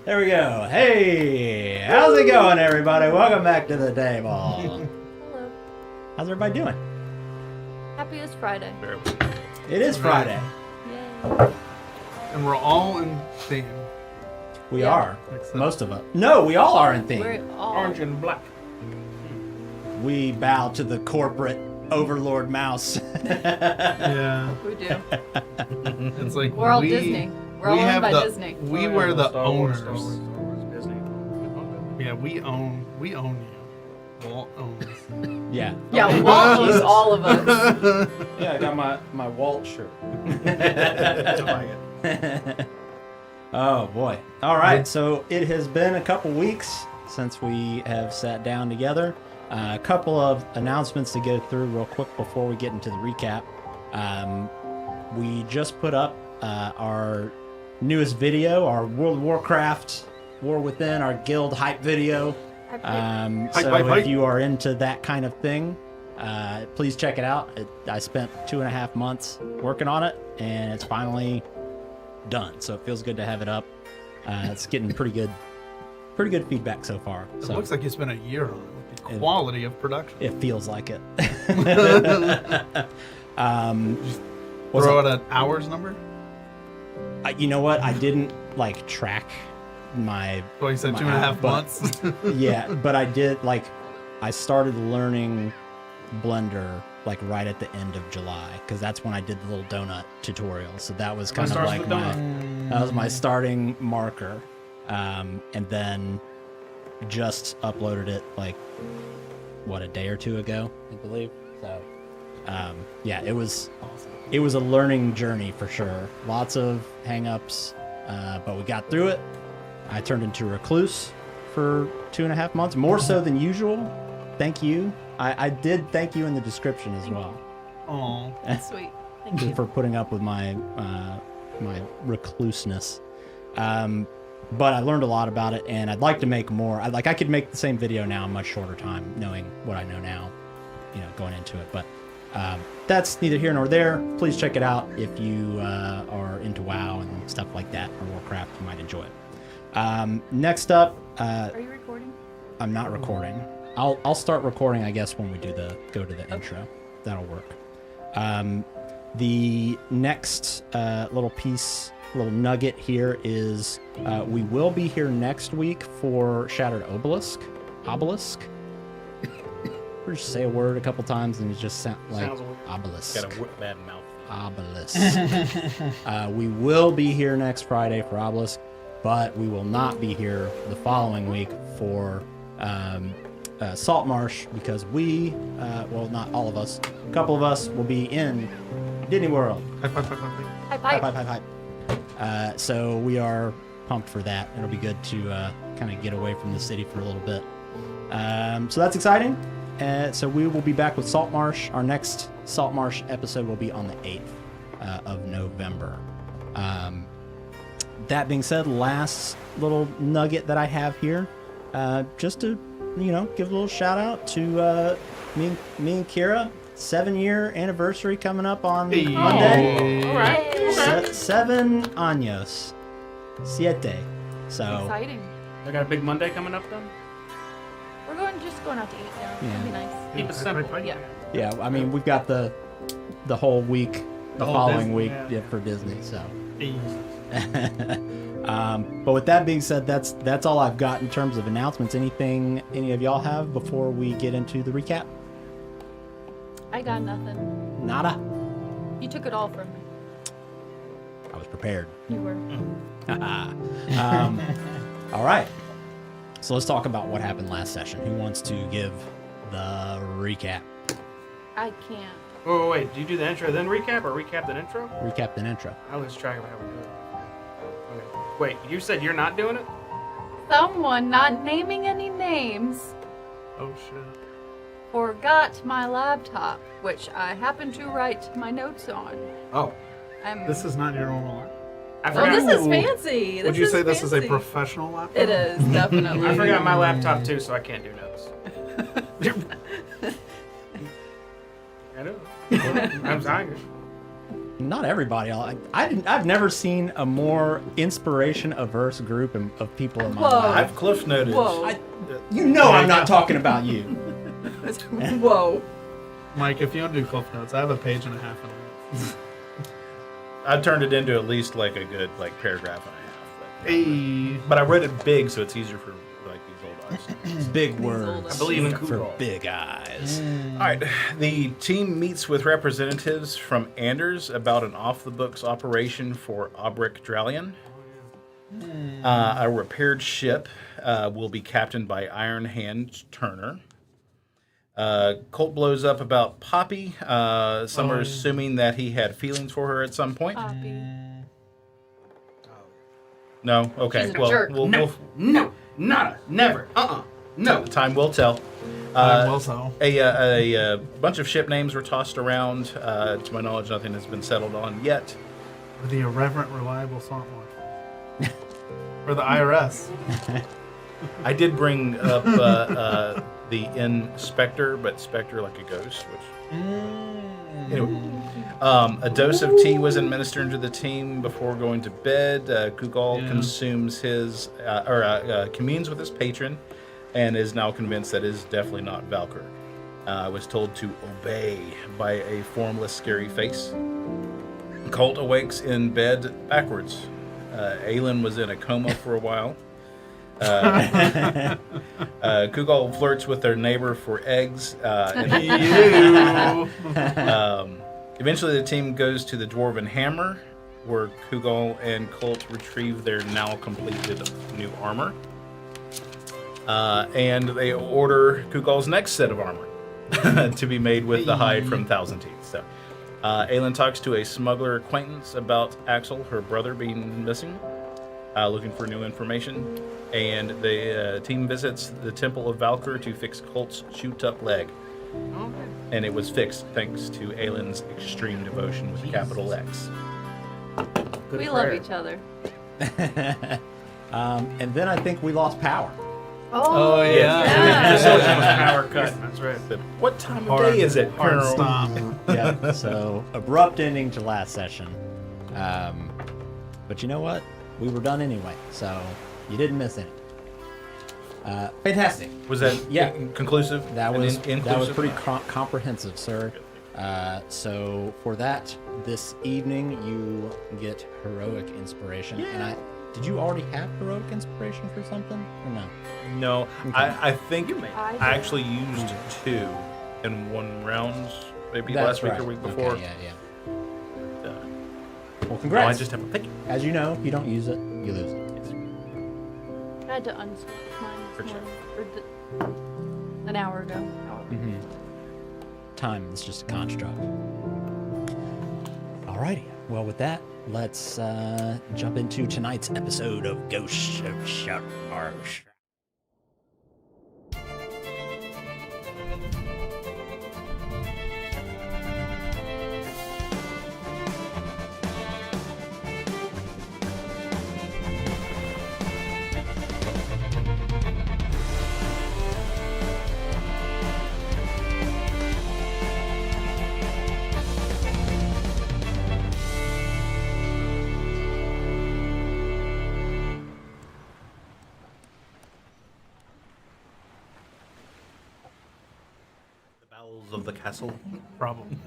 There we go. Hey, how's it going, everybody? Welcome back to the table. Hello. How's everybody doing? Happy it's Friday. It is Friday. Yay. And we're all in theme. We Yeah. are. Except- Most of us. No, we all are in theme. We're all Orange and black. We bow to the corporate overlord mouse. Yeah. We do. It's like We're all Disney. We're all owned by Disney. We were the owners. Star Wars, Disney. Yeah, we own you. Walt owns. Yeah. Yeah, Walt owns all of us. Yeah, I got my Walt shirt. Oh boy. All right. So it has been a couple weeks since we have sat down together. A couple of announcements to go through real quick before we get into the recap. We just put up our newest video, our World of Warcraft War Within, our guild hype video. So Hype. if you are into that kind of thing, please check it out. I spent 2.5 months working on it, and it's finally done. So it feels good to have it up. It's getting pretty good feedback so far. It So looks like you spent a year on it with the quality of production. it feels like it. Throw out an hours number? You know what? I didn't track my. Well, you said my 2.5 app, but- months. Yeah, but I did I started learning Blender right at the end of July, because that's when I did the little donut tutorial. So that was kind of starts like with my donut. that was my starting marker, and then just uploaded it a day or two ago, I believe. So yeah, it was a learning journey for sure. Lots of hang-ups, but we got through it. I turned into a recluse for 2.5 months, more so than usual. Thank you. I did thank you in the description as well. Oh, Sweet. Thank you. For putting up with my my recluseness. But I learned a lot about it, and I'd like to make more. I could make the same video now in much shorter time, knowing what I know now, going into it. But that's neither here nor there. Please check it out if you are into WoW and stuff like that, or Warcraft. You might enjoy it. Next up, Are you recording? I'm not recording. I'll start recording, I guess, when we go to the intro. That'll work. The next little nugget here is we will be here next week for Shattered Obelisk. We just say a word a couple times and it just sounds like obelisk. Got a bad mouth. Obelisk. We will be here next Friday for Obelisk, but we will not be here the following week for Saltmarsh, because we, well, not all of us, a couple of us will be in Disney World. Hype. So we are pumped for that. It'll be good to kind of get away from the city for a little bit. So that's exciting. So we will be back with Saltmarsh. Our next Saltmarsh episode will be on the 8th of November. That being said, last little nugget that I have here, just to give a little shout out to me and Kira. 7-year anniversary coming up on Monday. Oh, all right. 7 años. 7. So Exciting. I got a big Monday coming up then. We're just going out to eat now. Yeah. That'd be nice. Keep it simple. Yeah. yeah, I mean we've got the whole week, the whole following Disney, week yeah. for Disney. So. But with that being said, that's all I've got in terms of announcements. Anything any of y'all have before we get into the recap? I got nothing. Nada. You took it all from me. I was prepared. You were. All right. So let's talk about what happened last session. Who wants to give the recap? I can't. Wait. Do you do the intro then recap, or recap then intro? Recap then intro. I lose track of how we do it. Okay. Wait, you said you're not doing it? Someone, not naming any names, oh shit. forgot my laptop, which I happen to write my notes on. Oh, I'm. this is not your normal laptop. I Oh, forgot. this is fancy. Would you say this is a fancy. professional laptop? It is, definitely. I forgot my laptop too, so I can't do notes. I know. I'm tired. not everybody. I've never seen a more inspiration-averse group of people in my Whoa. life. I've cliff noted. Whoa. You know I'm not talking about you. Whoa. Mike, if you want to do cliff notes, I have a page and a half of notes. I turned it into at least like a good paragraph and a half. Hey. But I wrote it big, so it's easier for like these old eyes. Big words. I believe in for Kugel. big eyes. All right, the team meets with representatives from Anders about an off-the-books operation for Aubric Dralion. A repaired ship will be captained by Iron Hand Turner. Colt blows up about Poppy. Some are assuming that he had feelings for her at some point. Poppy. No? Okay. She's a well, jerk. No, nada, never, no. Time will tell. Well, so. A bunch of ship names were tossed around. To my knowledge, nothing has been settled on yet. Or the irreverent, reliable Saltmarsh. Or the IRS. I did bring up the Inspector, but Spectre like a ghost, which... Anyway, a dose of tea was administered to the team before going to bed. Kugal consumes his... communes with his patron and is now convinced that it is definitely not Valkyr. Was told to obey by a formless, scary face. Colt awakes in bed backwards. Aelin was in a coma for a while. Kugal flirts with their neighbor for eggs. Eventually, the team goes to the Dwarven Hammer, where Kugal and Colt retrieve their now completed new armor. And they order Kugal's next set of armor to be made with the hide from Thousand Teeth. So, Aelin talks to a smuggler acquaintance about Axel, her brother, being missing, looking for new information. And the team visits the Temple of Valkyr to fix Colt's shoot-up leg. Okay. And it was fixed thanks to Aelin's extreme devotion with a capital X. Good We prayer. love each other. And then I think we lost power. Oh, yeah. Yeah. So that was power cut. That's right. But what time Hard- of day is it? Hard stop. Yeah. So abrupt ending to last session. But you know what? We were done anyway, so you didn't miss any. Fantastic. Was that conclusive? That And was inclusive? pretty comprehensive, sir. So for that, this evening you get heroic inspiration. And did you already have heroic inspiration for something or no? No, Okay. I think I I did. actually used 2 in one round, maybe That's last week right. or week before. Okay, yeah. Uh, Well, no, congrats. I just have a pick. As you know, if you don't use it, you lose it. I had to unswitch mine this For morning. An hour ago. Mm-hmm. Time is just a construct. Alrighty. Well, with that, let's jump into tonight's episode of Ghosts of Shattered. The bowels of the castle. Probably.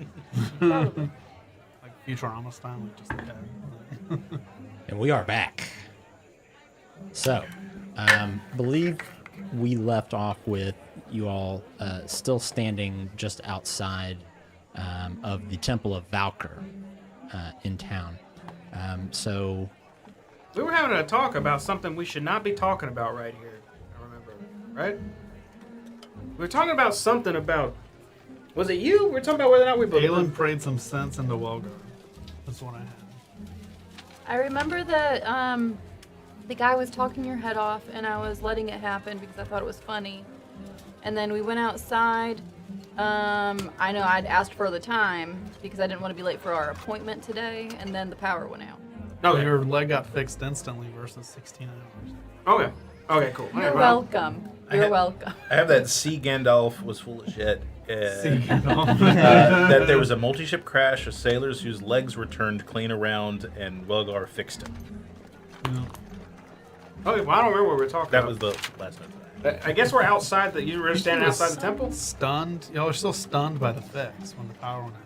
Probably. Like Futurama style, like just dead. And we are back. So, believe we left off with you all still standing just outside of the Temple of Valkyr in town. So, We were having a talk about something we should not be talking about right here. I remember, right? We were talking about something about. Was it you? We were talking about whether or not we believe. Aelin prayed some sense into Welgar. That's what I had. I remember that the guy was talking your head off, and I was letting it happen because I thought it was funny. And then we went outside. I know I'd asked for the time because I didn't want to be late for our appointment today, and then the power went out. No, Okay. your leg got fixed instantly versus 16 hours. Okay. Okay. Cool. You're welcome. You're welcome. I have that Sea Gandalf was full of shit. See, That there was a multi-ship crash of sailors whose legs were turned clean around, and Welgar fixed them. Okay, well, I don't remember what we were talking That about. was the last note. I guess we're outside. You were standing outside the temple, Stunned. Y'all are still stunned by the fix when the power went out.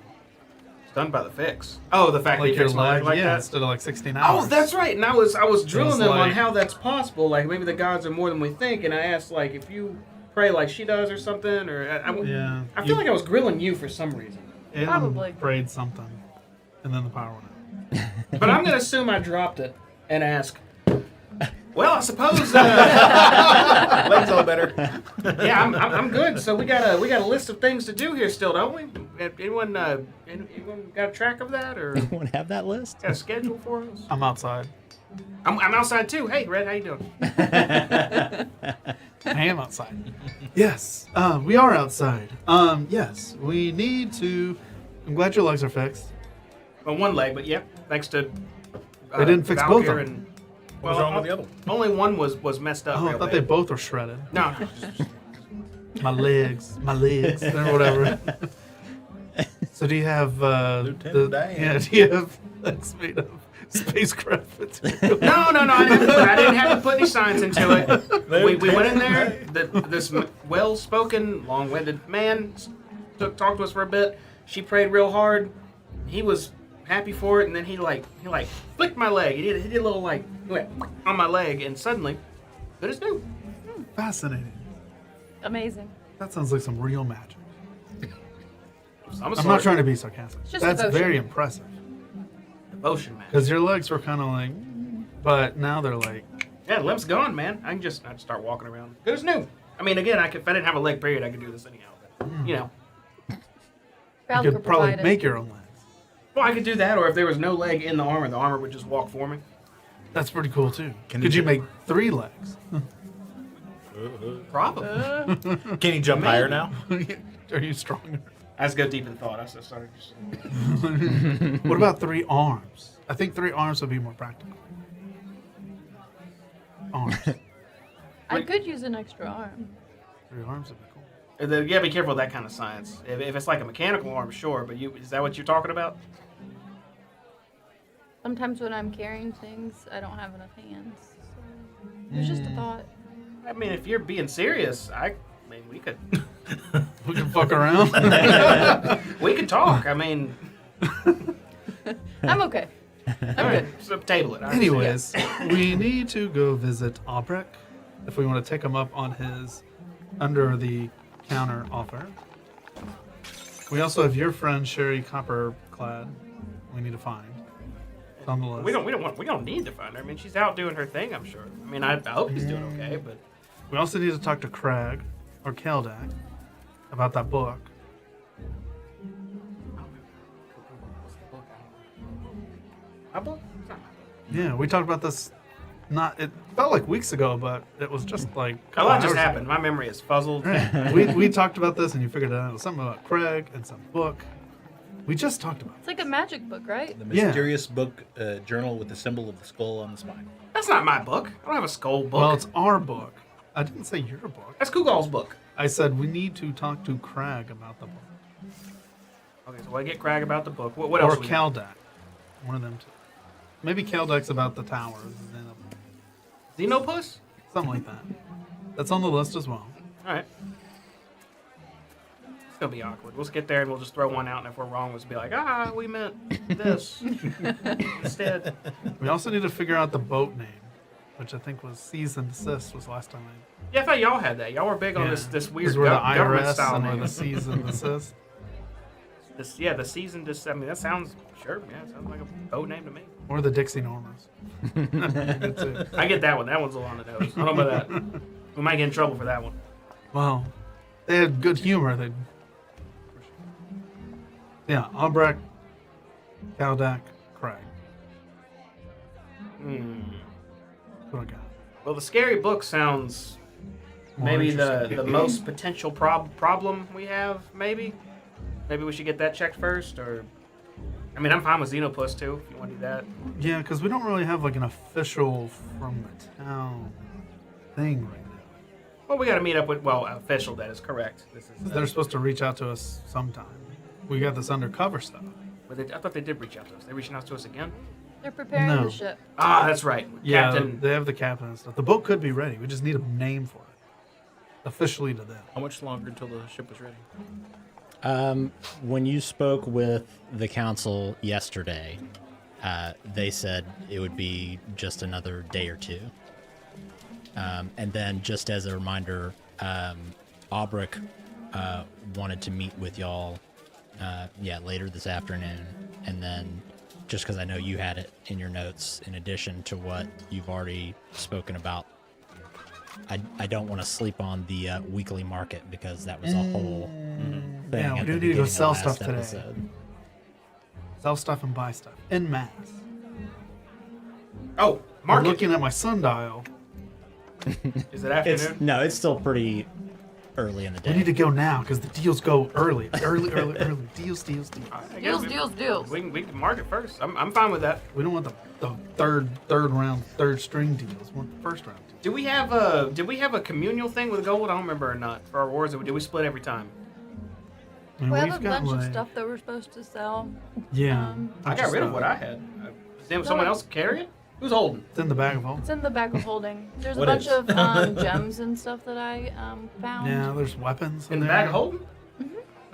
stunned by the fix. Oh, the fact that Like you your fixed my leg leg, like yeah, that. instead of like 16 hours. Oh, that's right. And I was drilling them on like- how that's possible. Like maybe the gods are more than we think. And I asked like if you pray like she does or something. Or Yeah. I feel like I was grilling you for some reason. Alan Probably. prayed something, and then the power went out. But I'm gonna assume I dropped it and ask. Well, I suppose. Legs all better. Yeah, I'm good. So we got a list of things to do here still, don't we? Anyone got a track of that or Anyone have that list? got a schedule for us? I'm outside. I'm outside too. Hey, Red, how you doing? I am outside. Yes, we are outside. Yes, we need to. I'm glad your legs are fixed. On one leg, but yep, thanks to. They didn't fix both of Valkyr them. and- What was wrong with the other one? Only one was messed up. Oh, I real thought bad. they both were shredded. No, My legs, or whatever. So do you have Lieutenant Diane. Yeah, do you have legs made of spacecraft material? no. I didn't have to put any science into it. We went in there. This well-spoken, long-winded man talked to us for a bit. She prayed real hard. He was happy for it, and then he flicked my leg. He did a little he went on my leg, and suddenly, good as new. Fascinating. Amazing. That sounds like some real magic. I'm I'm not trying to be sarcastic. just That's devotion. very impressive. devotion, man. Because your legs were kind of like, but now they're like, Yeah, the limp's gone, man. I just start walking around. Good as new. I mean, again, if I didn't have a leg period, I could do this anyhow. But, you know, you Valkyr could probably provided. make your own legs. well, I could do that, or if there was no leg in the armor would just walk for me. That's pretty cool too. Can Could you you make 3 legs? Probably. Can he jump higher now? Are you stronger? I just go deep in thought. I just started just. What about 3 arms? I think 3 arms would be more practical. Arms. I could use an extra arm. 3 arms would be cool. You gotta be careful with that kind of science. If it's like a mechanical arm, sure, but is that what you're talking about? Sometimes when I'm carrying things, I don't have enough hands. So it was just a thought. I mean, if you're being serious, I mean, we could We can fuck around. talk. I mean, I'm okay. all right, so table it. I understand. Anyways, we need to go visit Albrecht if we want to take him up on his under the counter offer. We also have your friend Sherry Copperclad. We need to find. It's on the list. We don't need to find her. I mean, she's out doing her thing. I'm sure. I mean, I hope he's doing okay, but We also need to talk to Craig or Keldak about that book. my book. It's not my book. Yeah, we talked about this. It felt like weeks ago, but it was just like A lot hours just ago. happened. My memory is fuzzled. we talked about this, and you figured it out. It was something about Craig and some book. We just talked about It's like a magic book, right? The Yeah. mysterious book journal with the symbol of the skull on the spine. That's not my book. I don't have a skull it. book. Well, it's our book. I didn't say your book. That's Kugal's book. I said we need to talk to Craig about the book. Okay, so I get Crag about the book. What Or else? we got? Keldak. One of them two. Maybe Keldak's about the towers. Xenopus? Something like that. That's on the list as well. All right. It's gonna be awkward. We'll just get there and we'll just throw one out, and if we're wrong, we'll just be like, we meant this instead. We also need to figure out the boat name, which I think was Cease and Desist was last time Yeah, I thought y'all had that. Y'all were big on Yeah. this weird 'Cause we're the government IRS style and we're name. the Cease and Desist. The season. I mean, that sounds sure. Yeah, it sounds like a boat name to me. Or the Dixie Normers. Good too. I get that one. That one's a little on the nose. I don't know about that. We might get in trouble for that one. Well, they had good humor. Yeah, Albrecht, Keldak, Craig. That's what I got. Well, the scary book sounds More maybe the interesting. most potential problem we have. Maybe we should get that checked first. Or, I mean, I'm fine with Xenopus too. If you want to do that. Yeah, because we don't really have like an official from the town thing right now. Well, we got to meet up with official. That is correct. This is. They're supposed to reach out to us sometime. We got this undercover stuff. But I thought they did reach out to us. They reaching out to us again? They're preparing No. the ship. Ah, that's right. Yeah, Captain. they have the captain and stuff. The boat could be ready. We just need a name for it. Officially to them. How much longer until the ship was ready? When you spoke with the council yesterday, they said it would be just another day or two. And then, just as a reminder, Aubrek wanted to meet with y'all, later this afternoon. And then, just because I know you had it in your notes, in addition to what you've already spoken about, I don't want to sleep on the weekly market because that was a whole thing. Yeah, we at do the need to go beginning of sell last stuff today. episode. Sell stuff and buy stuff. En masse. Oh, I'm market. looking at my sundial. Is it afternoon? It's still pretty early in the day. We need to go now because the deals go early. Early. Deals. I guess Deals. We can market first. I'm fine with that. We don't want the third round, third string deals. We want the first round deals. Did we have a communal thing with gold? I don't remember or not for our wars. Did we split every time? I mean, We have we've a got, bunch of like- stuff that we're supposed to sell. Yeah. I got rid of what I had. Did someone else carry it? Who's holding? It's in the bag of holding. It's in the bag of holding. There's What a bunch is? of gems and stuff that I found. Yeah, there's weapons In the there. bag of holding?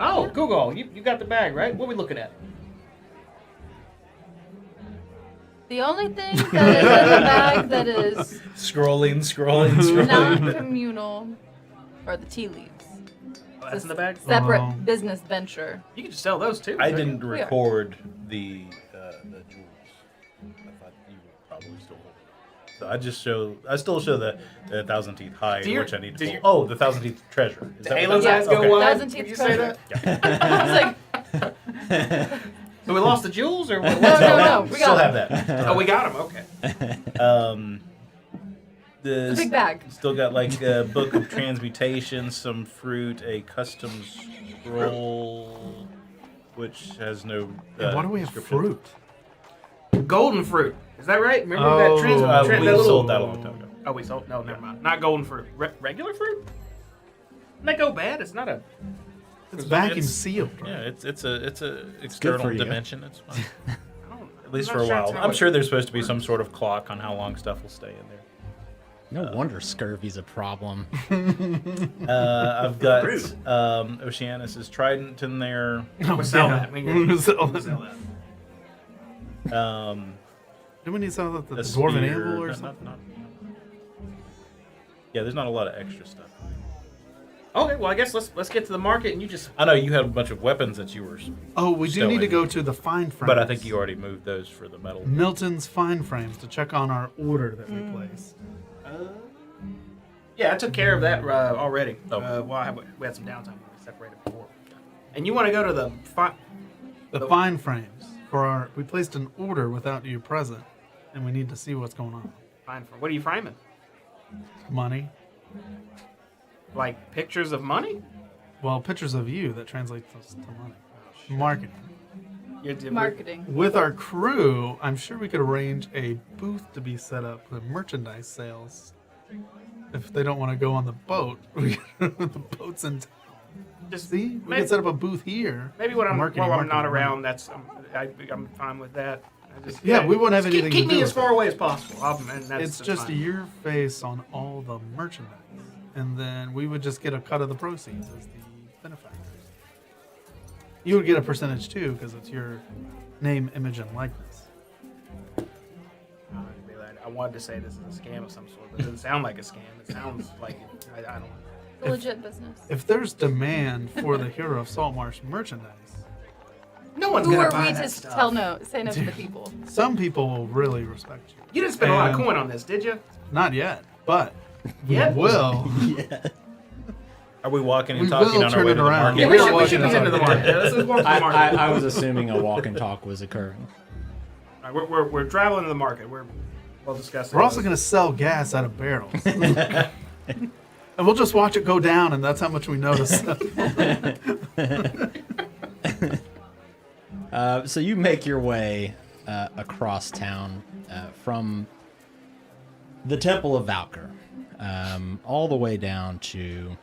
Oh, Google, you got the bag, right? What are we looking at? The only thing that is in the bag that is Scrolling. non-communal are the tea leaves. Oh, that's in the bag? Separate Oh. business venture. You can just sell those too. I right? didn't are. record the jewels. I thought you would probably still hold it. So I still show the Thousand Teeth hide, Do your- which I need do to your- pull. Oh, the Thousand Teeth treasure. Is The that Halo's what eyes that- go okay. wide. Thousand Did Teeth you say treasure. that? I was like, So we lost the jewels, or what? No, we Still got have it. that. Oh, we got them. Okay. The It's a big bag. Still got like a book of transmutation, some fruit, a custom scroll, which has no. Yeah, why do we have description. fruit? Golden fruit. Is that right? Remember Oh. that trans? We that little- sold that a long time ago. Oh, we sold. No, never mind. Not golden fruit. Regular fruit. Doesn't that go bad? It's not a. It's vacuum It's- sealed. Right? Yeah, it's a external for you. dimension. It's fine. I don't. At least I'm for not a sure while. that's how I'm it- sure there's supposed to be some sort of clock on how long stuff will stay in there. No wonder scurvy's a problem. I've got Oceanus's trident in there. We'll sell Yeah. that. We We'll can sell sell that. that. Do we need to sell that the A dwarven spear, anvil or not- something? Yeah, there's not a lot of extra stuff. Okay, well I guess let's get to the market and you just. I know you had a bunch of weapons that you were, Oh, we do need to Stowing. go to the fine frames. but I think you already moved those for the metal. Milton's fine frames to check on our order that we placed. Yeah, I took care of that already. Oh. We had some downtime. We separated before. And you want to go to the The fine frames for our. We placed an order without you present, and we need to see what's going on. fine for what are you framing? Money. Like pictures of money? Well, pictures of you that translates us to money. Marketing. Marketing. With our crew, I'm sure we could arrange a booth to be set up with merchandise sales. If they don't want to go on the boat, the boat's in town. Just See, we maybe, can set up a booth here. maybe when I'm Marketing, while I'm not marketing, around, that's I'm fine with that. I just, Yeah, we won't have just anything keep to me do as with far it. away as possible. And that's It's just fine. your face on all the merchandise, and then we would just get a cut of the proceeds as the benefactors. You would get a percentage too, because it's your name, image, and likeness. I wanted to say this is a scam of some sort, but it doesn't sound like a scam. It sounds like I don't. It's a legit business. If there's demand for the Hero of Saltmarsh merchandise, No one's Who gonna are buy we that to stuff. say no to the people? some people will really respect you. You didn't spend a lot of And- coin on this, did you? Not yet, but Yet? we will. Are we walking and We talking will on our turn way it to the around. market? Yeah, Yeah, we we're should walking be and into the talking. market. Yeah, let's walk to the market. I was assuming a walk and talk was occurring. All right, we're traveling to the market. We'll discuss. We're also going to sell gas out of barrels. And we'll just watch it go down, and that's how much we notice. So you make your way across town from the Temple of Valkyr. all the way down to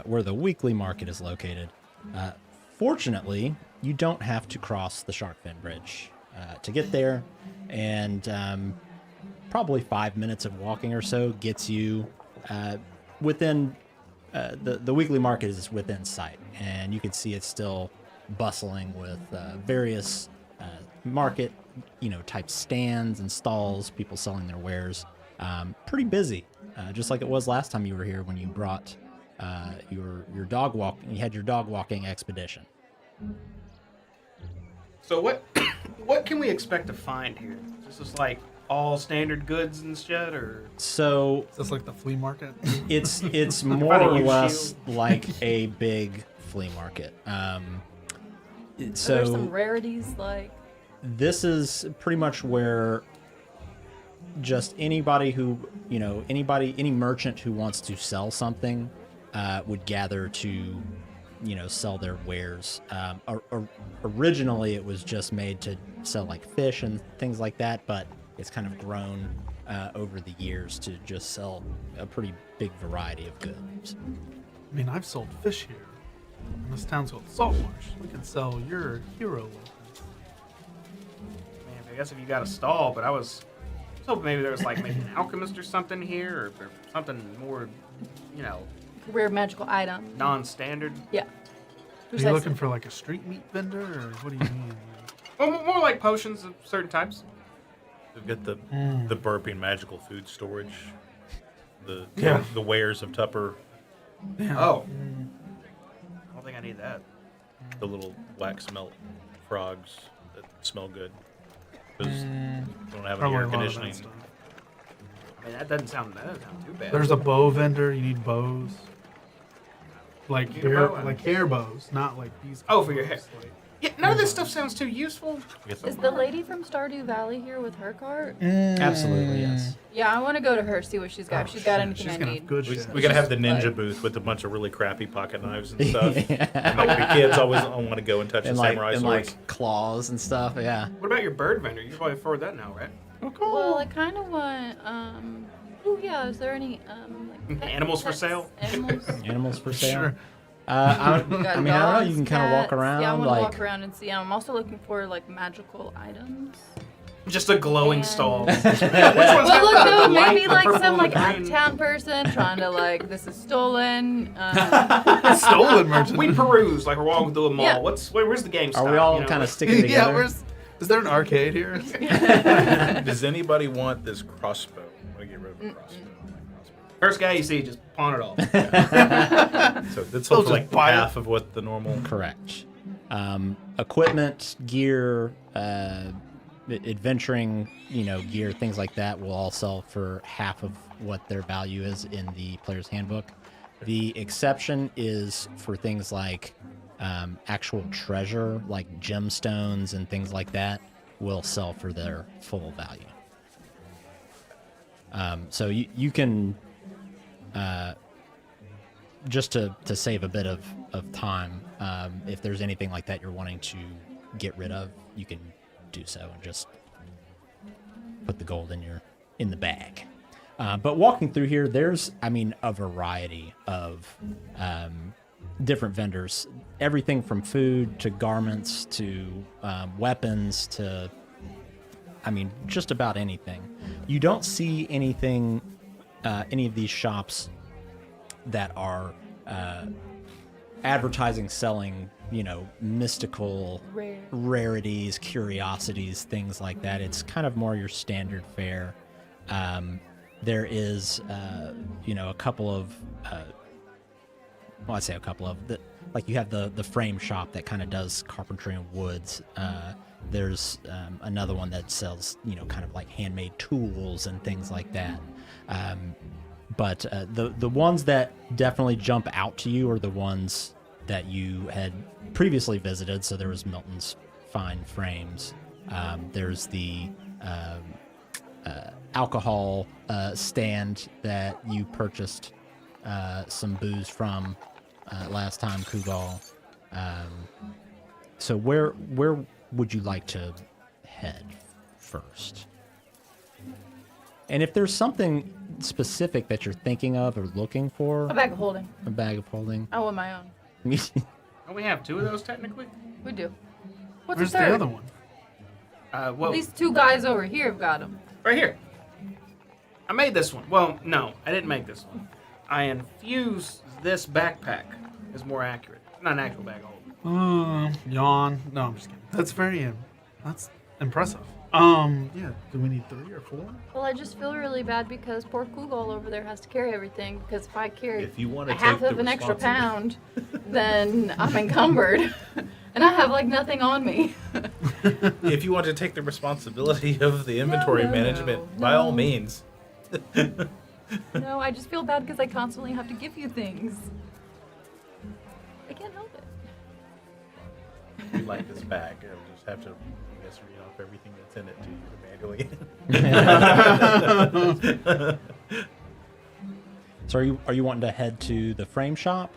where the weekly market is located. Fortunately, you don't have to cross the Sharkfin Bridge to get there, and probably 5 minutes of walking or so gets you within the weekly market is within sight, and you can see it's still bustling with various market, type stands and stalls, people selling their wares. Pretty busy, just like it was last time you were here when you brought your dog walk. You had your dog walking expedition. So what can we expect to find here? Is this like all standard goods and shit, or So Is this like the flea market? it's more Funny or you less shield. like a big flea market. Are there So some rarities like? this is pretty much where just anybody who, any merchant who wants to sell something would gather to, sell their wares. Originally, it was just made to sell like fish and things like that, but it's kind of grown over the years to just sell a pretty big variety of goods. I mean, I've sold fish here. And this town's called Saltmarsh. We can sell your hero weapons. man, I guess if you got a stall, but I was hoping maybe there was like maybe an alchemist or something here, or something more, Rare magical item. non-standard. Yeah. Are Precisely. you looking for like a street meat vendor, or what do you mean? Well, more like potions of certain types. We've got the burping magical food storage, the Yeah. the wares of Tupper, Yeah. Oh, I don't think I need that. the little wax melt frogs that smell good because we don't have any Probably a air lot of that conditioning. stuff. I mean, that doesn't sound too bad. There's a bow vendor. You need bows. Like Your bow? hair bows, not like these. Oh, for your hair. bows, like- Yeah, none of this stuff sounds too useful. I guess Is the lady from Stardew Valley here with her cart? Absolutely, yes. Yeah, I want to go to her, see what she's got. If she's got shit, anything she's I gonna need. have good we, shit. we gotta have the ninja like- booth with a bunch of really crappy pocket knives and stuff. And like the kids always want to go and touch And the like, samurai and swords. like claws and stuff, yeah. What about your bird vendor? You can probably afford that now, right? Well, I kind of want. Oh yeah, is there any like Animals for sale? Animals. Animals for sale. Sure. I We got mean, I don't know. You dogs, can kind of walk cats. around, Yeah, I want to like walk around and see. I'm also looking for like magical items. Just a glowing And- stall. Well, look, though, maybe the like purple some like and green. uptown person trying to like this is stolen. Stolen merchant. We peruse like we're walking through a mall. Yeah. Where's the game? are we all kind of sticking together? Yeah, is there an arcade here? Does anybody want this crossbow? I want to get rid of the crossbow. First guy you see, just pawn it off. So that's They'll hopefully just like buy it. half of what the normal. Correct. Equipment, gear, adventuring, gear, things like that will all sell for half of what their value is in the player's handbook. The exception is for things like actual treasure, like gemstones and things like that, will sell for their full value. So you can, just to save a bit of time, if there's anything like that you're wanting to get rid of, you can do so and just put the gold in the bag. But walking through here, there's, a variety of different vendors. Everything from food to garments to weapons to, just about anything. You don't see anything, any of these shops that are advertising, selling, mystical Rare. rarities, curiosities, things like that. It's kind of more your standard fare. There is, a couple of, I say a couple of, like you have the frame shop that kind of does carpentry and woods. There's another one that sells, kind of like handmade tools and things like that. But the ones that definitely jump out to you are the ones that you had previously visited. So there was Milton's Fine Frames. There's the alcohol stand that you purchased some booze from last time, Kubal. So where would you like to head first? And if there's something specific that you're thinking of or looking for, A bag of holding. a bag of holding. I want my own. Don't we have 2 of those technically? We do. What's Where's the third? the other one? Well, These 2 guys over here have got them. right here. I made this one. Well, no, I didn't make this one. I infused this backpack. Is more accurate. Not an actual bag of holding. Yawn. No, I'm just kidding. That's impressive. Yeah. Do we need 3 or 4? Well, I just feel really bad because poor Kugel over there has to carry everything. Because if I carry If you want a to half take of the an extra responsibility- pound, then I'm encumbered, and I have like nothing on me. If you want to take the responsibility of the inventory no, management, by all no. means. No, I just feel bad because I constantly have to give you things. I can't help it. You like this bag. I'll just have to, I guess, read off everything that's in it to you manually. So are you wanting to head to the frame shop?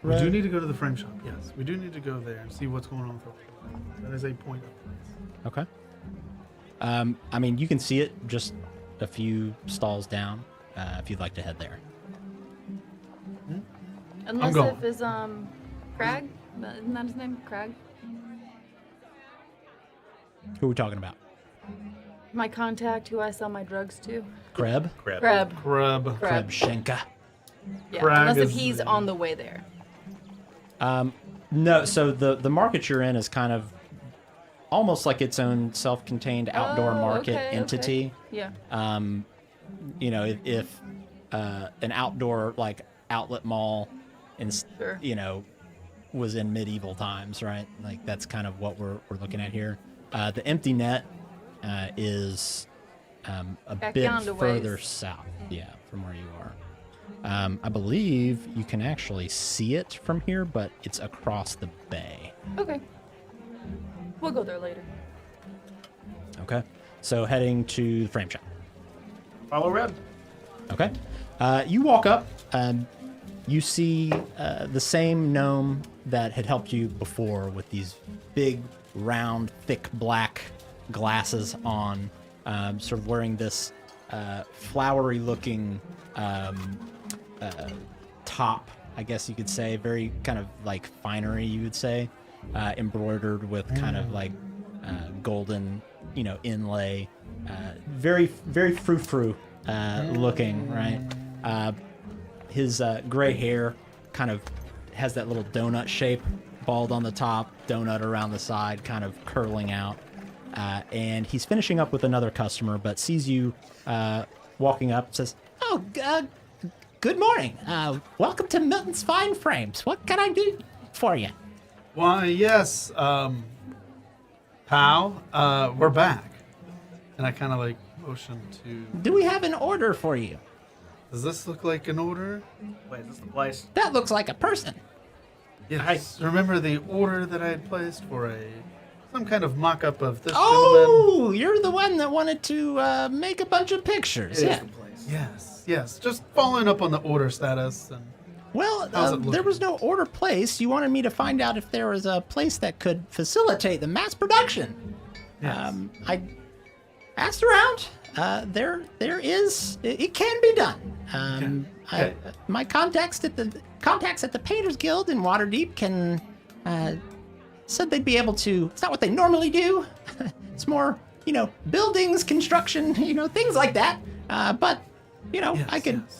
We do Red? need to go to the frame shop. Yes, we do need to go there and see what's going on with it. That is a point of place. Okay. I mean, you can see it just a few stalls down if you'd like to head there. Unless going. if is Crag, isn't that his name? Crag. Who are we talking about? My contact, who I sell my drugs to. Kreb? Crap. Crab. Grub. Crab. Shenka. Yeah. Crag Unless if is he's the- on the way there. No, so the market you're in is kind of almost like its own self-contained outdoor Oh, market okay, entity. Yeah. You know, if an outdoor like outlet mall, Sure. you know, was in medieval times, right? Like that's kind of what we're looking at here. The empty net is a Back bit yonder further ways. south, yeah, from where you are. I believe you can actually see it from here, but it's across the bay. Okay. We'll go there later. Okay, so heading to the frame shop. Follow Red. Okay. You walk up. You see the same gnome that had helped you before with these big, round, thick black glasses on, sort of wearing this flowery-looking top, I guess you could say. Very kind of like finery, you would say, embroidered with kind of like golden, you know, inlay. Very, very frou-frou looking, right? His gray hair kind of has that little donut shape, bald on the top, donut around the side, kind of curling out. And he's finishing up with another customer, but sees you walking up, says, "Oh, good morning. Welcome to Milton's Fine Frames. What can I do for you?" Why, yes, pal, we're back. And I kind of like motion to. Do we have an order for you? Does this look like an order? Wait, is this the place? That looks like a person. Yes. Remember the order that I had placed for some kind of mock-up of this Oh, you're the one that wanted to make a bunch of pictures. It Yeah. is the place. gentleman? Yes. Just following up on the order status. And Well, How's it there looking? was no order placed. You wanted me to find out if there was a place that could facilitate the mass production. yes. I asked around. There is. It can be done. Okay. My contacts at the Painters Guild in Waterdeep can said they'd be able to. It's not what they normally do. It's more, buildings, construction, things like that. But Yes,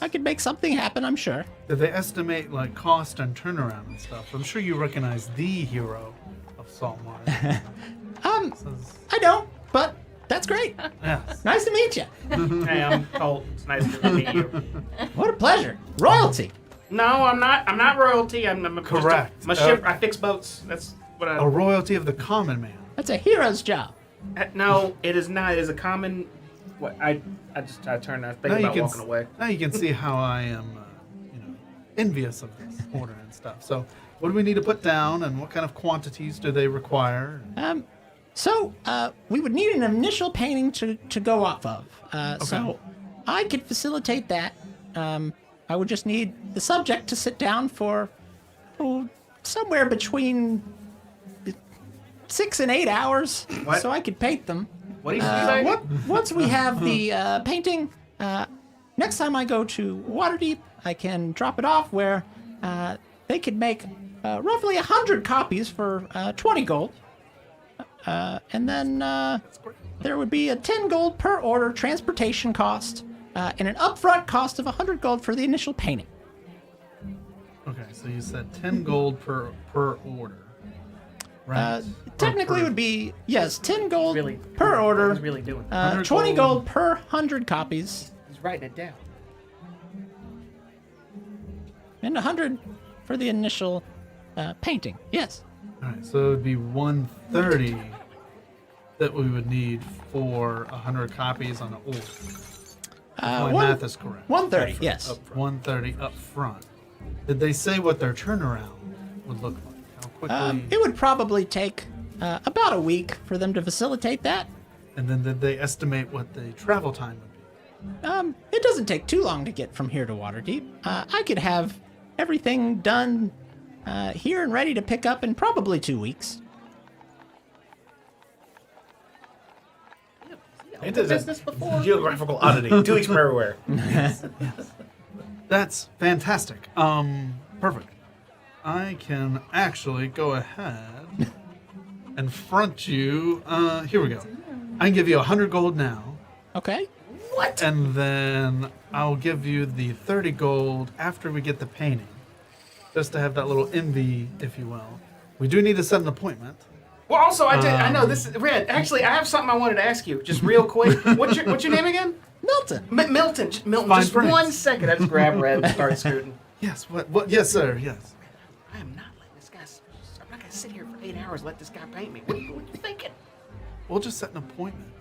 I could make something happen. I'm sure. Did they estimate like cost and turnaround and stuff? I'm sure you recognize the hero of Saltmarsh. I don't, but that's great. Yes. Nice to meet you. Hey, I'm Colt. It's nice to meet you. What a pleasure. Royalty. No, I'm not. I'm not royalty. I'm Correct. I'm a ship. I fix boats. That's what I. A royalty of the common man. That's a hero's job. No, it is not. It is a common. What I turn. I think about walking away. Now you can see how I am, envious of this order and stuff. So, what do we need to put down, and what kind of quantities do they require? So we would need an initial painting to go off of. So I could facilitate that. I would just need the subject to sit down for somewhere between 6 and 8 hours, What? so I could paint them. What do you say? Once we have the painting, next time I go to Waterdeep, I can drop it off where they could make roughly 100 copies for 20 gold. And then there would be a 10 gold per order transportation cost and an upfront cost of 100 gold for the initial painting. Okay, so you said 10 gold per order. Right? Technically it would be, yes, 10 gold Really? per order, He's really doing. 20 gold per 100 copies, He's writing it down. and 100 for the initial painting. Yes. Alright, so it would be 130 that we would need for 100 copies on an order. If my math is correct. 130, yes. 130 up front. Did they say what their turnaround would look like? How quickly? It would probably take about a week for them to facilitate that. And then did they estimate what the travel time would be? It doesn't take too long to get from here to Waterdeep. I could have everything done here and ready to pick up in probably 2 weeks. It is business before? geographical oddity. 2 weeks from everywhere. That's fantastic. Perfect. I can actually go ahead and front you. Here we go. I can give you 100 gold now, Okay. and then I'll give you the 30 gold after we get the painting, just to have that little envy, if you will. We do need to set an appointment. Well, also, I know this is Red. Actually, I have something I wanted to ask you, just real quick. What's your name again? Milton. Milton. Milton. Fine Just friends. 1 second. I just grab Red and start scooting. Yes. What? Yes, sir. Yes. I am not letting this guy. I'm not gonna sit here for 8 hours and let this guy paint me. What are you thinking? We'll just set an appointment,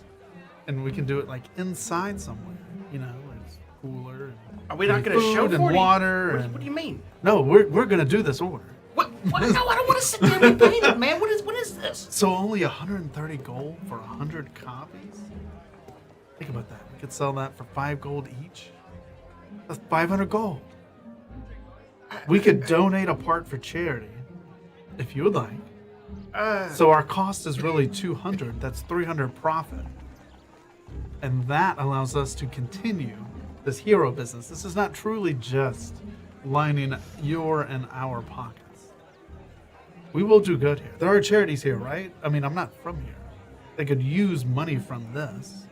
and we can do it like inside somewhere. You know, where it's cooler. And Are we not gonna food show and for you? water? What and- do you mean? No, we're gonna do this order. What? No, I don't want to sit there and be painted, man. What is this? So only 130 gold for 100 copies? Think about that. We could sell that for 5 gold each. That's 500 gold. We could donate a part for charity, if you would like. So our cost is really 200. That's 300 profit. And that allows us to continue this hero business. This is not truly just lining your and our pockets. We will do good here. There are charities here, right? I mean, I'm not from here. They could use money from this.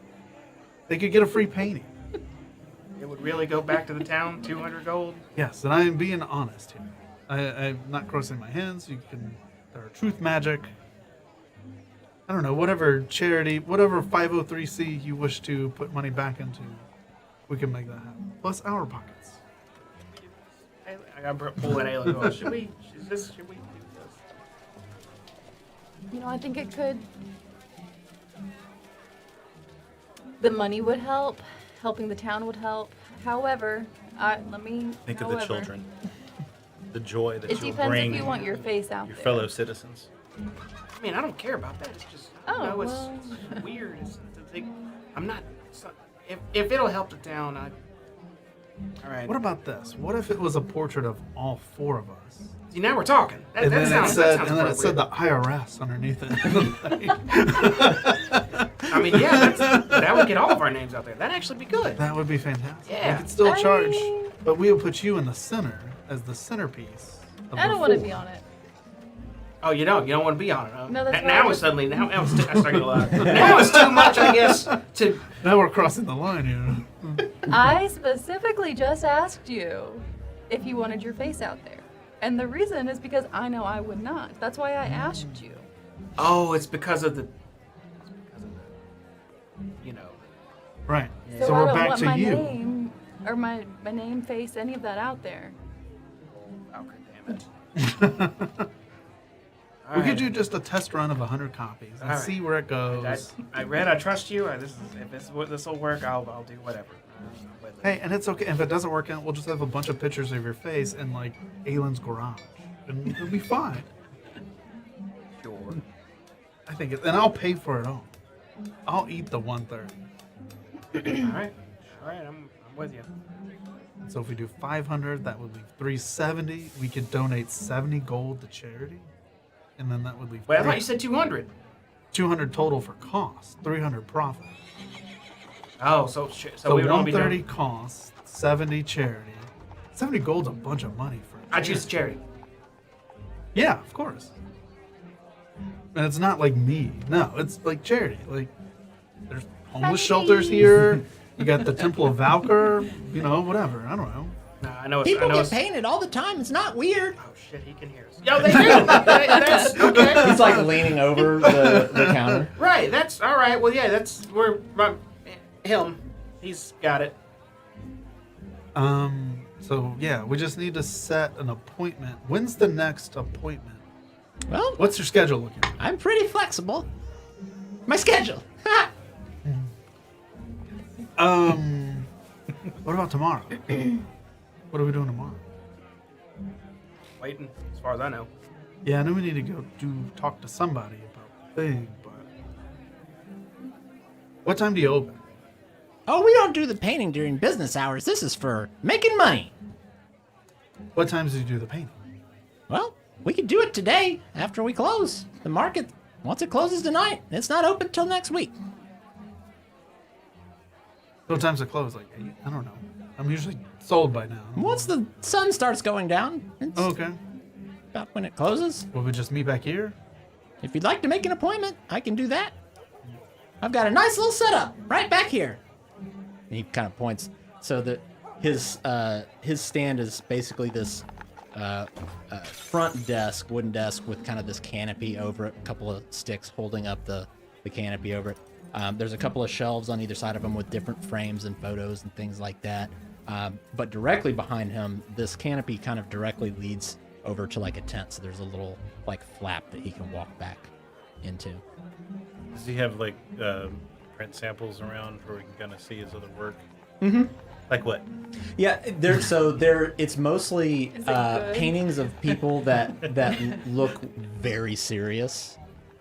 They could get a free painting. It would really go back to the town. 200 gold. Yes, and I am being honest here. I'm not crossing my hands. You can. There are truth magic. I don't know, whatever charity, whatever 503c you wish to put money back into, we can make that happen. Plus our pockets. I gotta pull that alien. Going, should we? Should we do this? You know, I think it could. The money would help. Helping the town would help. However, let me. Think of the children. The joy that It you'll depends bring if you want your face out your there. fellow citizens. I mean, I don't care about that. It's just, Oh, you know, it's well. weird. It's to think, I'm not. If it'll help the town, all right. What about this? What if it was a portrait of all 4 of us? See, now we're talking. That, And that then sounds. it said, that and then it said appropriate. the IRS underneath it. I mean, yeah, that would get all of our names out there. That'd actually be good. That would be fantastic. Yeah. We could still I charge, mean- but we will put you in the center as the centerpiece. Of I the don't want to 4. be on it. Oh, you don't want to be on it, huh? No, that's now why- it's suddenly now it's I started to laugh. Now it's too much, I guess. To Now we're crossing the line here. I specifically just asked you if you wanted your face out there. And the reason is because I know I would not. That's why I asked you. oh, it's because of the. You know. Right. So, So I we're don't back want to my you. name or my name, face, any of that out there. Okay, damn it. We could do just a test run of 100 copies and All right. see where it goes. I read. I trust you. If this will work, I'll do whatever. With it. Hey, and it's okay. If it doesn't work out, we'll just have a bunch of pictures of your face in, like, Aylin's garage. And it'll be fine. Sure. I think it, and I'll pay for it all. I'll eat the 130. All right. I'm with you. So if we do 500, that would leave 370. We could donate 70 gold to charity. And then that would leave. Wait, I thought you said 200. 200 total for cost, 300 profit. Oh, so So we would only be 130 doing. cost, 70 charity. 70 gold's a bunch of money for. I choose charity. Yeah, of course. And it's not like me. No, it's like charity. Like there's homeless shelters here. You got the Temple of Valkyr. You know, whatever. I don't know. Nah, I know. People I know get it's, painted all the time. It's not weird. Oh shit, he can hear us. Yo, they do. That's okay. He's like leaning over the counter. Right. That's all right. Well, yeah. That's where him. He's got it. So yeah, we just need to set an appointment. When's the next appointment? Well, What's your schedule looking like? I'm pretty flexible. My schedule. Ha! What about tomorrow? What are we doing tomorrow? Waiting, as far as I know. Yeah, I know we need to go talk to somebody about the thing, but what time do you open? Oh, we don't do the painting during business hours. This is for making money. What times do you do the painting? Well, we could do it today after we close. The market, once it closes tonight, it's not open till next week. What time's it close? Like 8? I don't know. I'm usually sold by now. Once the sun starts going down, it's Oh, okay. about when it closes. Will we just meet back here? If you'd like to make an appointment, I can do that. I've got a nice little setup right back here. And he kind of points so that his stand is basically this front desk, wooden desk with kind of this canopy over it, a couple of sticks holding up the canopy over it. There's a couple of shelves on either side of him with different frames and photos and things like that. But directly behind him, this canopy kind of directly leads over to like a tent. So there's a little like flap that he can walk back into. Does he have like print samples around where we can kind of see his other work? Mm-hmm. Like what? Yeah, it's mostly Is it good? paintings of people that look very serious.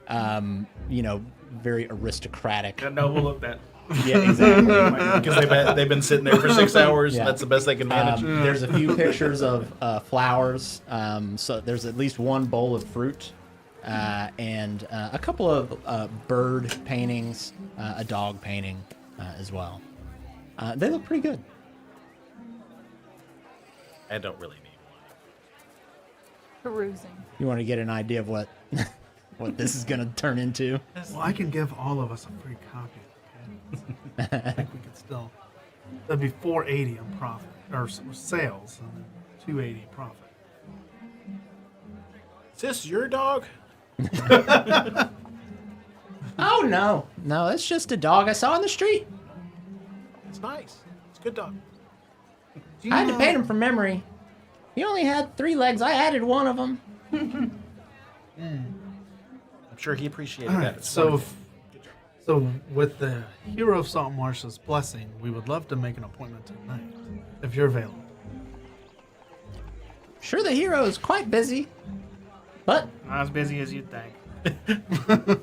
Very aristocratic. Got no will look that. Yeah, exactly. Because they've been sitting there for 6 hours, Yeah. and that's the best they can manage. There's a few pictures of flowers. So there's at least one bowl of fruit, and a couple of bird paintings, a dog painting as well. They look pretty good. I don't really need one. Perusing. You want to get an idea of what what this is going to turn into? Well, I can give all of us a free copy. Okay? I think we could still. That'd be 480 on profit or sales, and then 280 profit. Is this your dog? Oh no, it's just a dog I saw on the street. It's nice. It's a good dog. Do you I had to know- paint him from memory. He only had 3 legs. I added one of them. I'm sure he appreciated All that. right, It's so wonderful. so with the hero of Saltmarsh's blessing, we would love to make an appointment tonight, if you're available. Sure, the hero is quite busy, but Not as busy as you'd think.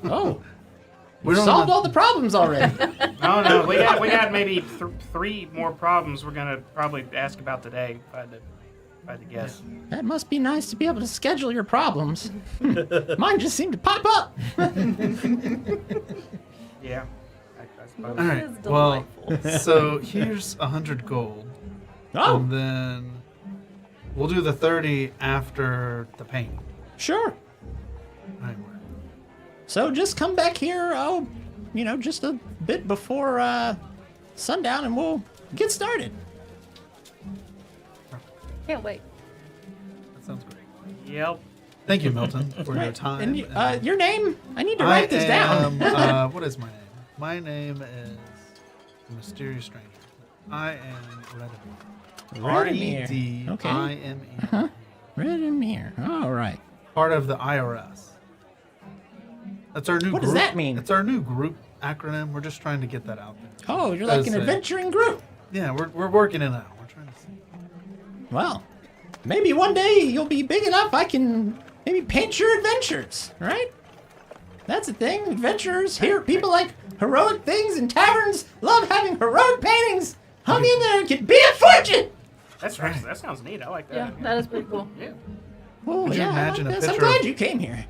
oh, We we don't solved wanna- all the problems already. No, we got maybe 3 more problems we're gonna probably ask about today. If I had to guess. That must be nice to be able to schedule your problems. Mine just seemed to pop up. Yeah, I suppose. All right. is Well, delightful. so here's 100 gold, Oh, and then we'll do the 30 after the painting. sure. All right. So just come back here, just a bit before sundown, and we'll get started. Can't wait. That sounds great. Yep. Thank you, Milton, for your Right. time. And and- your name? I need to I write this am, down. what is my name? My name is the Mysterious Stranger. I am Redimir. Redimir. Okay. R-E-D-I-M-E. Redimir. All right. Part of the IRS. That's our new What group. does that mean? It's our new group acronym. We're just trying to get that out there. Oh, you're like That's an it. adventuring group. Yeah, we're working it out. We're trying to see. Well, maybe one day you'll be big enough I can maybe paint your adventures, right? That's the thing. Adventurers here, people like heroic things in taverns, love having heroic paintings hung in there and can be a fortune. That's right. That sounds neat. I like that. Yeah, that is pretty cool. Yeah. Oh, Could you yeah, I imagine like a this. I'm picture of- glad you came here.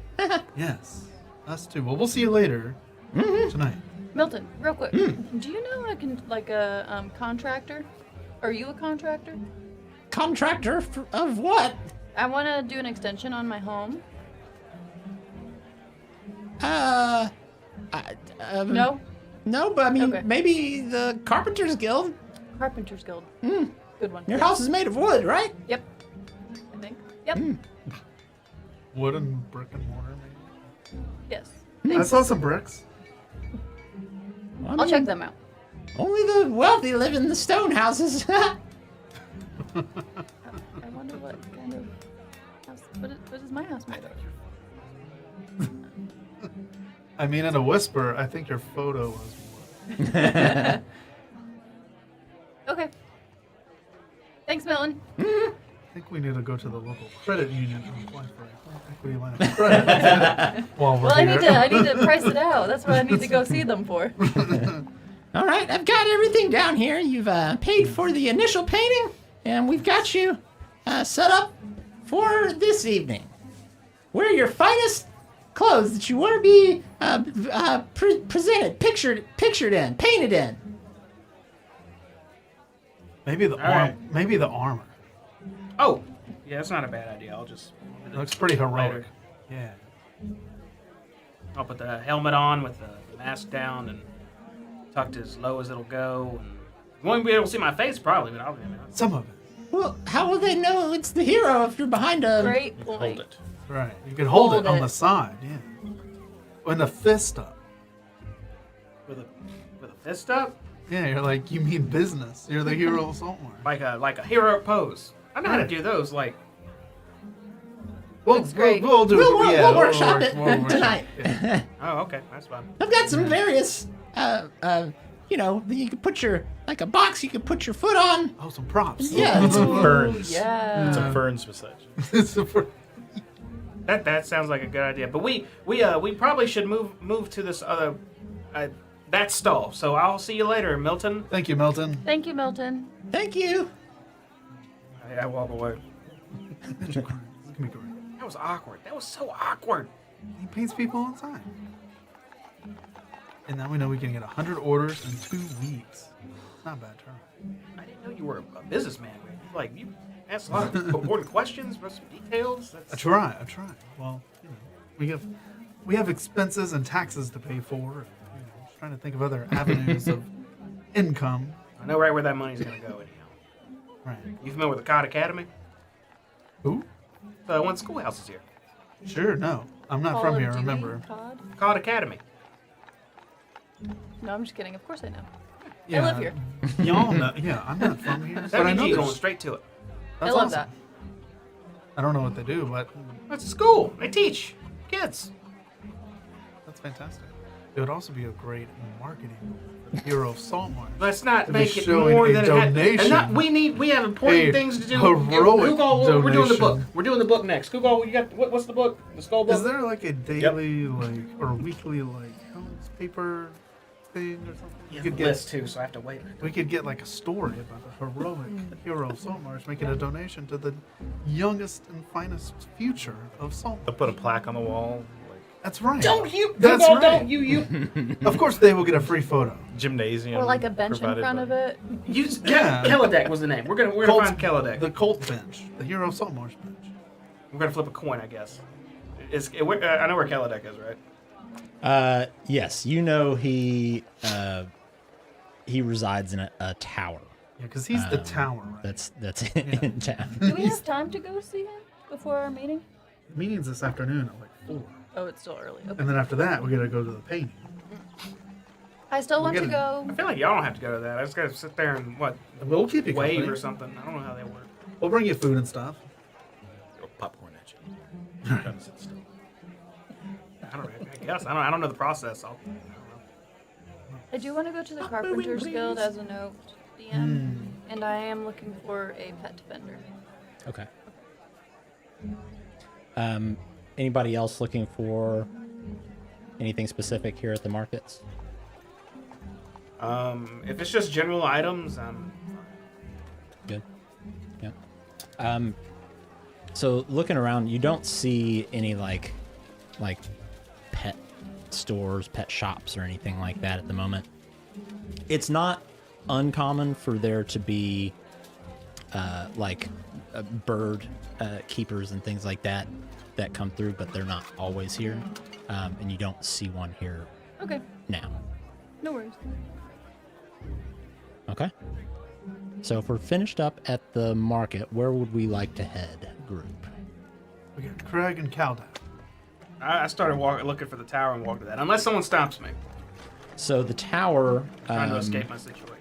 Yes. Us too. Well, we'll see you later tonight. Milton, real quick. Do you know a contractor? Are you a contractor? Contractor of what? I want to do an extension on my home. No? No, but I mean, Okay. maybe the Carpenters Guild. Carpenters Guild. Good one. Your house is made of wood, right? Yep. I think. Yep. Wood and brick and mortar, maybe. Yes. I saw some bricks. Well, I I'll mean, check them out. Only the wealthy live in the stone houses. I wonder what kind of house. What is my house made of? I mean, in a whisper, I think your photo was wood. Okay. Thanks, Milton. I think we need to go to the local credit union and apply for an equity line of credit while we're Well, I here. need to price it out. That's what I need to go see them for. All right, I've got everything down here. You've paid for the initial painting, and we've got you set up for this evening. Wear your finest clothes that you want to be presented, pictured in, painted in. Maybe the right. Maybe the armor. Oh, yeah, that's not a bad idea. I'll just. It looks pretty heroic. Later. Yeah. I'll put the helmet on with the mask down and tucked as low as it'll go. And you won't be able to see my face probably, but I'll. Some of it. Well, how will they know it's the hero if you're behind a... Great point. Hold it. Right. You can hold it Hold on it. the side. Yeah. With the fist up. With a fist up, Yeah, you're like, you mean business. You're the hero of Saltmarsh. like a hero pose. I know how to do those. Like We'll, Looks great. we'll do We'll, it. Yeah, we'll workshop it we'll workshop tonight. Yeah. oh, okay, that's fine. I've got some various, you could put a box you could put your foot on. Oh, some props. Yeah, it's Some ferns. Yeah. Some ferns beside you. It's a fir- That sounds like a good idea. But we probably should move to this other that stall. So I'll see you later, Milton. Thank you, Milton. Thank you, Milton. Thank you. I walk away. That can be great. That was awkward. That was so awkward. He paints people all the time. And now we know we can get 100 orders in 2 weeks. Not a bad turn. I didn't know you were a businessman. Like you asked a lot of important questions, but some details. I try. Well, we have expenses and taxes to pay for. Just trying to think of other avenues of income. I know right where that money's gonna go anyhow. Right. You familiar with the Cod Academy? Who? The one schoolhouse is here. Sure, no. I'm not Call from of here, Duty, remember. COD? Cod Academy. No, I'm just kidding. Of course I know. Yeah, live here. Y'all know. Yeah, I'm not from here. But I know WG going there's, straight to it. that's I love awesome. that. I don't know what they do, but That's a school. They teach kids. that's fantastic. It would also be a great marketing for the hero of Saltmarsh. Let's not To be make it showing more a than it has. donation. And we have important A things to do. heroic Google, we're doing the book. donation. We're doing the book next. Google, you got what's the book? The skull book. Is there like a daily, or weekly, paper thing or something? Yeah, We the could list too, so I have to wait. We could get like a story about the heroic hero of Saltmarsh making a donation to the youngest and finest future of They'll Saltmarsh. put a plaque on the wall, like That's right. Don't you? That's Google, right. Don't you? Of course, they will get a free photo. gymnasium. Or like a bench in provided front by- of it. Use Yeah. Kelladek was the name. We're gonna Colt- find Kelladek. The Colt bench, the hero of Saltmarsh bench. We're gonna flip a coin, I guess. I know where Kelladek is, right? Yes, you know he resides in a tower. Yeah, because he's the tower. Right? That's in town. Do we have time to go see him before our meeting? The meeting's this afternoon at like 4. Oh, it's still early. Okay. And then after that, we gotta go to the painting. I still want to getting- go. I feel like y'all don't have to go to that. I just gotta sit there and We'll keep you wave company. or something. I don't know how they work. We'll bring you food and stuff. Throw popcorn at you. Trying to sit still. I don't know. I guess I don't know the process. I do want to go to the Carpenters Guild as a note, DM, and I am looking for a pet vendor. Okay. Anybody else looking for anything specific here at the markets? If it's just general items, Good. Yeah. So looking around, you don't see any like pet stores, pet shops, or anything like that at the moment. It's not uncommon for there to be bird keepers and things like that come through, but they're not always here, and you don't see one here Okay. now. No worries. Okay. So if we're finished up at the market, where would we like to head, group? We got Craig and Caldak. I started looking for the tower and walked to that. Unless someone stops me. So the tower. Trying to escape my situation.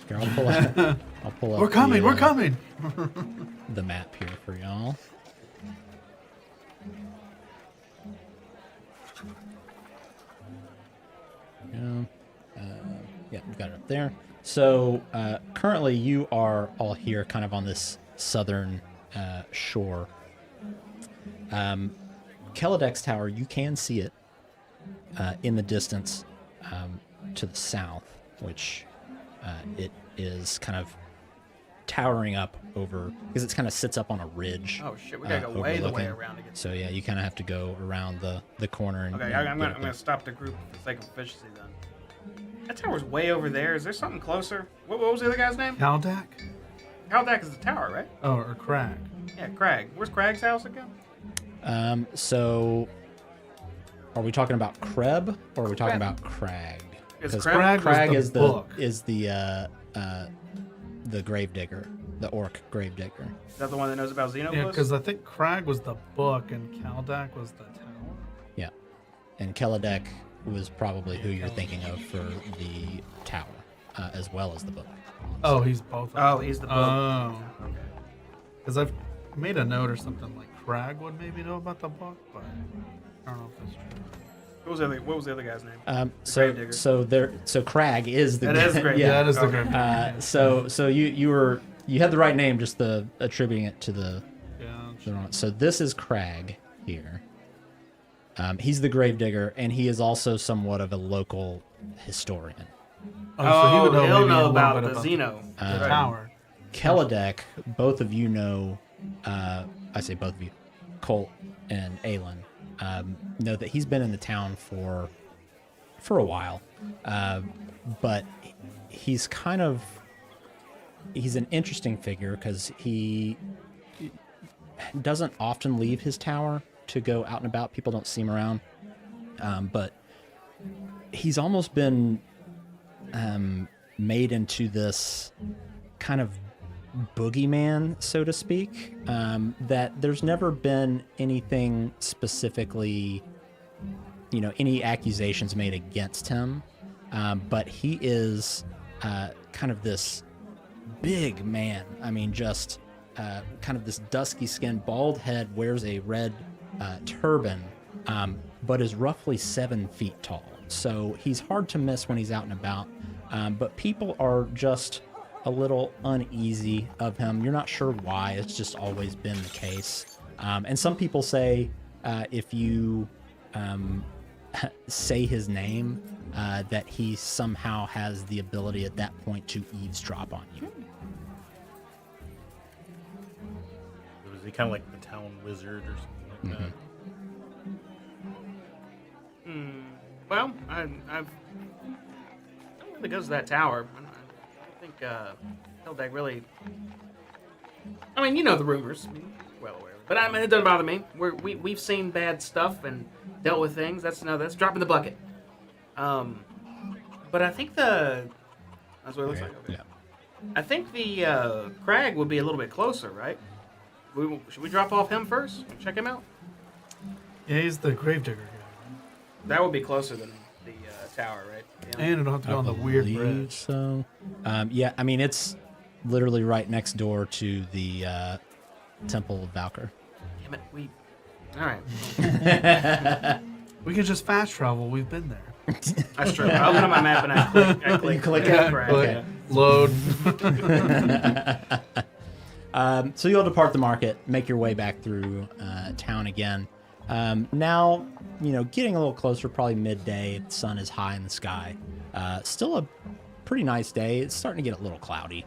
Here, I'll pull up. I'll pull up. We're coming. the, We're coming. The map here for y'all. Yeah, we've got it up there. So currently you are all here kind of on this southern shore. Kelladek's tower, you can see it in the distance to the south, which it is kind of towering up over, because it kind of sits up on a ridge. Oh shit, we gotta go way the way overlooking. around to get. So yeah, you kind of have to go around the corner. And, Okay, and I'm get up gonna there. stop the group for the sake of efficiency then. That tower's way over there. Is there something closer? What was the other guy's name? Caldak? Haldak is the tower, right? Oh, or Crag. Yeah, Crag. Where's Crag's house again? So are we talking about Kreb or are we talking Kreb. about Crag? Is Because Crag- Crag was is the book. the gravedigger, the orc gravedigger. Is that the one that knows about Xenoblade? Yeah, because I think Crag was the book and Caldak was the tower. Yeah. And Kelladek was probably who you're thinking of for the tower, as well as the book. Oh, he's both. Oh, he's the book. Oh. Okay. Because I've made a note or something like Crag would maybe know about the book, but I don't know if that's true. What was the other guy's name? So Crag is the That is great. Yeah, that is the Okay. Grave. So you had the right name, just the attributing it to the Yeah. wrong. So this is Crag here. He's the gravedigger, and he is also somewhat of a local historian. So he would know he'll maybe a know little about bit the Xeno. the Right. tower. Kelladek, both of you know, I say both of you, Colt and Aelin, know that he's been in the town for a while, but he's an interesting figure because he doesn't often leave his tower to go out and about. People don't see him around, but he's almost been made into this kind of boogeyman, so to speak, that there's never been anything specifically, any accusations made against him, but he is kind of this big man. I mean, just kind of this dusky skin, bald head, wears a red turban, but is roughly 7 feet tall. So he's hard to miss when he's out and about, but people are just a little uneasy of him. You're not sure why. It's just always been the case. And some people say if you say his name, that he somehow has the ability at that point to eavesdrop on you. Was he kind of like the town wizard or something like that? Well, I've really goes to that tower. I think Hildag really. I mean, you know the rumors. I mean, well aware. But I mean, it doesn't bother me. We've seen bad stuff and dealt with things. That's dropping the bucket. But I think that's what it looks like. Okay. Yeah. I think the Crag would be a little bit closer, right? Should we drop off him first? Check him out. Yeah, he's the gravedigger guy. That would be closer than the tower, right? Yeah. And I don't have to go on the weird believe bridge. So, yeah, I mean, it's literally right next door to the Temple of Valkyr. Damn it, all right. We can just fast travel. We've been there. That's true. I open up my map and I click. You click yeah, it? Crag, Click. yeah. Load. So you'll depart the market, make your way back through town again. Now, getting a little closer, probably midday. The sun is high in the sky. Still a pretty nice day. It's starting to get a little cloudy.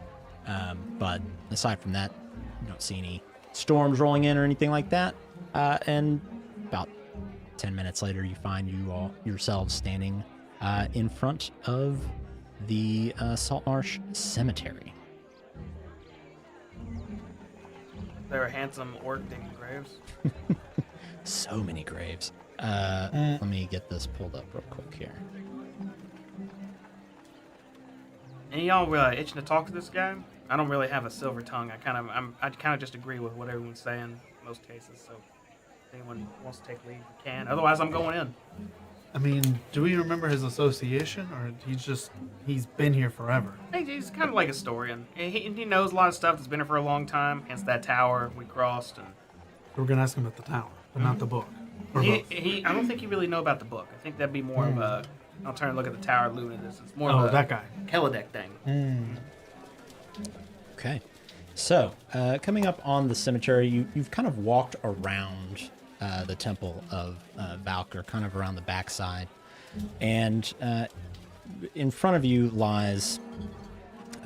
But aside from that, you don't see any storms rolling in or anything like that. And about 10 minutes later, you find yourselves standing in front of the Saltmarsh Cemetery. There are handsome orc digging graves. So many graves. Let me get this pulled up real quick here. Any of y'all itching to talk to this guy? I don't really have a silver tongue. I kind of just agree with what everyone's saying in most cases. So, if anyone wants to take leave, you can. Otherwise, I'm going in. I mean, do we remember his association, or he's been here forever? He's kind of like a historian. He knows a lot of stuff that's been here for a long time. Hence that tower we crossed, and We're gonna ask him about the tower, but not the book. Or both. I don't think he really know about the book. I think that'd be more of a. I'll turn and look at the Tower of Luminous. It's more of a that guy. Kelledeck thing. Okay. So, coming up on the cemetery, you've kind of walked around the Temple of Valkyr, kind of around the backside. And in front of you lies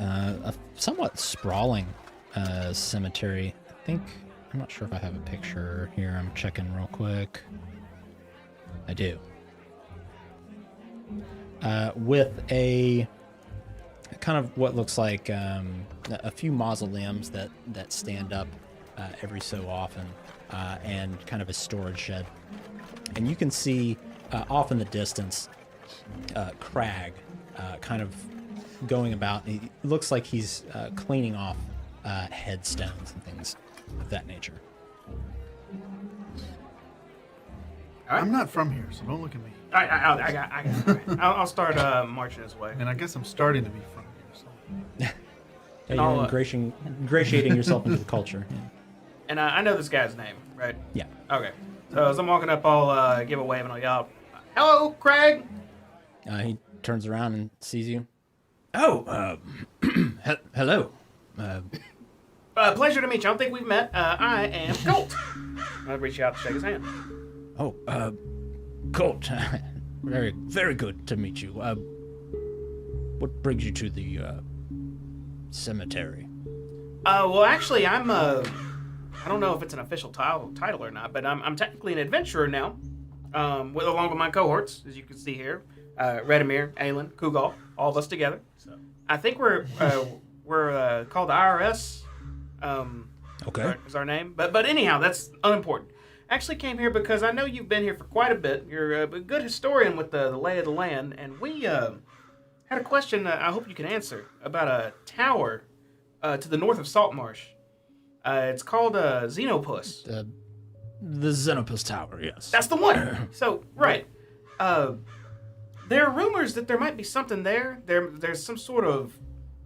a somewhat sprawling cemetery. I'm not sure if I have a picture here. I'm checking real quick. I do. With a kind of what looks like a few mausoleums that stand up every so often, and kind of a storage shed. And you can see off in the distance Crag kind of going about. It looks like he's cleaning off headstones and things of that nature. I'm not from here, so don't look at me. I got it. I'll start marching his way. And I guess I'm starting to be from here. So. Yeah, you're ingratiating yourself into the culture. Yeah. And I know this guy's name, right? Yeah. Okay. So as I'm walking up, I'll give a wave and I'll yell, "Hello, Craig!" He turns around and sees you. Oh, hello. Pleasure to meet you. I don't think we've met. I am Colt. I'll reach out to shake his hand. Oh, Colt. Very, very good to meet you. What brings you to the cemetery? Well, actually, I'm I don't know if it's an official title or not, but I'm technically an adventurer now, along with my cohorts, as you can see here, Redimir, Aelin, Kugal, all of us together. So I think we're called the IRS. Okay. Is our name, but anyhow, that's unimportant. Actually came here because I know you've been here for quite a bit. You're a good historian with the lay of the land, and we had a question I hope you can answer about a tower to the north of Saltmarsh. It's called Xenopus. The Xenopus Tower, yes. That's the one. So, right. There are rumors that there might be something there. There's some sort of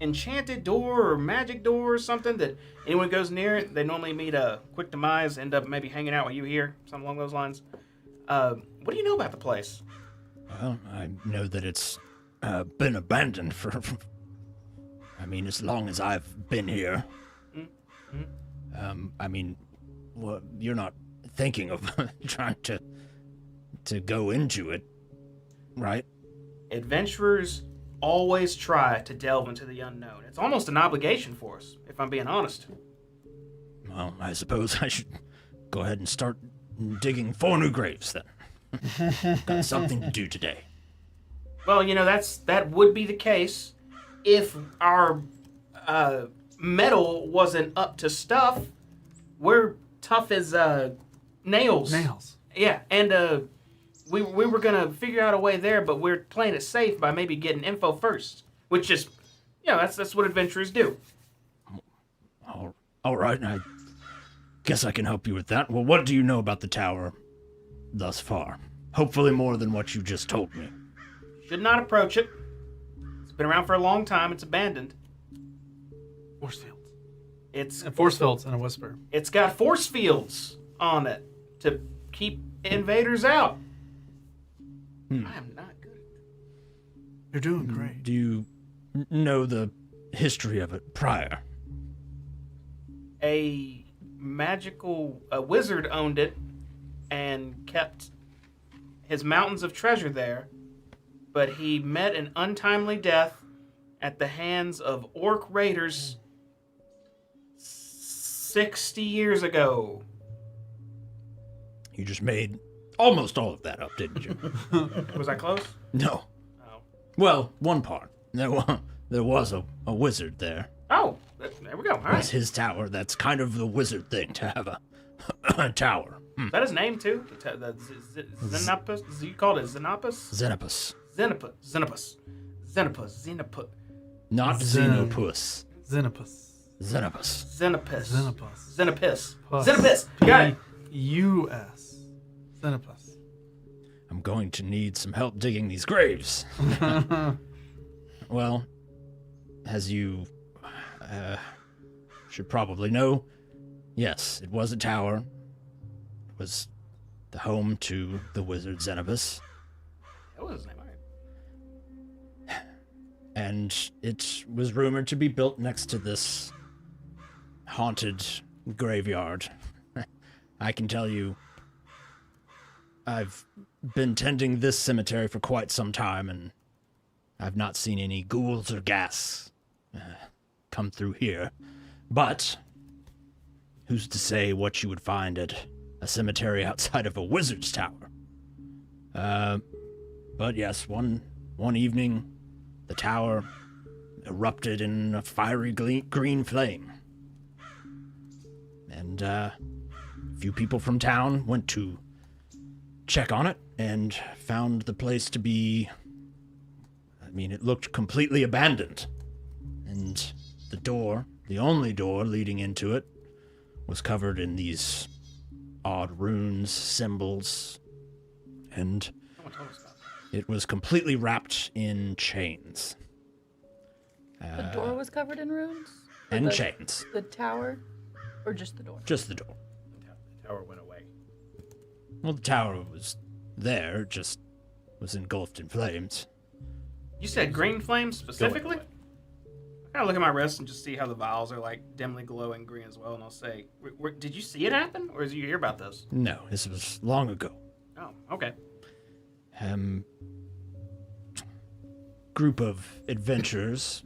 enchanted door or magic door or something that anyone who goes near it, they normally meet a quick demise, end up maybe hanging out with you here, something along those lines. What do you know about the place? Well, I know that it's been abandoned for as long as I've been here. Well, you're not thinking of trying to go into it, right? Adventurers always try to delve into the unknown. It's almost an obligation for us, if I'm being honest. Well, I suppose I should go ahead and start digging 4 new graves then. Got something to do today. Well, that would be the case if our metal wasn't up to stuff. We're tough as nails. Nails. Yeah, and we were gonna figure out a way there, but we're playing it safe by maybe getting info first, which is, that's what adventurers do. All right, I guess I can help you with that. Well, what do you know about the tower thus far? Hopefully more than what you just told me. Should not approach it. It's been around for a long time. It's abandoned. Force fields. It's And force fields and a whisper. It's got force fields on it to keep invaders out. I am not good at that. You're doing great. Do you know the history of it prior? A magical wizard owned it and kept his mountains of treasure there, but he met an untimely death at the hands of orc raiders 60 years ago. You just made almost all of that up, didn't you? Was I close? No. Oh. Well, one part. There was a wizard there. Oh, there we go. All right. That's his tower. That's kind of the wizard thing to have a tower. Is that his name too? The Xenopus? You called it Xenopus? Xenopus. Xenopus. Not Xenopus. Xenopus. Xenopus. Xenopus. Got it. U.S. Xenopus. I'm going to need some help digging these graves. Well, as you should probably know, yes, it was a tower. It was the home to the wizard Xenopus. That was his name, all right. And it was rumored to be built next to this haunted graveyard. I can tell you, I've been tending this cemetery for quite some time, and I've not seen any ghouls or gas come through here. But who's to say what you would find at a cemetery outside of a wizard's tower? But yes, one evening, the tower erupted in a fiery green flame. And a few people from town went to check on it and found the place to be... I mean, it looked completely abandoned. And the door, the only door leading into it, was covered in these odd runes, symbols, and it was completely wrapped in chains. The door was covered in runes? And chains. The tower? Or just the door? Just the door. The tower went away. Well, the tower was there, just was engulfed in flames. You said green flames specifically? I gotta look at my wrist and just see how the vials are like dimly glowing green as well, and I'll say, did you see it happen, or did you hear about this? No, this was long ago. Oh, okay. Group of adventurers,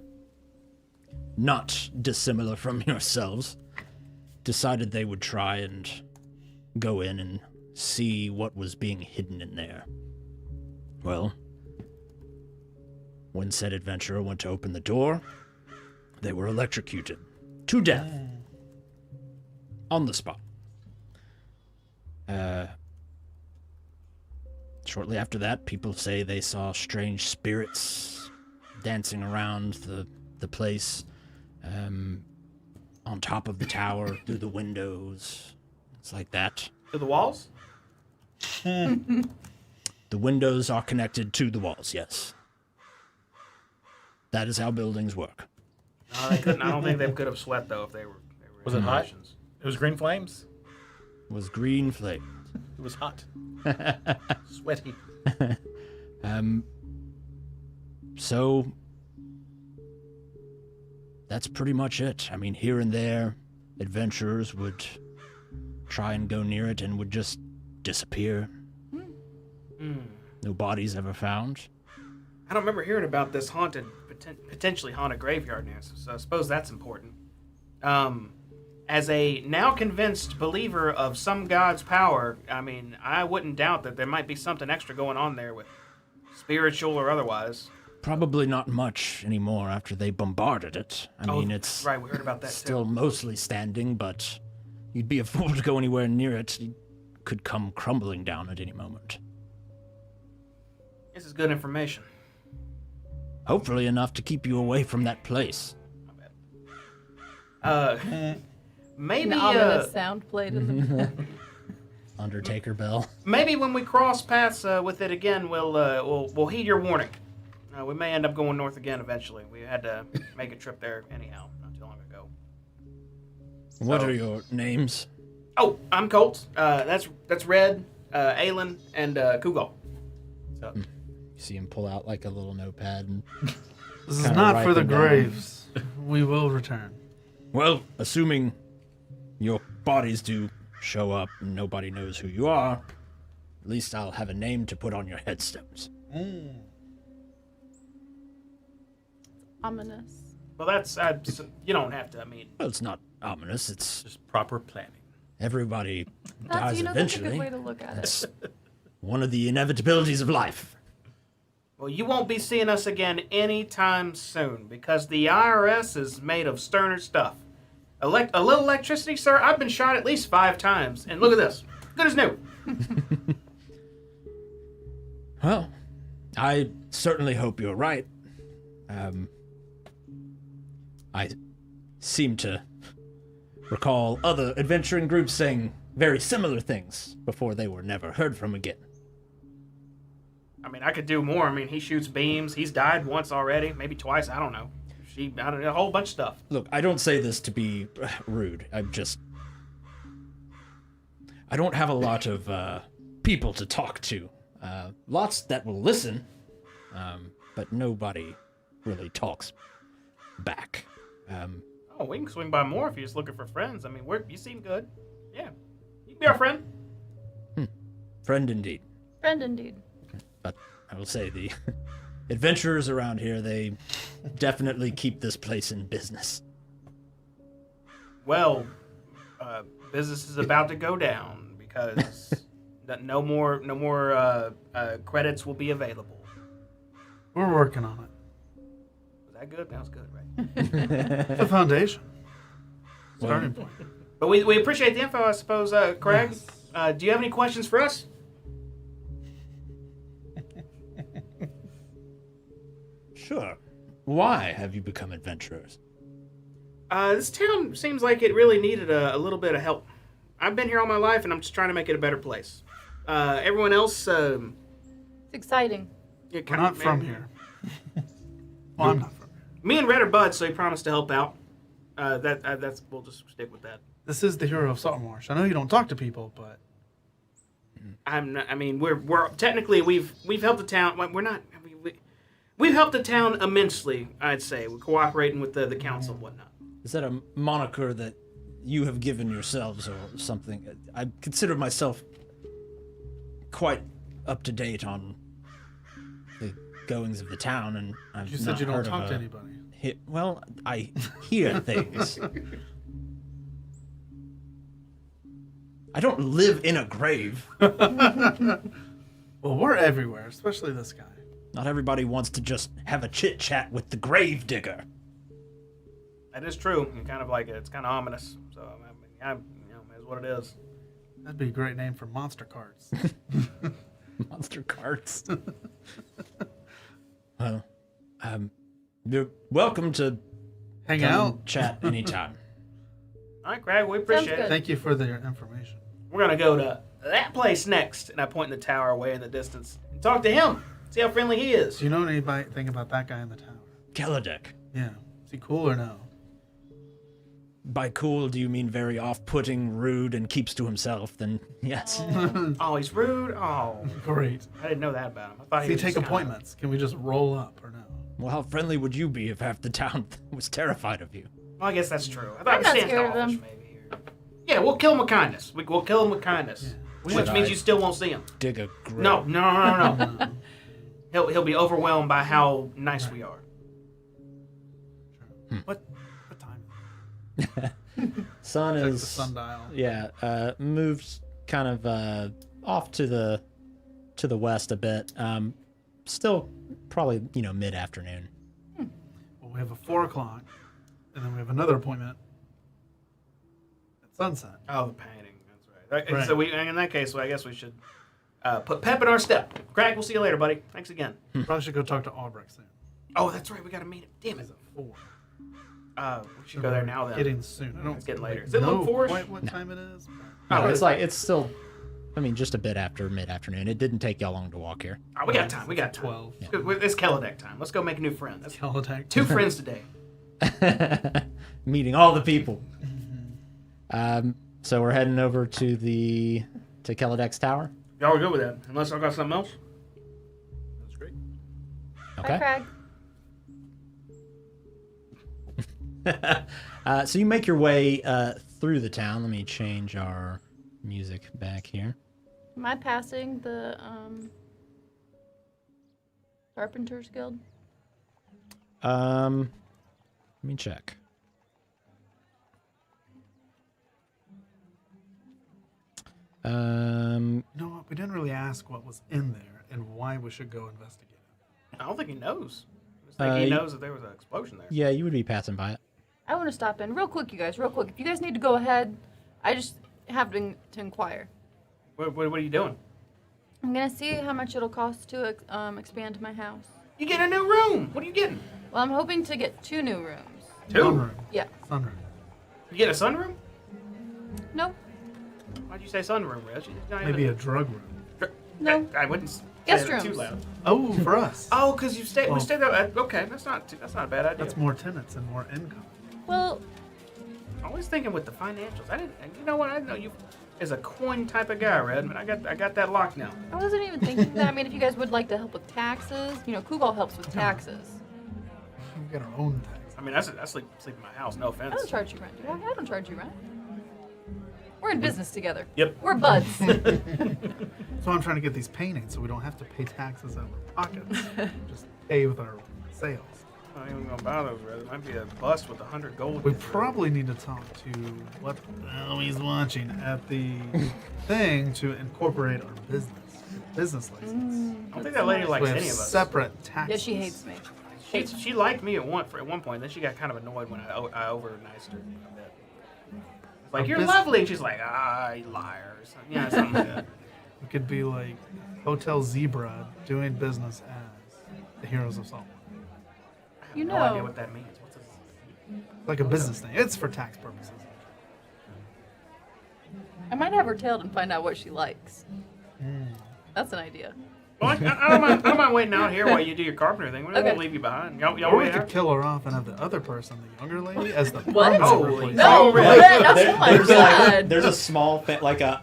not dissimilar from yourselves, decided they would try and go in and see what was being hidden in there. Well, when said adventurer went to open the door, they were electrocuted to death on the spot. Shortly after that, people say they saw strange spirits dancing around the place, on top of the tower, through the windows. It's like that. To the walls? The windows are connected to the walls, yes. That is how buildings work. No, they couldn't. I don't think they could have sweat though if they were. Was it hot? Conditions. It was green flames? It was green flame. It was hot. Sweaty. So that's pretty much it. I mean, here and there, adventurers would try and go near it and would just disappear. No bodies ever found. I don't remember hearing about this potentially haunted graveyard near us, so I suppose that's important. As a now convinced believer of some god's power, I mean, I wouldn't doubt that there might be something extra going on there with spiritual or otherwise. Probably not much anymore after they bombarded it. I mean, it's right. We heard about that still too. mostly standing, but you'd be a fool to go anywhere near it. It could come crumbling down at any moment. This is good information. Hopefully enough to keep you away from that place. Maybe An ominous sound played in the Undertaker bell. maybe when we cross paths with it again, we'll heed your warning. We may end up going north again eventually. We had to make a trip there anyhow, not too long ago. What are your names? Oh, I'm Colt. That's Red, Aelin, and Kugal. So, You see him pull out like a little notepad. And This is Kinda not for the write them down. graves. We will return. well, assuming your bodies do show up and nobody knows who you are, at least I'll have a name to put on your headstones. ominous. well, that's you don't have to. I mean, Well, it's not ominous. It's Just proper planning. everybody That's, dies that's a eventually. good way to look at it. It's one of the inevitabilities of life. Well, you won't be seeing us again anytime soon because the IRS is made of sterner stuff. A little electricity, sir. I've been shot at least 5 times, and look at this, good as new. Well, I certainly hope you're right. I seem to recall other adventuring groups saying very similar things before they were never heard from again. I mean, I could do more. I mean, he shoots beams. He's died once already, maybe twice. I don't know. I don't know, a whole bunch of stuff. Look, I don't say this to be rude. I don't have a lot of people to talk to. Lots that will listen, but nobody really talks back. Oh, we can swing by more if you're just looking for friends. I mean, you seem good. Yeah, you can be our friend. Friend indeed. Friend indeed. But I will say the adventurers around here, they definitely keep this place in business. Well, business is about to go down because no more credits will be available. We're working on it. Was that good? That was good, right? It's the foundation. Starting point. But we appreciate the info, I suppose, Craig. Yes. Do you have any questions for us? Sure. Why have you become adventurers? This town seems like it really needed a little bit of help. I've been here all my life, and I'm just trying to make it a better place. Everyone else, It's exciting. We're not from here. Well, I'm not from here. Me and Red are buds, so he promised to help out. That's we'll just stick with that. This is the hero of Saltmarsh. I know you don't talk to people, but We're technically we've helped the town. We're not. We've helped the town immensely. I'd say we're cooperating with the council and whatnot. Is that a moniker that you have given yourselves or something? I consider myself quite up to date on the goings of the town, and I've you said not you don't heard talk of to a anybody. Well, I hear things. I don't live in a grave. Well, we're everywhere, especially this guy. Not everybody wants to just have a chit-chat with the grave digger. That is true. And kind of like it's kind of ominous. So is what it is. That'd be a great name for monster cards. Monster carts. Well, you're welcome to Hang come out. and chat anytime. All right, Craig, we appreciate good. it. Thank you for the information. We're gonna go to that place next, and I point in the tower away in the distance and talk to him. See how friendly he is. Do you know anything about that guy in the tower? Kelladek. Yeah. Is he cool or no? By cool, do you mean very off-putting, rude, and keeps to himself? Then yes. Oh, he's rude. Oh, Great. I didn't know that about him. I thought Does he he was take just kinda- appointments? Can we just roll up or no? Well, how friendly would you be if half the town was terrified of you? Well, I guess that's true. I thought I'm he was not scared of standoffish, him. maybe. Yeah, we'll kill him with kindness. We'll kill him with kindness, which Should means I you still won't see him. dig a grave? No. He'll be overwhelmed by how nice we are. What time? Sun Check the is sundial. yeah, moved kind of off to the west a bit. Still probably mid-afternoon. Well, we have a 4 o'clock, and then we have another appointment at sunset. Oh, the painting. That's right. Right. So in that case, I guess we should put pep in our step. Craig, we'll see you later, buddy. Thanks again. Probably should go talk to Albrecht soon. Oh, that's right. We got to meet him. Damn it. It's at 4. We should go there now then. Getting soon. I don't It's getting later. like, Is it know look for us? quite what time it is. Oh, it's still, just a bit after mid-afternoon. It didn't take y'all long to walk here. Oh, we got time. We got time. 12. It's Kelladek time. Let's go make a new friend. That's Teledeck. 2 friends today. Meeting all the people. So we're heading over to Kelladek's tower. Y'all are good with that, unless I got something else. That's great. Okay. Hi, Craig. So you make your way through the town. Let me change our music back here. Am I passing the Carpenters Guild? Let me check. You know what? We didn't really ask what was in there and why we should go investigate it. I don't think he knows. I just think he knows that there was an explosion there. Yeah, you would be passing by it. I want to stop in real quick, you guys. Real quick. If you guys need to go ahead, I just have to inquire. What are you doing? I'm gonna see how much it'll cost to expand my house. You get a new room. What are you getting? Well, I'm hoping to get 2 new rooms. Sunroom. Yeah. Sunroom. You get a sunroom? No. Why'd you say sunroom, Reg? Maybe a drug room. No. I wouldn't say Guest that too rooms. loud. Oh, for us. Oh, because you stay. Well- We stayed there. Okay, that's not a bad idea. That's more tenants and more income. Well, Always thinking with the financials. I didn't. You know what? I know you as a coin type of guy, Red. But I got that locked now. I wasn't even thinking that. I mean, if you guys would like to help with taxes, Kugal helps with taxes. We got our own tax. I mean, I sleep in my house. No I offense. don't charge you rent, do I? I don't charge you rent. We're in business together. Yep. We're buds. So I'm trying to get these paintings so we don't have to pay taxes out of our pockets. Just pay with our sales. I'm not even gonna buy those, Red. It might be a bust with 100 gold. We probably need to talk to what the hell he's watching at the thing to incorporate our business license. I don't think that lady likes We have any of us. separate taxes. Yeah, she hates me. She liked me at one point. Then she got kind of annoyed when I over-niced her a bit. It's like, A you're bus- lovely. And she's like, you liar. Or something. Yeah, something like that. We could be like Hotel Zebra doing business as the Heroes of Saltmarsh. I have You no idea know. what that means. What's this? Like a business thing. It's for tax purposes. I might have her tailed and find out what she likes. That's an idea. Well, I don't mind waiting out here while you do your carpenter thing. We Okay. won't leave you behind. Y'all Or we wait could out. kill her off and have the other person, the younger lady, as the What? permanent Holy replacement. No, really? oh my god. There's a small, like a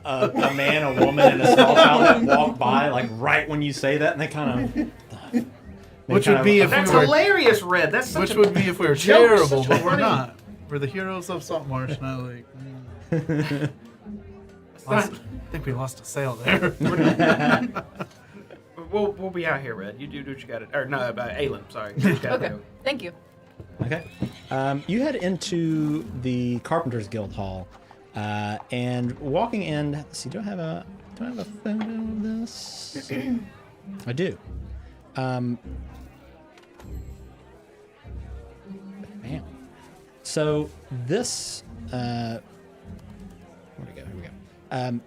man, a woman, and a small child that walk by, like right when you say that, and they kind of. Which would be if That's we were, hilarious, Red. That's such which a would be if we were joke, charitable, such a but we're funny- not. We're the Heroes of Saltmarsh, now like. I think we lost a sale there. We'll be out here, Red. You do what you got to. Or no, Aelin. Sorry. You gotta Okay, go. thank you. Okay. You head into the Carpenters Guild Hall, and walking in. Let's see, do I have a photo of this? I do. Bam. So this. Where'd it go? Here we go.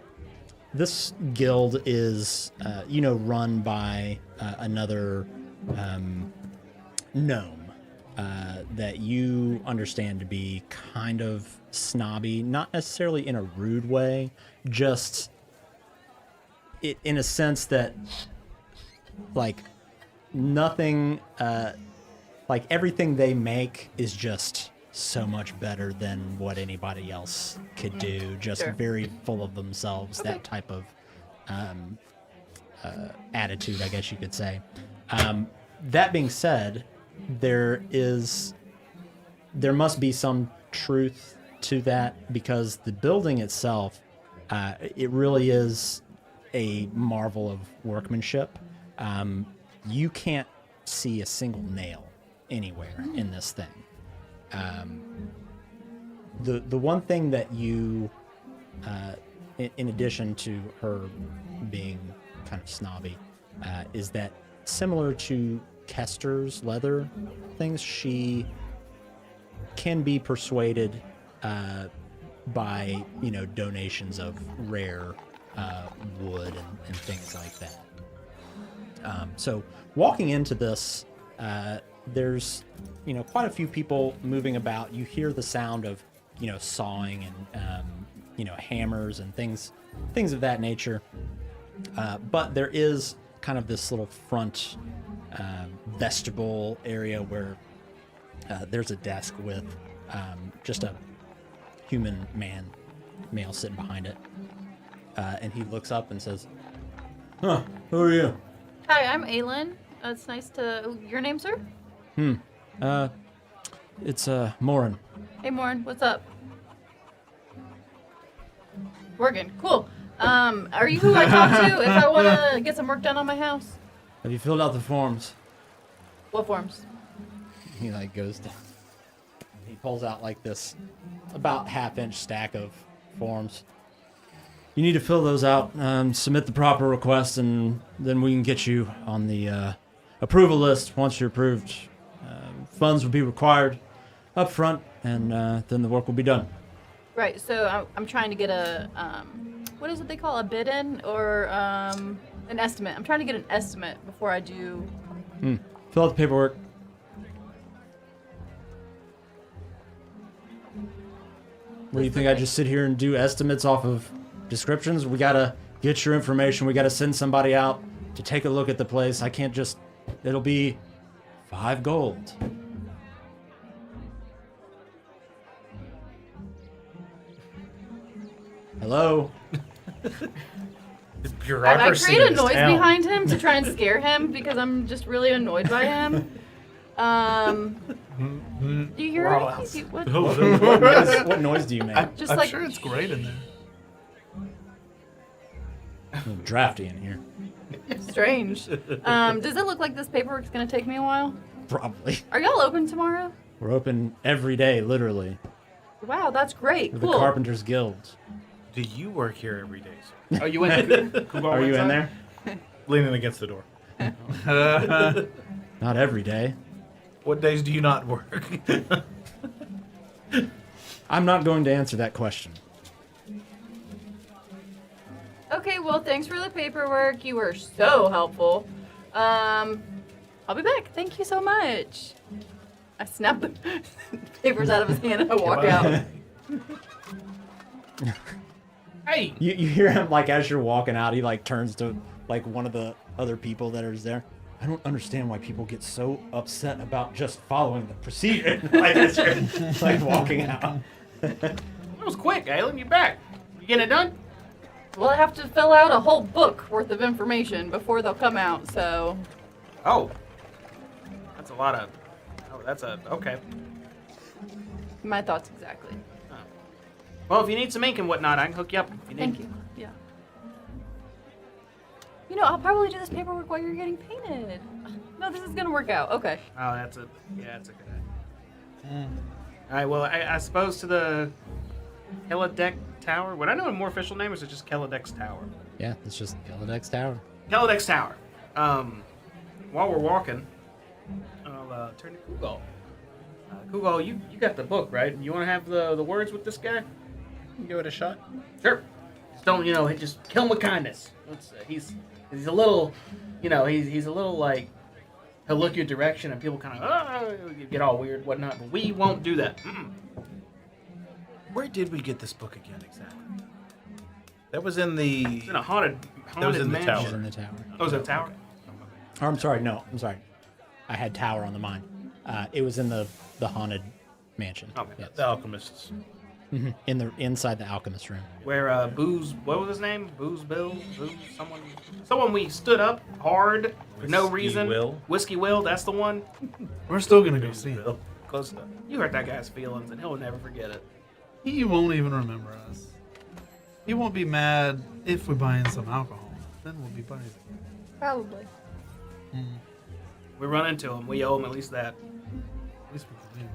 This guild is, run by another gnome that you understand to be kind of snobby, not necessarily in a rude way, just in a sense that, like, nothing, like, everything they make is just so much better than what anybody else could do. Just Sure. very full of themselves, Okay. that type of attitude, I guess you could say. That being said, there must be some truth to that, because the building itself, it really is a marvel of workmanship. You can't see a single nail anywhere in this thing. The one thing that you, in addition to her being kind of snobby, is that similar to Kester's leather things, she can be persuaded by donations of rare wood and things like that. So walking into this, there's quite a few people moving about. You hear the sound of sawing and hammers and things of that nature. But there is kind of this little front vestibule area where there's a desk with just a human male sitting behind it. And he looks up and says, "Huh, who are you?" Hi, I'm Aelin. It's nice to. Your name, sir? It's Morin. Hey, Morin. What's up? Working. Cool. Are you who I talk to if I want to get some work done on my house? Have you filled out the forms? What forms? He goes down. He pulls out this about half-inch stack of forms. You need to fill those out, submit the proper request, and then we can get you on the approval list. Once you're approved, funds will be required up front, and then the work will be done. Right. So I'm trying to get a what is it they call a bid in or an estimate. I'm trying to get an estimate before I do. Fill out the paperwork. What do you think? I just sit here and do estimates off of descriptions? We gotta get your information. We gotta send somebody out to take a look at the place. I can't just. It'll be 5 gold. Hello. The I bureaucracy create a in this noise town. behind him to try and scare him because I'm just really annoyed by him. Do you hear We're all anything? outside. What? What noise do you make? Just I'm like sure it's great in there. A little drafty in here. strange. Does it look like this paperwork's gonna take me a while? Probably. Are y'all open tomorrow? We're open every day, literally. Wow, that's great. We're Cool. the Carpenters Guild. Do you work here every day, sir? Oh, you went to Are you in there? Leaning against the door. Not every day. What days do you not work? I'm not going to answer that question. Okay, well, thanks for the paperwork. You were so helpful. I'll be back. Thank you so much. I snap the papers out of his hand and I walk out. Hey, You hear him, like, as you're walking out, he, like, turns to, like, one of the other people that is there. I don't understand why people get so upset about just following the procedure. Like, as you're, like, walking out. that was quick, Alan. You back? You getting it done? Well, I have to fill out a whole book worth of information before they'll come out, so. Oh, that's a lot of. Oh, that's a okay. My thoughts exactly. Well, if you need some ink and whatnot, I can hook you up. If you need. Thank you. Yeah. You know, I'll probably do this paperwork while you're getting painted. No, this is gonna work out. Okay. Oh, that's a good idea. All right. Well, I suppose to the Kelladec Tower. Would I know a more official name, or is it just Kelladec's Tower? Yeah, it's just Kelladec's Tower. Kelladec's Tower. While we're walking, I'll turn to Kugal. Kugal, you got the book, right? You want to have the words with this guy? Give it a shot. Sure. Just don't, just kill him with kindness. He's a little, he's a little like, he'll look your direction and people kind of get all weird, whatnot. But we won't do that. Where did we get this book again exactly? That was in the. It's in a haunted That was in the mansion. tower. It was in the tower. Oh, is it a tower? Or, I'm sorry, I had tower on the mind. It was in the haunted mansion. Okay. Yes. The alchemists. Inside the alchemist room. Where Booze, what was his name? Booze Bill? Someone we stood up hard for no Whiskey reason. Will? Whiskey Will, that's the one. We're still gonna go see him. Bill. Close enough. You hurt that guy's feelings and he'll never forget it. He won't even remember us. He won't be mad if we buy in some alcohol. Then we'll be buddies again. Probably. We run into him. We owe him at least that. At least we can leave.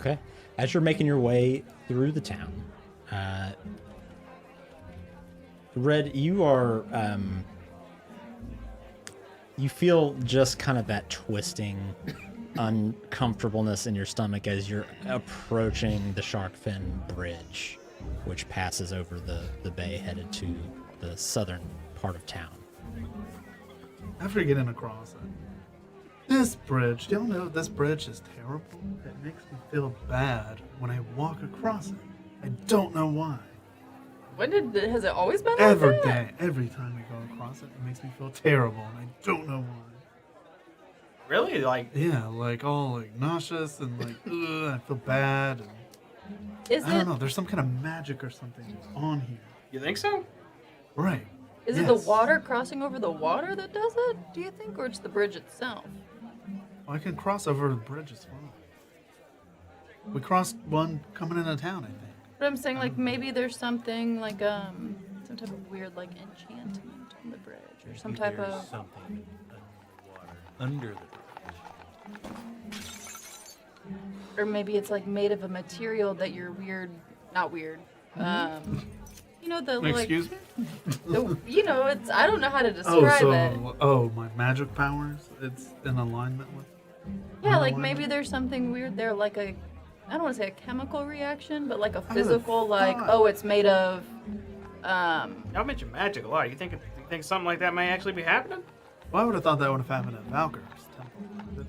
Okay. As you're making your way through the town, Red, you are, you feel just kind of that twisting uncomfortableness in your stomach as you're approaching the Sharkfin Bridge, which passes over the bay headed to the southern part of town. After getting across it, this bridge, do y'all know this bridge is terrible? It makes me feel bad when I walk across it. I don't know why. Has it always been like Every that? day, every time we go across it, it makes me feel terrible, and I don't know why. Really? Like, Yeah, like all like nauseous and like, ugh, I feel bad. And Is I don't it? know. There's some kind of magic or something on here. you think so? Right. Is it the Yes. water crossing over the water that does it? Do you think, or it's the bridge itself? Well, I can cross over the bridge as well. We crossed one coming into town, I think. But I'm saying, like, maybe there's something like some type of weird like enchantment on the bridge, or some type There's of. something under the bridge. Or maybe it's like made of a material that you're not weird. You know the like. Excuse me? You know, it's. I don't know how to Oh, describe so it. my magic powers. It's in alignment with. Yeah, like alignment? maybe there's something weird there, like a. I don't want to say a chemical reaction, but like a would've physical, like thought. it's made of. Y'all mention magic a lot. You think something like that may actually be happening? Well, I would have thought that would have happened at Valkyr's temple.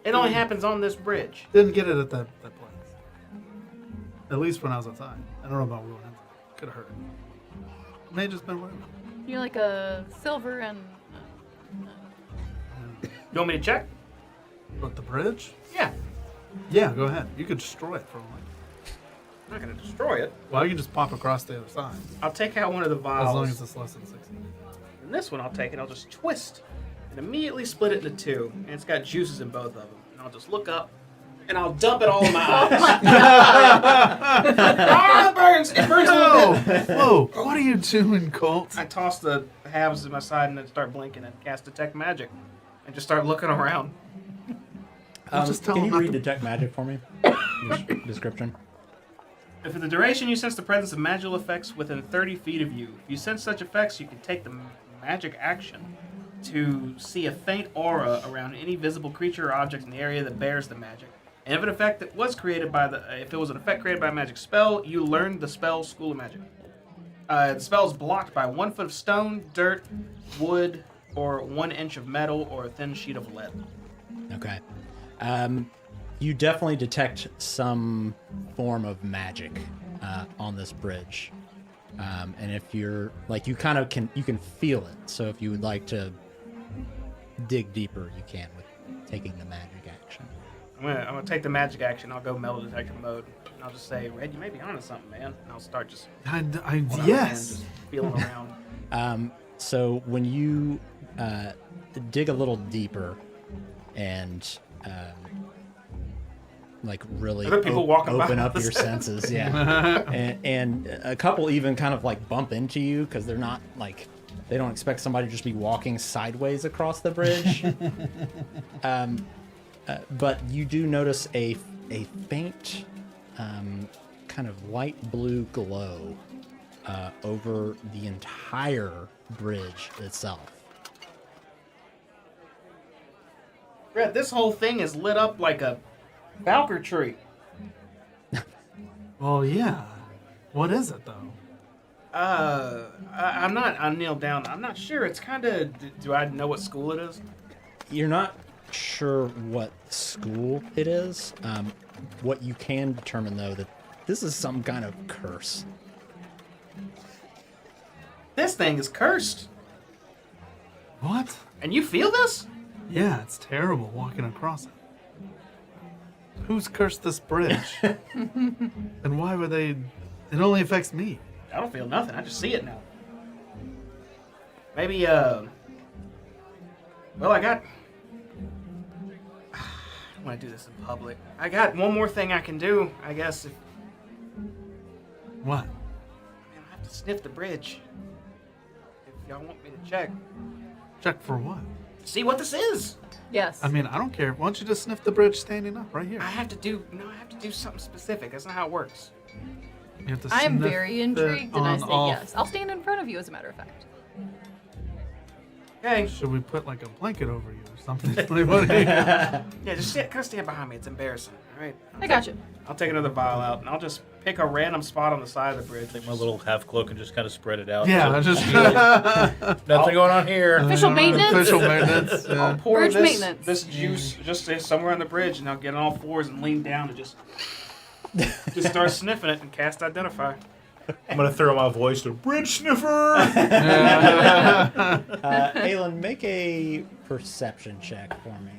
It only happens on this bridge. Didn't get it at that place. At least when I was outside. I don't know about when inside. Could have heard it. May have just been whatever. You know, like a silver and. You want me to check? But the bridge? Yeah. Yeah, go ahead. You could destroy it for all I know. I'm not going to destroy it. Well, you can just pop across the other side. I'll take out one of the vials. As long as it's less than 60. And this one I'll take and I'll just twist and immediately split it into two. And it's got juices in both of them. And I'll just look up and I'll dump it all in my eyes. Ah, it burns! It burns a little bit. Whoa! What are you doing, Colt? I toss the halves to my side and then start blinking and cast Detect Magic. And just start looking around. Just tell can him you not read to- detect magic for me? Description. If for the duration you sense the presence of magical effects within 30 feet of you, if you sense such effects, you can take the magic action to see a faint aura around any visible creature or object in the area that bears the magic. And if an effect that was created by if it was an effect created by a magic spell, you learn the spell School of Magic. The spell is blocked by 1 foot of stone, dirt, wood, or 1 inch of metal, or a thin sheet of lead. Okay. You definitely detect some form of magic on this bridge, and if you're like, you kind of can feel it. So if you would like to dig deeper, you can with taking the magic action. I'm gonna take the magic action. I'll go metal detector mode. And I'll just say, Red, you may be onto something, man. And I'll start just Yes. just feeling around. So when you dig a little deeper and like really Other people walking by open up the your steps. senses, yeah, and a couple even kind of like bump into you because they're not like, they don't expect somebody to just be walking sideways across the bridge. But you do notice a faint kind of light blue glow over the entire bridge itself. Red, this whole thing is lit up like a Valkyr tree. Well, yeah. What is it, though? I kneeled down. I'm not sure. It's kind of. Do I know what school it is? You're not sure what school it is. What you can determine, though, that this is some kind of curse. This thing is cursed. What? And you feel this? Yeah, it's terrible walking across it. Who's cursed this bridge? And why would they... It only affects me. I don't feel nothing. I just see it now. Maybe, well, I got... I don't want to do this in public. I got one more thing I can do, I guess. If... What? Man, I have to sniff the bridge. If y'all want me to check. Check for what? See what this is. Yes. I mean, I don't care. Why don't you just sniff the bridge standing up right here? I have to do something specific. That's not how it works. You have to I am sniff very it intrigued, and I on say all- yes. I'll stand in front of you, as a matter of fact. Okay. Should we put like a blanket over you or something? Like, what do you- Yeah, just kind of stand behind me. It's embarrassing. All right. I got you. I'll take another vial out, and I'll just pick a random spot on the side of the bridge. Take my little half cloak and just kind of spread it out. Yeah, So just nothing going on here. Official maintenance? Official maintenance. I'll Yeah. pour Bridge this, maintenance. this juice just somewhere on the bridge, and I'll get on all fours and lean down and just start sniffing it and cast Identify. I'm gonna throw my voice to bridge sniffer. Aelin, make a perception check for me.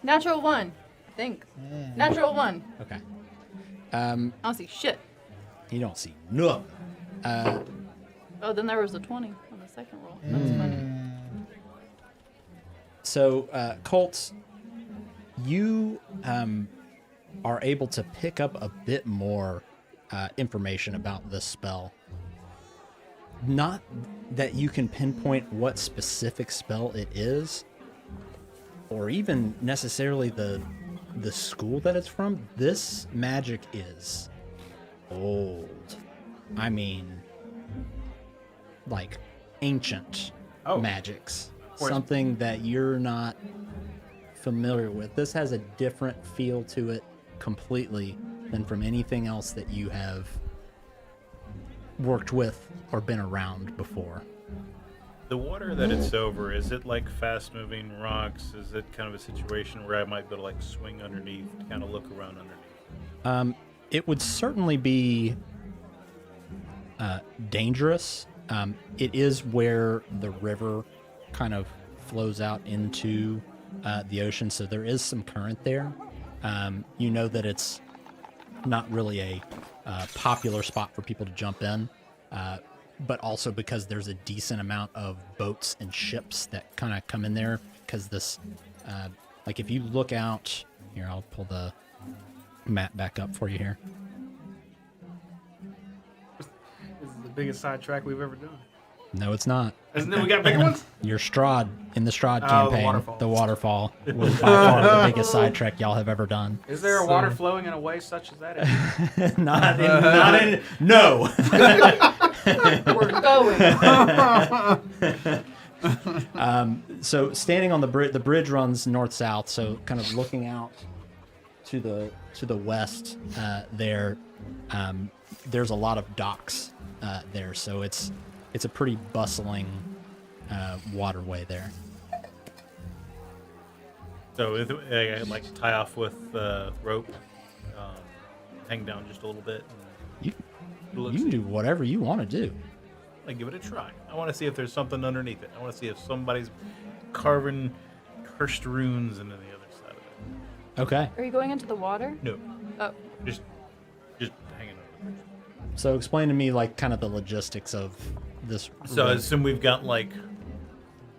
Natural 1. Think. Natural 1. Okay. I don't see shit. You don't see nothing. Oh, then there was a 20 on the second roll. That's funny. So, Colt, you are able to pick up a bit more information about this spell. Not that you can pinpoint what specific spell it is, or even necessarily the the school that it's from, this magic is old. I mean, like ancient magics. Something that you're not familiar with. This has a different feel to it completely than from anything else that you have worked with or been around before. The water that it's over, is it like fast-moving rocks? Is it kind of a situation where I might be able to like swing underneath, kind of look around underneath? It would certainly be dangerous. It is where the river kind of flows out into the ocean, so there is some current there. You know that it's not really a popular spot for people to jump in, but also because there's a decent amount of boats and ships that kind of come in there, because this, like if you look out, here, I'll pull the map back up for you here. This is the biggest sidetrack we've ever done. No, it's not. Isn't it? We got bigger ones? Your Strahd, in the Strahd Oh, campaign, the waterfall was by far the biggest sidetrack y'all have ever done. Is there a water flowing in a way such as that? not in, no. We're going. So standing on the bridge runs north-south, so kind of looking out to the west there's a lot of docks there, so it's a pretty bustling waterway there. So if I like tie off with rope, hang down just a little bit. You can do whatever you want to do. Like give it a try. I want to see if there's something underneath it. I want to see if somebody's carving cursed runes into the other side of it. Okay. Are you going into the water? No, Oh. just hanging over. So explain to me like kind of the logistics of this. So I road. assume we've got like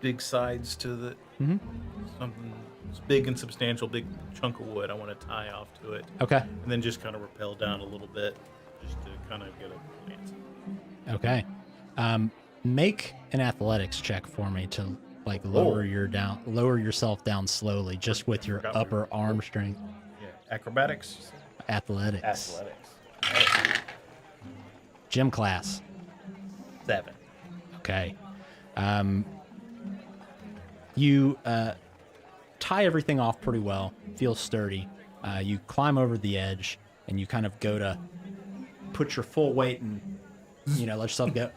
big sides to the something that's big and substantial, big chunk of wood. I want to tie off to it. Okay. And then just kind of rappel down a little bit, just to kind of get a glance. Okay. Make an athletics check for me to like lower yourself down slowly, just with your upper arm strength. Yeah, acrobatics. Athletics. Gym class. 7. Okay. You tie everything off pretty well. Feels sturdy. You climb over the edge, and you kind of go to put your full weight and let yourself go,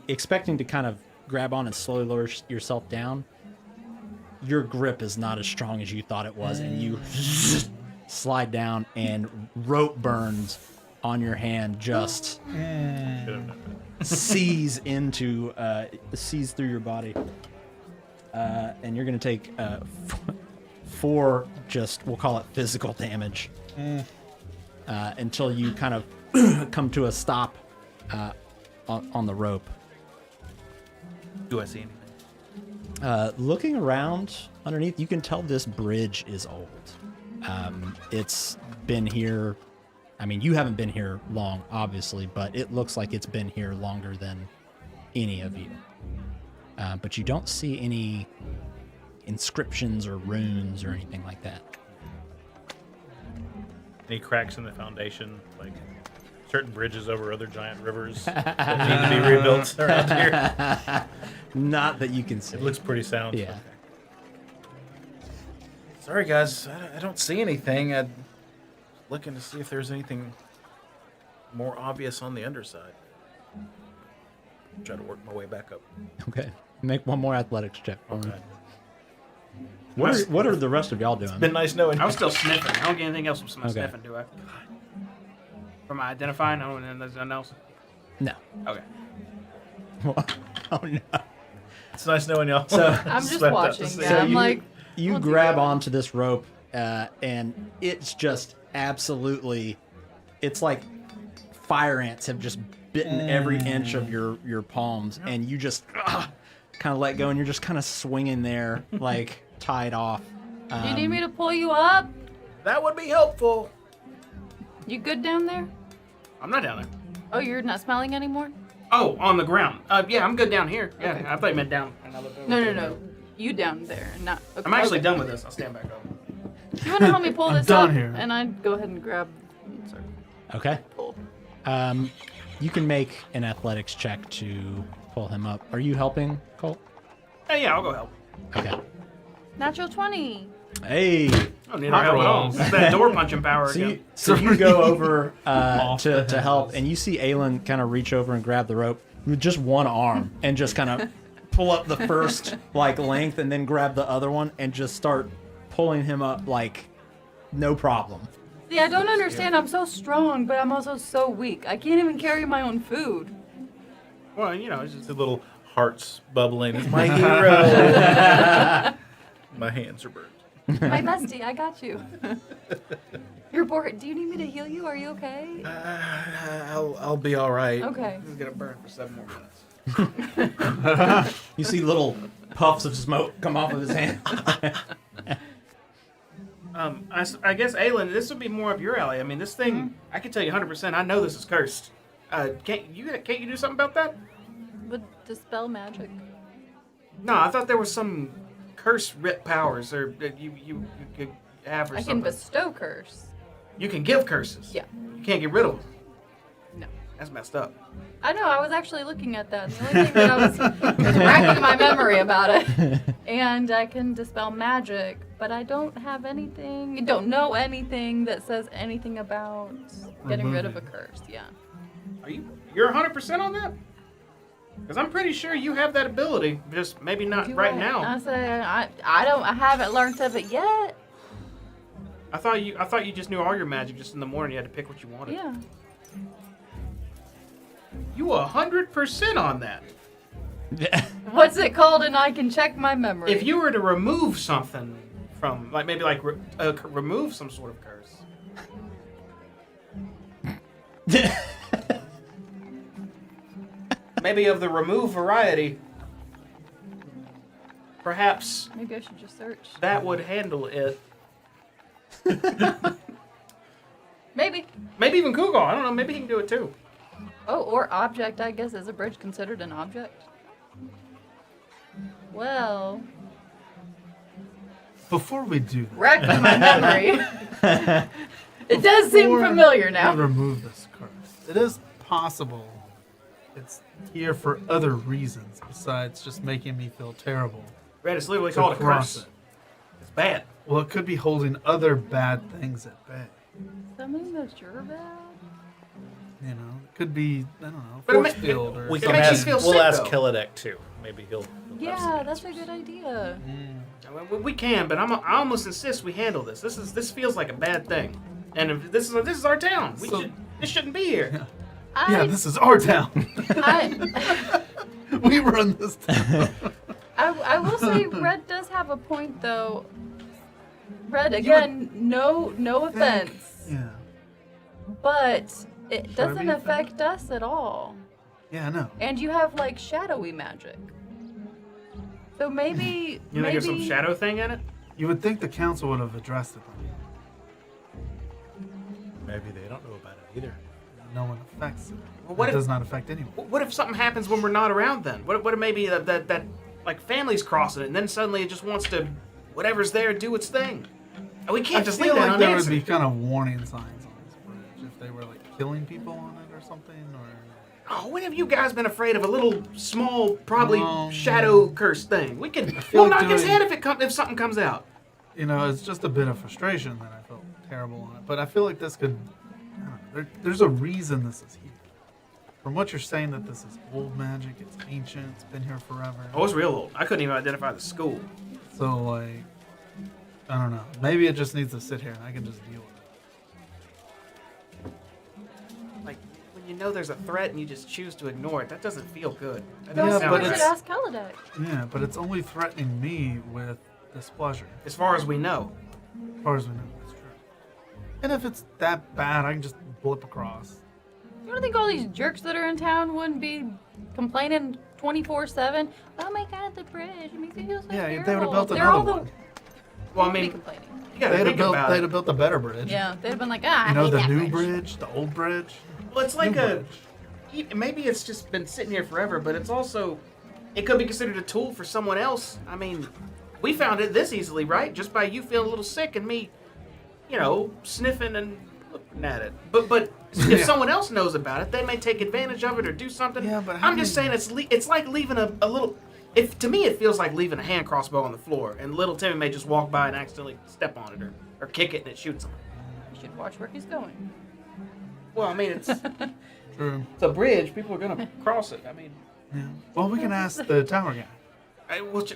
expecting to kind of grab on and slowly lower yourself down. Your grip is not as strong as you thought it was, and you slide down, and rope burns on your hand just sees through your body, and you're going to take 4 we'll call it physical damage until you kind of come to a stop on the rope. Do I see anything? Looking around underneath, you can tell this bridge is old. It's been here. I mean, you haven't been here long, obviously, but it looks like it's been here longer than any of you. But you don't see any inscriptions or runes or anything like that. Any cracks in the foundation, like certain bridges over other giant rivers that need to be rebuilt around here? Not that you can see. It looks pretty sound. Yeah. Okay. Sorry, guys. I don't see anything. I'm looking to see if there's anything more obvious on the underside. Try to work my way back up. Okay. Make one more athletics check for me. Okay. What are the rest of y'all doing? Been nice knowing I was still sniffing. I don't get anything else from my Okay. sniffing, do I? From my identifying? I don't know there's nothing else. No. Okay. Oh no. It's nice knowing y'all. So I'm just Swept up watching. to see. Yeah, So I'm like, you what's he grab doing? onto this rope, and it's just absolutely, it's like fire ants have just bitten every inch of your palms, and you just kind of let go, and you're just kind of swinging there, like tied off. Do you need me to pull you up? That would be helpful. You good down there? I'm not down there. Oh, you're not smelling anymore? Oh, on the ground. Yeah, I'm good down here. Yeah, Okay. I thought you meant down. Another No. You down there, not. Okay. I'm actually Okay. done with this. I'll stand back up. You want to help me pull this done up? here. And I'd go ahead and grab. Sorry, Okay. pull. You can make an athletics check to pull him up. Are you helping, Colt? Hey, yeah, I'll go help. Okay. Natural 20. Hey. I don't need our help at all. It's that door punching power again. So you go over to help, and you see Aelin kind of reach over and grab the rope with just one arm, and just kind of pull up the first length, and then grab the other one, and just start pulling him up like no problem. See, I don't understand. I'm so strong, but I'm also so weak. I can't even carry my own food. Well, you know, it's just The little hearts bubbling. It's my hero. My hands are burnt. My bestie, I got you. You're bored. Do you need me to heal you? Are you okay? I'll be all right. Okay. This is gonna burn for 7 more minutes. You see little puffs of smoke come off of his hand. I guess, Aelin, this would be more up your alley. I mean, this thing, I can tell you 100%. I know this is cursed. Can't you do something about that? Would dispel magic. No, I thought there was some curse rip powers, or that you could have, or I can something. bestow curse. You can give curses. Yeah. You can't get rid of them. No. That's messed up. I know. I was actually looking at that. The only thing that I was racking my memory about it. And I can dispel magic, but I don't have anything. Don't know anything that says anything about getting rid of a curse. Yeah. You're 100% on that? Because I'm pretty sure you have that ability, just maybe not right now. I say I haven't learned of it yet. I thought you just knew all your magic just in the morning. You had to pick what you wanted. Yeah. You 100% on that. What's it called? And I can check my memory. If you were to remove something from, remove some sort of curse. Maybe of the remove variety. Perhaps Maybe I should just search. that would handle it. Maybe. Maybe even Kugel. I don't know. Maybe he can do it too. Oh, or object, I guess. Is a bridge considered an object? Well, Before we do that, racking my memory. It does seem before familiar we now. remove this curse. It is possible it's here for other reasons besides just making me feel terrible. Red, it's literally to called a cross curse. it. It's bad. Well, it could be holding other bad things at bay. Something that you're bad? You know, it could be, I don't know, But it force ma- field or We It can something. makes you ask. feel We'll sick, ask though. Kelladek too. Maybe he'll have Yeah, some that's a answers. good idea. We can, but I almost insist we handle this. This feels like a bad thing, and if this is our town. This shouldn't be here. Yeah, this is our town. I, We run this town. I will say Red does have a point though. Red, again, no offense, Yeah. but it Should I doesn't be affect us at all. Yeah, I know. And you have like shadowy magic. So maybe You think there's some shadow thing in it? You would think the council would have addressed it. Maybe they don't know about it either. No one affects it. Well, what It if- does not affect anyone. What if something happens when we're not around? Then what if maybe that like family's crossing it, and then suddenly it just wants to whatever's there do its thing. And we can't just leave feel that like there would unanswered. be kind of warning signs on this bridge if they were like killing people on it or something, or Oh, when have you guys been afraid of a little small, probably Um, shadow curse thing? We can feel we'll like knock his doing- head if something comes out. you know, it's just a bit of frustration that I felt terrible on it. But I feel like this could. I don't know, there's a reason this is here. From what you're saying, that this is old magic, it's ancient, it's been here forever. Oh, it's real old. I couldn't even identify the school. So like, I don't know. Maybe it just needs to sit here and I can just deal with it. Like when you know there's a threat and you just choose to ignore it, that doesn't feel good. That Yeah, doesn't So sound but we right. should ask Kelladek. Yeah, but it's only threatening me with displeasure, As far as we know. as far as we know. That's true. And if it's that bad, I can just blip across. You don't think all these jerks that are in town wouldn't be complaining 24/7? Oh my God, the bridge! It makes me feel so Yeah, they terrible. would have built They're all another the one. Well, I be mean, complaining. you gotta think about They'd it. have built a better bridge. Yeah, they'd have been like, I You know, hate the that new bridge. bridge, the old bridge. Well, it's like New maybe it's just been sitting here forever, but it's also, it could be considered a tool for someone else. I mean, we found it this easily, right? Just by you feeling a little sick and me sniffing and looking at it. But if someone else knows about it, they may take advantage of it or do something. Yeah, but how I'm just saying it's like leaving a little. If to me it feels like leaving a hand crossbow on the floor, and little Timmy may just walk by and accidentally step on it or kick it and it shoots him. You should watch where he's going. Well, I mean it's True. it's a bridge. People are gonna cross it. I mean, Yeah. Well, we can ask the tower guy.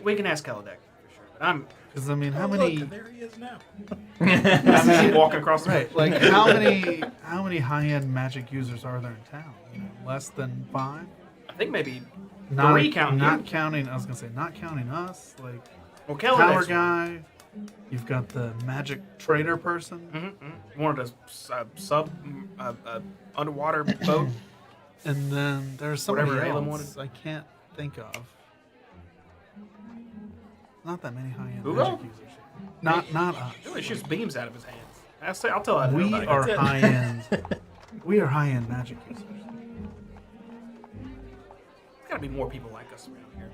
we can ask Kaladeck for sure. But I'm Because, I mean, how many... Look, there he is now. walking across the Right, like, how many high-end magic users are there in town? Less than 5? I think maybe Not, 3 counting Not you. counting, I was going to say, not counting us. Like, Well, tower Kaladeck's guy. You've got the magic trader person. Mm-hmm. Wanted a underwater boat. And then there's somebody Whatever Alan else I can't think of. Not that many high-end Ugo? magic users. Not us. Really shoots beams out of his hands. I'll tell that. We nobody. are That's it. high-end. We are high-end magic users. There's gotta be more people like us around here.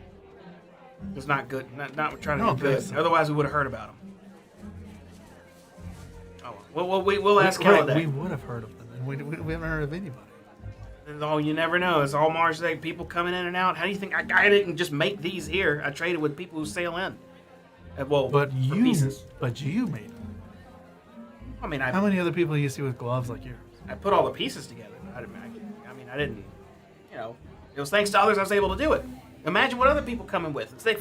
It's not good. Not trying to No, be good. please. Otherwise, we would have heard about them. Oh well. We'll ask Right, Kaladeck. we would have heard of them, and we haven't heard of anybody. Oh, you never know. It's all Mars Day. People coming in and out. How do you think I didn't just make these here? I traded with people who sail in. Well, But for you pieces. made them. I mean, How many other people do you see with gloves like yours? I put all the pieces together. I didn't. It was thanks to others I was able to do it. Imagine what other people come in with. We'll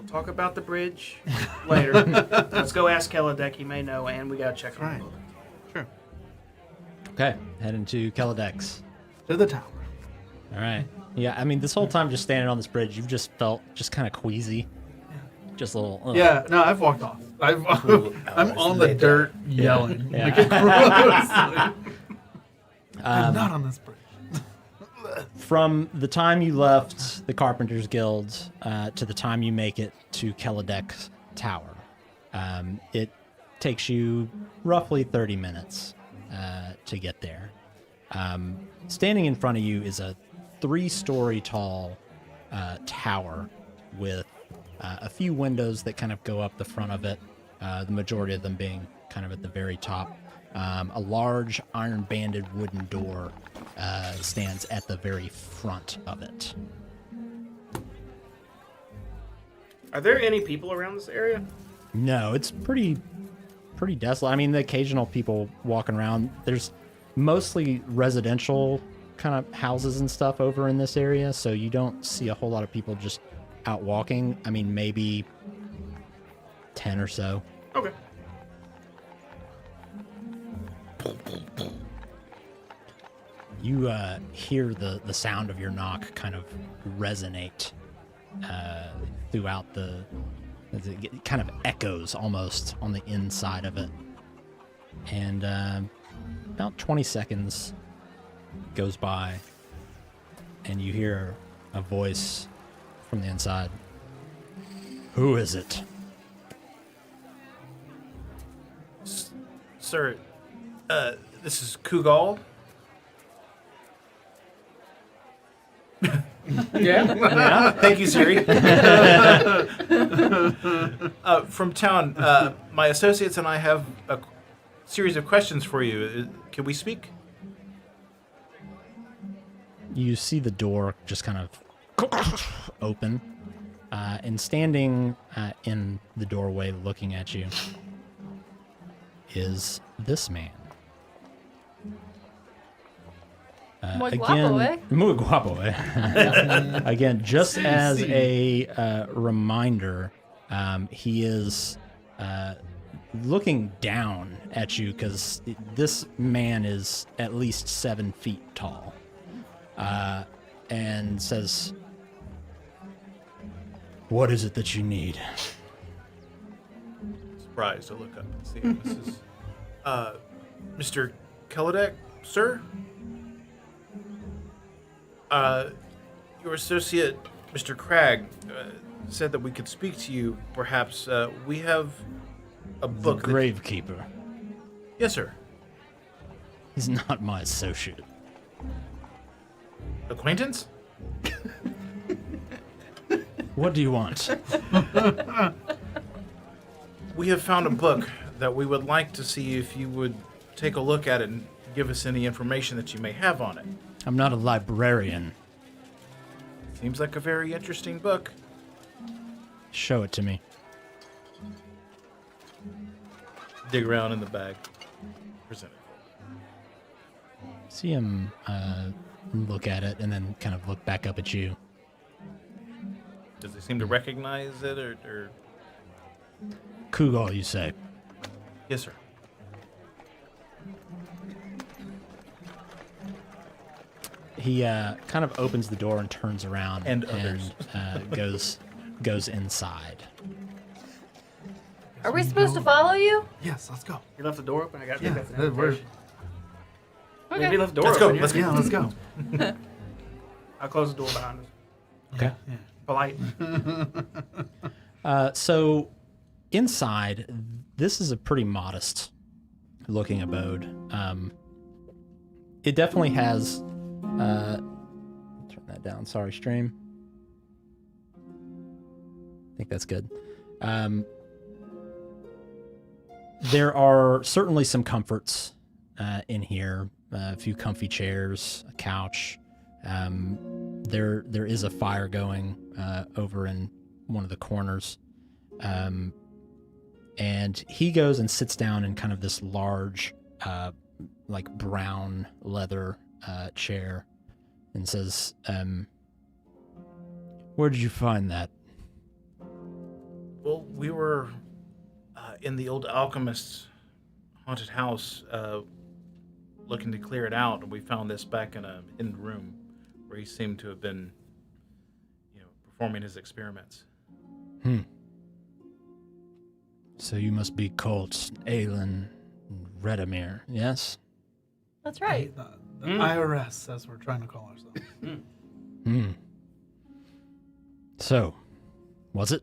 talk about the bridge later. Let's go ask Kaladeck. He may know, and we gotta check on Right. the boat. Sure. Okay, heading to Kaladeck's. To the tower. All right. Yeah, I mean, this whole time just standing on this bridge, you've just felt just kind of queasy. Just a little. Ugh. Yeah, no, I've walked off. I'm on the dirt yelling. Yeah. Like, grossly. I'm not on this bridge. From the time you left the Carpenters Guild to the time you make it to Kaladeck's tower, it takes you roughly 30 minutes to get there. Standing in front of you is a 3-story tall tower with a few windows that kind of go up the front of it, the majority of them being kind of at the very top. A large iron-banded wooden door stands at the very front of it. Are there any people around this area? No, it's pretty desolate. I mean, the occasional people walking around. There's mostly residential kind of houses and stuff over in this area, so you don't see a whole lot of people just out walking. I mean, maybe 10 or so. Okay. You hear the sound of your knock kind of resonate throughout it kind of echoes almost on the inside of it. And about 20 seconds goes by, and you hear a voice from the inside. Who is it? Sir, this is Kugal. Yeah. Thank you, Siri. From town, my associates and I have a series of questions for you. Can we speak? You see the door just kind of open, and standing in the doorway looking at you is this man. Muy guapo, eh? Muy guapo, eh? Again, just as a reminder, he is looking down at you because this man is at least 7 feet tall, and says, "What is it that you need?" Surprised to look up and see him. This is Mr. Kaladeck, sir. Your associate, Mr. Cragg, said that we could speak to you. Perhaps we have a book. The gravekeeper. Yes, sir. He's not my associate. Acquaintance? What do you want? We have found a book that we would like to see if you would take a look at it and give us any information that you may have on it. I'm not a librarian. Seems like a very interesting book. Show it to me. Dig around in the bag. Present it. See him look at it and then kind of look back up at you. Does he seem to recognize it or... Kugal, you say? Yes, sir. He kind of opens the door and turns around And others. goes inside. Are we supposed to follow you? Yes, let's go. You left the door open. I got. Yeah, that's an we're, invitation. Okay. Maybe you left the door Let's go. open. Let's yeah, let's go. I'll close the door behind us. Okay. Yeah. Polite. So inside, this is a pretty modest looking abode. It definitely has turn that down. Sorry, stream. I think that's good. There are certainly some comforts in here. A few comfy chairs, a couch. There is a fire going over in one of the corners. And he goes and sits down in kind of this large, like brown leather chair and says, where did you find that? Well, we were in the old alchemist's haunted house looking to clear it out, and we found this back in a hidden room where he seemed to have been, performing his experiments. So you must be Colt, Aelin, Redamir, yes? That's right. The IRS, as we're trying to call ourselves. So, was it?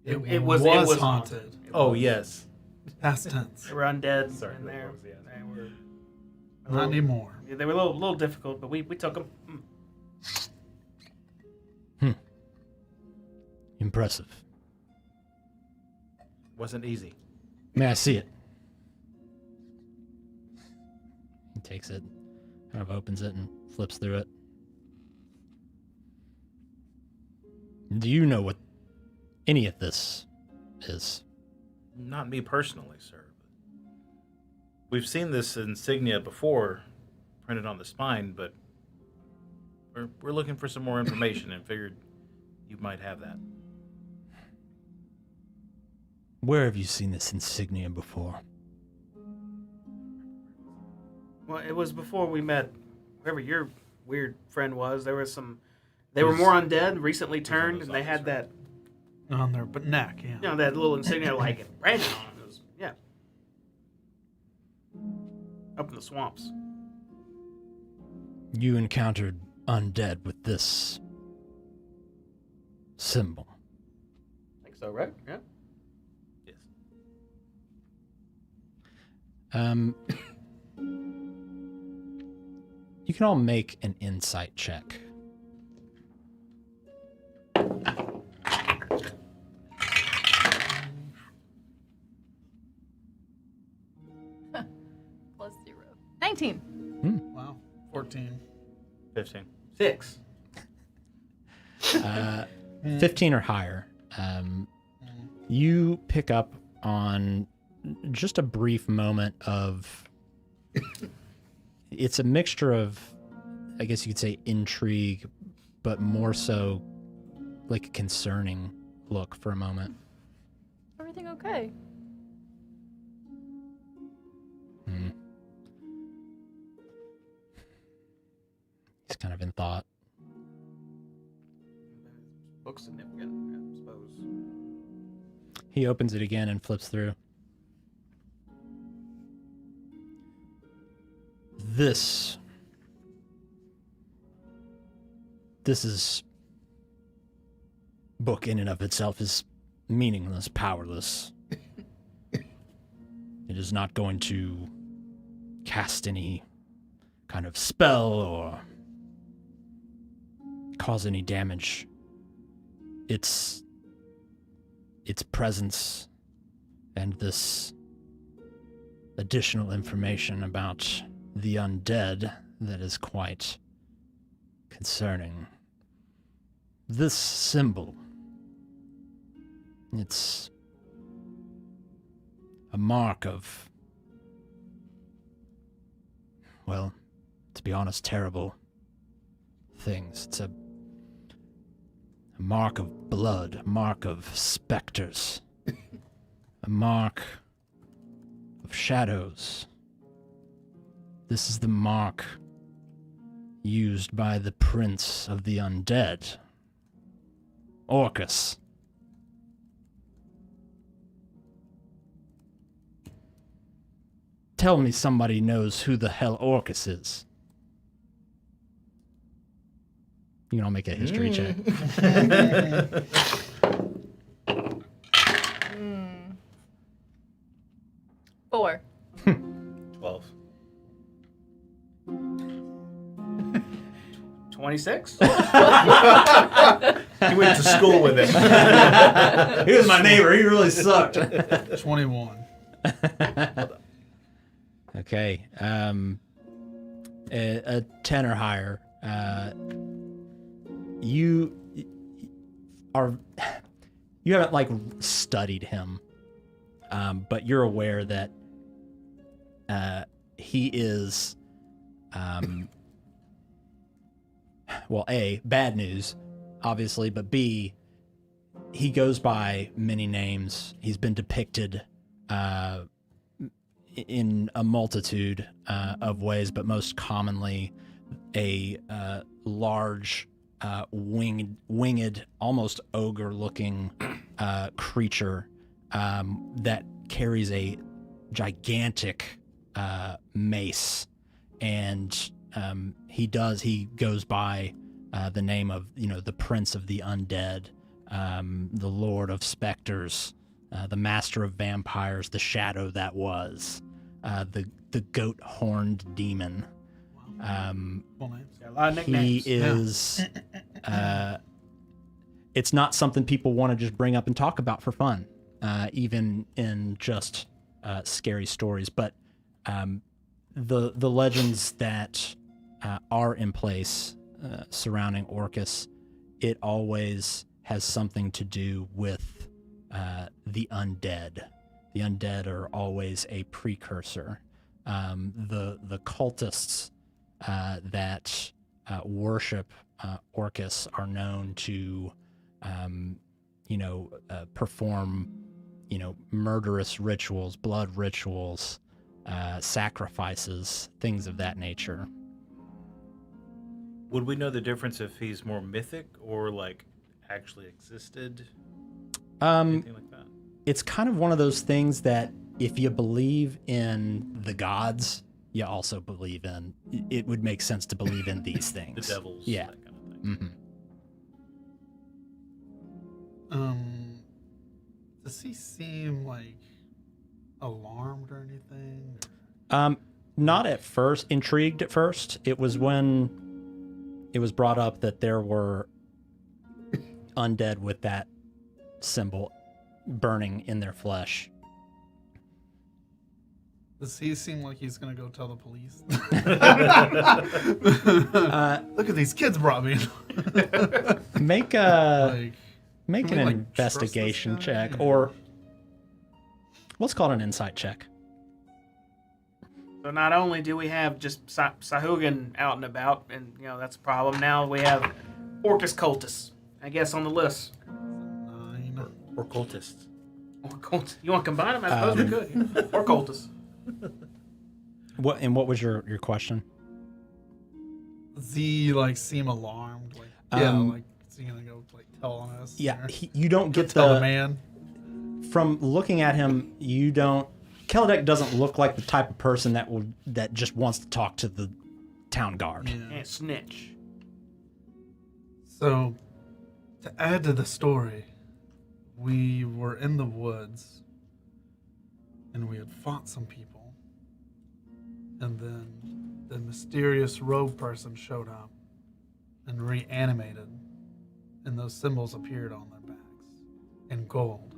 It was haunted. Oh, yes. Past tense. They were undead Sorry, in there. yeah. They were. Not anymore. They were a little difficult, but we took them. Impressive. Wasn't easy. May I see it? He takes it, kind of opens it and flips through it. Do you know what any of this is? Not me personally, sir. We've seen this insignia before, printed on the spine, but we're looking for some more information and figured you might have that. Where have you seen this insignia before? Well, it was before we met whoever your weird friend was. There was some. They were more undead, recently turned, and they had that. On their neck, yeah. That little insignia like it branded on it. It was, yeah. Up in the swamps. You encountered undead with this symbol. I think so, right? Yeah. Yes. You can all make an insight check. Plus 0. 19. Wow. 14. 15. 6. 15 or higher. You pick up on just a brief moment of... It's a mixture of, I guess you could say, intrigue, but more so like a concerning look for a moment. Everything okay? He's kind of in thought. Looks significant, I suppose. He opens it again and flips through. This is book in and of itself is meaningless, powerless. It is not going to cast any kind of spell or cause any damage. It's its presence and this additional information about the undead that is quite concerning. This symbol, it's a mark of, well, to be honest, terrible things. It's a mark of blood, a mark of specters, a mark of shadows. This is the mark used by the prince of the undead, Orcus. Tell me somebody knows who the hell Orcus is. You can all make a history check. 4. 12. 26? He went to school with it. He was my neighbor. He really sucked. 21. Okay. A 10 or higher. You haven't like studied him, but you're aware that he is, well, A, bad news, obviously, but B, he goes by many names. He's been depicted in a multitude of ways, but most commonly a large, winged, almost ogre-looking creature that carries a gigantic mace, and he goes by the name of, the Prince of the Undead, the Lord of Specters, the Master of Vampires, the Shadow that was, the goat-horned demon. Full names. Got a lot of He nicknames. is. It's not something people want to just bring up and talk about for fun, even in just scary stories. But the legends that are in place surrounding Orcus, it always has something to do with the undead. The undead are always a precursor. The cultists that worship Orcus are known to, perform, murderous rituals, blood rituals, sacrifices, things of that nature. Would we know the difference if he's more mythic or like actually existed? Anything like that? It's kind of one of those things that if you believe in the gods, you also believe in, it would make sense to believe in these things. The devils, Yeah. that kind of thing. Mm-hmm. Does he seem like alarmed or anything? Not at first, intrigued at first. It was when it was brought up that there were undead with that symbol burning in their flesh. Does he seem like he's gonna go tell the police? Uh, Look at these kids brought me. Make Like, an can we, like, investigation trust this guy? check, or what's called an insight check. So not only do we have just Sahuagin out and about, and that's a problem. Now we have Orcus cultists, I guess, on the list. 9. Or cultists. Or cultists. You want to combine them? I suppose we could. Yeah. Or cultists. What was your question? Does he like seem alarmed? Like, like is he gonna go like tell on us? Yeah, or you don't get tell the man. From looking at him, you don't. Keldek doesn't look like the type of person that just wants to talk to the town guard. Yeah. And snitch. So, to add to the story, we were in the woods and we had fought some people. And then the mysterious rogue person showed up and reanimated, and those symbols appeared on their backs in gold.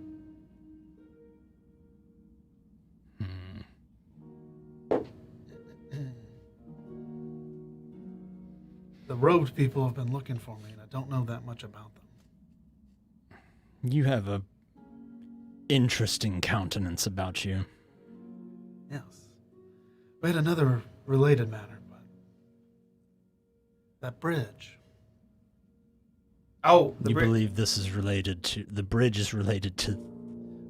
The robed people have been looking for me, and I don't know that much about them. You have a interesting countenance about you. Yes. We had another related matter, but that bridge. Oh, You believe this is related to... The bridge is related to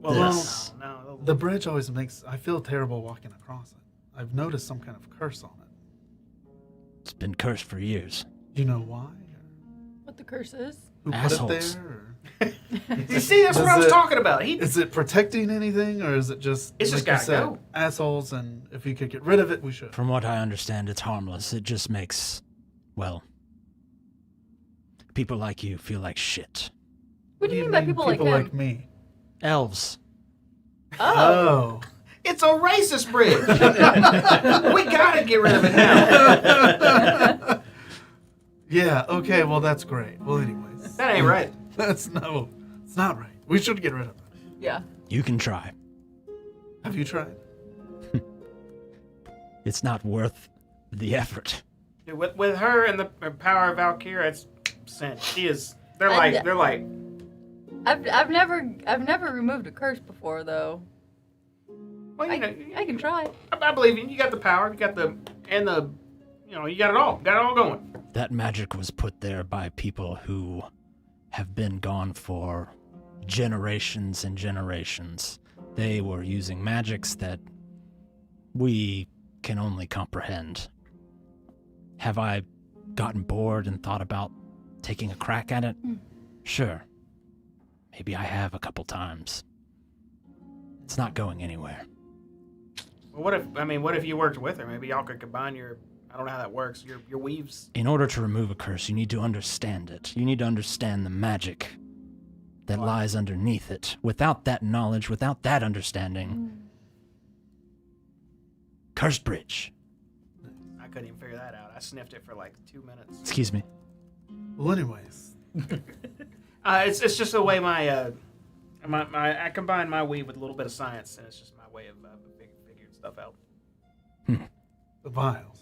Well, this. no. The bridge always makes... I feel terrible walking across it. I've noticed some kind of curse on it. It's been cursed for years. Do you know why? What the curse is? Who Assholes. put it there? Or You see, that's what I was talking about. is it protecting anything, or is it just... It's just like you gotta said, go. assholes, and if we could get rid of it, we should. From what I understand, it's harmless. It just makes, well, people like you feel like shit. What do you mean by people like him? me? Elves. Oh. It's a racist bridge. We gotta get rid of it now. Yeah, okay, well, that's great. Well, anyways. That ain't right. It's not right. We should get rid of it. Yeah. You can try. Have you tried? It's not worth the effort. Dude, with her and the power of Valkyria, it's sent. She is. They're And- like. I've never removed a curse before though. Well, you know, I can try. I believe you. You got the power. You got you got it all. Got it all going. That magic was put there by people who have been gone for generations and generations. They were using magics that we can only comprehend. Have I gotten bored and thought about taking a crack at it? Sure. Maybe I have a couple times. It's not going anywhere. Well, what if you worked with her? Maybe y'all could combine your. I don't know how that works. Your weaves. In order to remove a curse, you need to understand it. You need to understand the magic that lies underneath it. Without that knowledge, without that understanding, cursed bridge. I couldn't even figure that out. I sniffed it for like 2 minutes. Excuse me. Well, anyways. It's just the way my I combine my weave with a little bit of science, and it's just my way of figuring stuff out. The vials.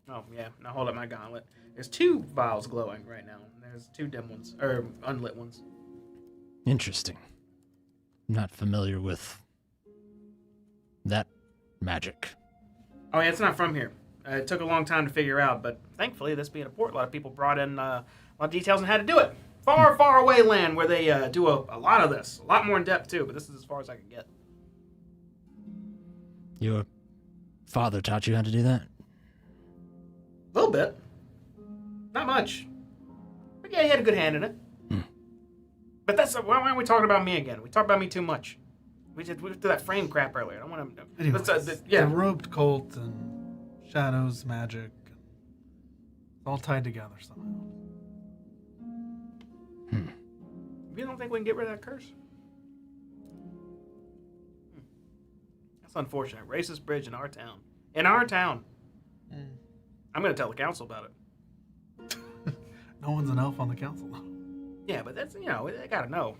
Oh yeah, now hold up my gauntlet. There's 2 vials glowing right now. There's 2 dim ones or unlit ones. Interesting. I'm not familiar with that magic. Oh yeah, it's not from here. It took a long time to figure out, but thankfully, this being a port, a lot of people brought in a lot of details on how to do it. Far, far away land where they do a lot of this, a lot more in depth too. But this is as far as I can get. Your father taught you how to do that? A little bit, not much, but yeah, he had a good hand in it. But that's why aren't we talking about me again? We talked about me too much. We did that frame crap earlier. I don't want to. Anyways, Yeah. the robed cult and shadows, magic, it's all tied together somehow. You don't think we can get rid of that curse? That's unfortunate. Racist bridge in our town. In our town. I'm going to tell the council about it. No one's an elf on the council, though. Yeah, but that's, they got to know.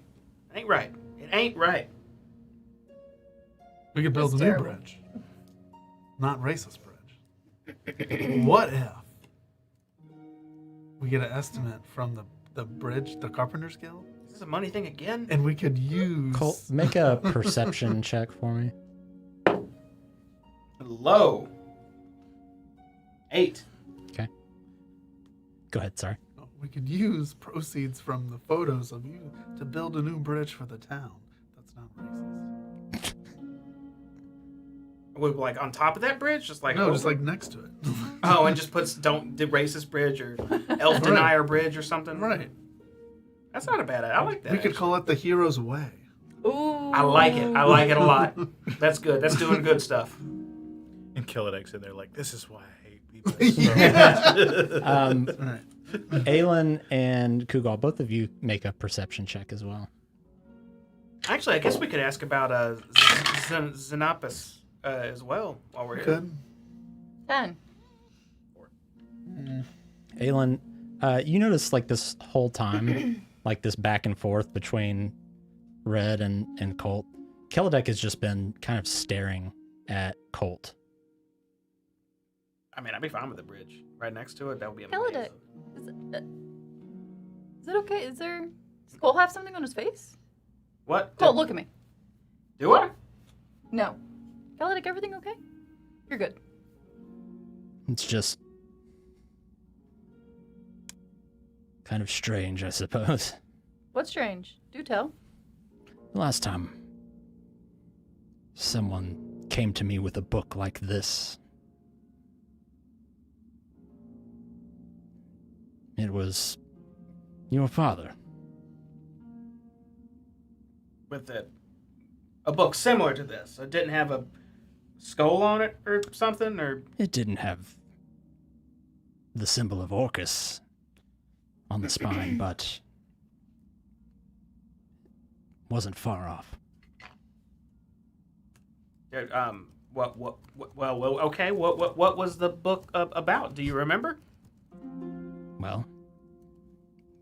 It ain't right. It ain't right. We could build That's a new terrible. bridge. Not racist bridge. What if we get an estimate from the bridge, the Carpenters Guild, Is this a money thing again? and we could use... Colt, make a perception check for me. Low. 8. Okay. Go ahead, sorry. We could use proceeds from the photos of you to build a new bridge for the town. That's not racist. We're like on top of that bridge? Just like No, just over? like next to it. Oh, and just puts don't the racist bridge or elf Right. denier bridge or something? Right. That's not a bad idea. I like that. We could call it the Hero's Way. Ooh. I like it. I like it a lot. That's good. That's doing good stuff. And Killidex in there like, this is why I hate people. Right. Aelin and Kugal, both of you make a perception check as well. Actually, I guess we could ask about Xenopus as well while we're here. Good. 10. Aelin, you notice like this whole time, like this back and forth between Red and Colt, Kelladek has just been kind of staring at Colt. I mean, I'd be fine with the bridge right next to it. That would be Kaladek, amazing. is it okay? Does Cole have something on his face? What? Cole, look at me. Do I? No. Kaladek, everything okay? You're good. It's just kind of strange, I suppose. What's strange? Do tell. The last time someone came to me with a book like this, it was your father. With a book similar to this. It didn't have a skull on it or something, or It didn't have the symbol of Orcus on the spine, but wasn't far off. okay. What was the book about? Do you remember? Well,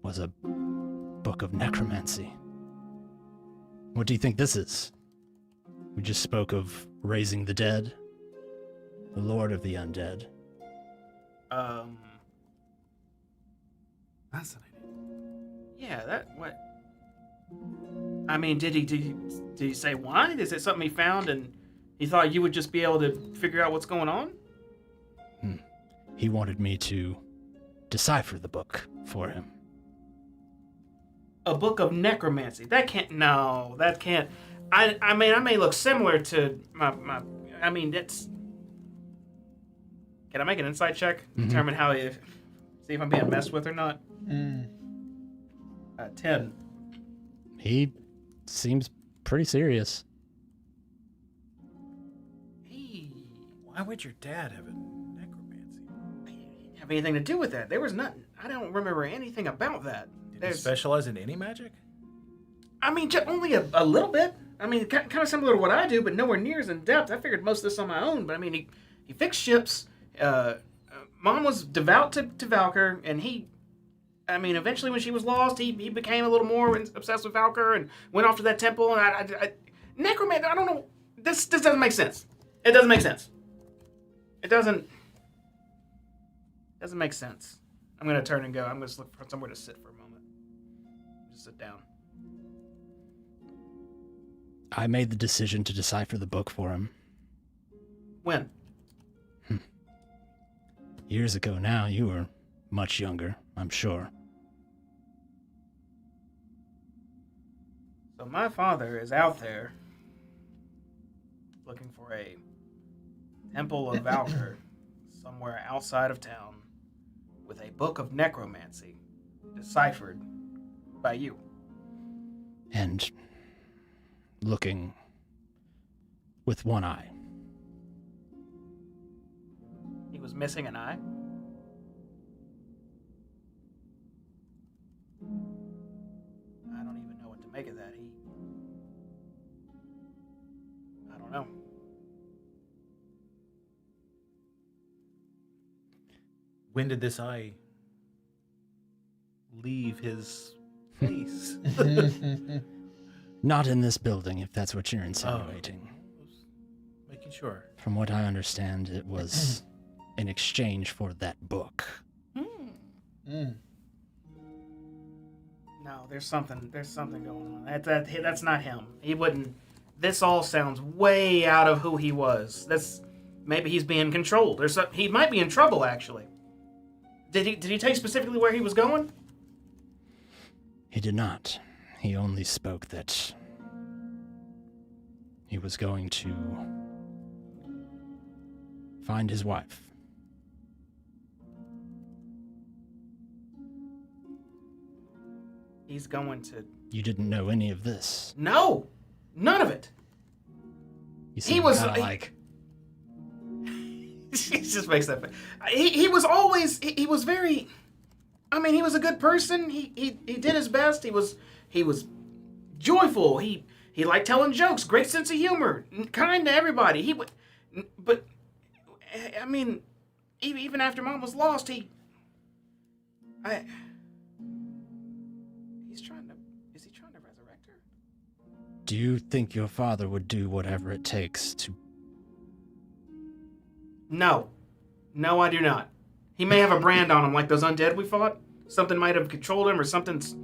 was a book of necromancy. What do you think this is? We just spoke of raising the dead, the Lord of the Undead. Fascinating. Yeah, what? I mean, did he say why? Is it something he found and he thought you would just be able to figure out what's going on? He wanted me to decipher the book for him. A book of necromancy. That can't. I mean, I may look similar to my. I mean, that's. Can I make an insight check? Determine how see if I'm being messed with or not. 10. He seems pretty serious. Hey, Why would your dad have a necromancy? he didn't have anything to do with that. There was nothing. I don't remember anything about that. Did he specialize in any magic? I mean, only a little bit. I mean, kind of similar to what I do, but nowhere near as in depth. I figured most of this on my own, but I mean, he fixed ships. Mom was devout to Valkyr, and eventually when she was lost, he became a little more obsessed with Valkyr and went off to that temple. And necromancy, I don't know. This doesn't make sense. It doesn't make sense. It doesn't make sense. I'm going to turn and go. I'm going to look for somewhere to sit for a moment. Just sit down. I made the decision to decipher the book for him. When? Years ago now. You were much younger, I'm sure. So my father is out there looking for a temple of Valkyr somewhere outside of town with a book of necromancy deciphered by you. And looking with one eye. He was missing an eye. I don't even know what to make of that. I don't know. When did this eye leave his face? Not in this building, if that's what you're insinuating. Making sure. From what I understand, it was in exchange for that book. Mm. No, there's something going on. That's not him. He wouldn't. This all sounds way out of who he was. Maybe he's being controlled. He might be in trouble actually. Did he tell you specifically where he was going? He did not. He only spoke that he was going to find his wife. He's going to... You didn't know any of this. No! None of it! You seem was kinda like... He just makes that face. He was always... He was very... I mean, he was a good person. He did his best. He was joyful. He liked telling jokes. Great sense of humor. Kind to everybody. But, I mean, even after Mom was lost, is he trying to resurrect her? Do you think your father would do whatever it takes to... No. No, I do not. He may have a brand on him like those undead we fought. Something might have controlled him or something's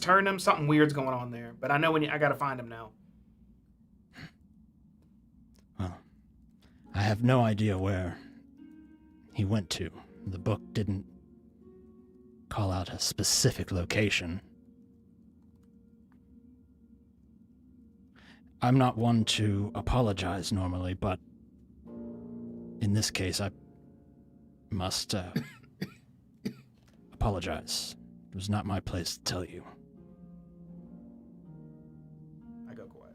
turned him. Something weird's going on there. But I know I gotta find him now. Well, I have no idea where he went to. The book didn't call out a specific location. I'm not one to apologize normally, but in this case, I must apologize. It was not my place to tell you. I go quiet.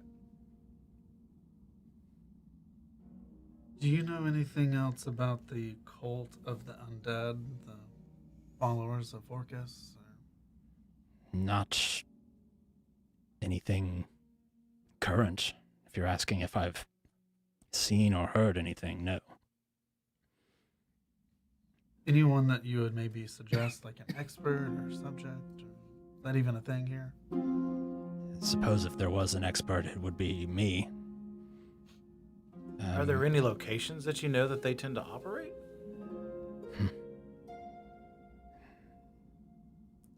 Do you know anything else about the cult of the undead, the followers of Orcus? Not anything current. If you're asking if I've seen or heard anything, no. Anyone that you would maybe suggest, like an expert or subject? Or is that even a thing here? I suppose if there was an expert, it would be me. Are there any locations that you know that they tend to operate?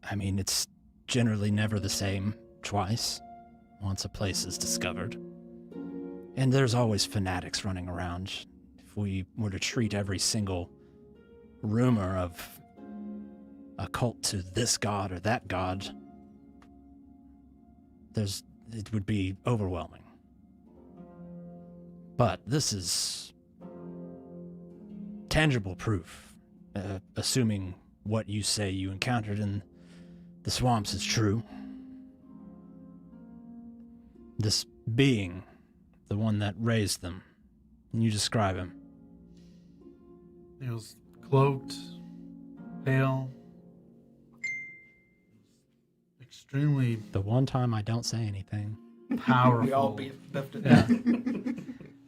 I mean, it's generally never the same twice, once a place is discovered. And there's always fanatics running around. If we were to treat every single rumor of a cult to this god or that god, it would be overwhelming. But this is tangible proof, assuming what you say you encountered in the swamps is true. This being, the one that raised them, can you describe him? He was cloaked, pale, extremely The one time I don't say anything. powerful. We all biffed it. Yeah.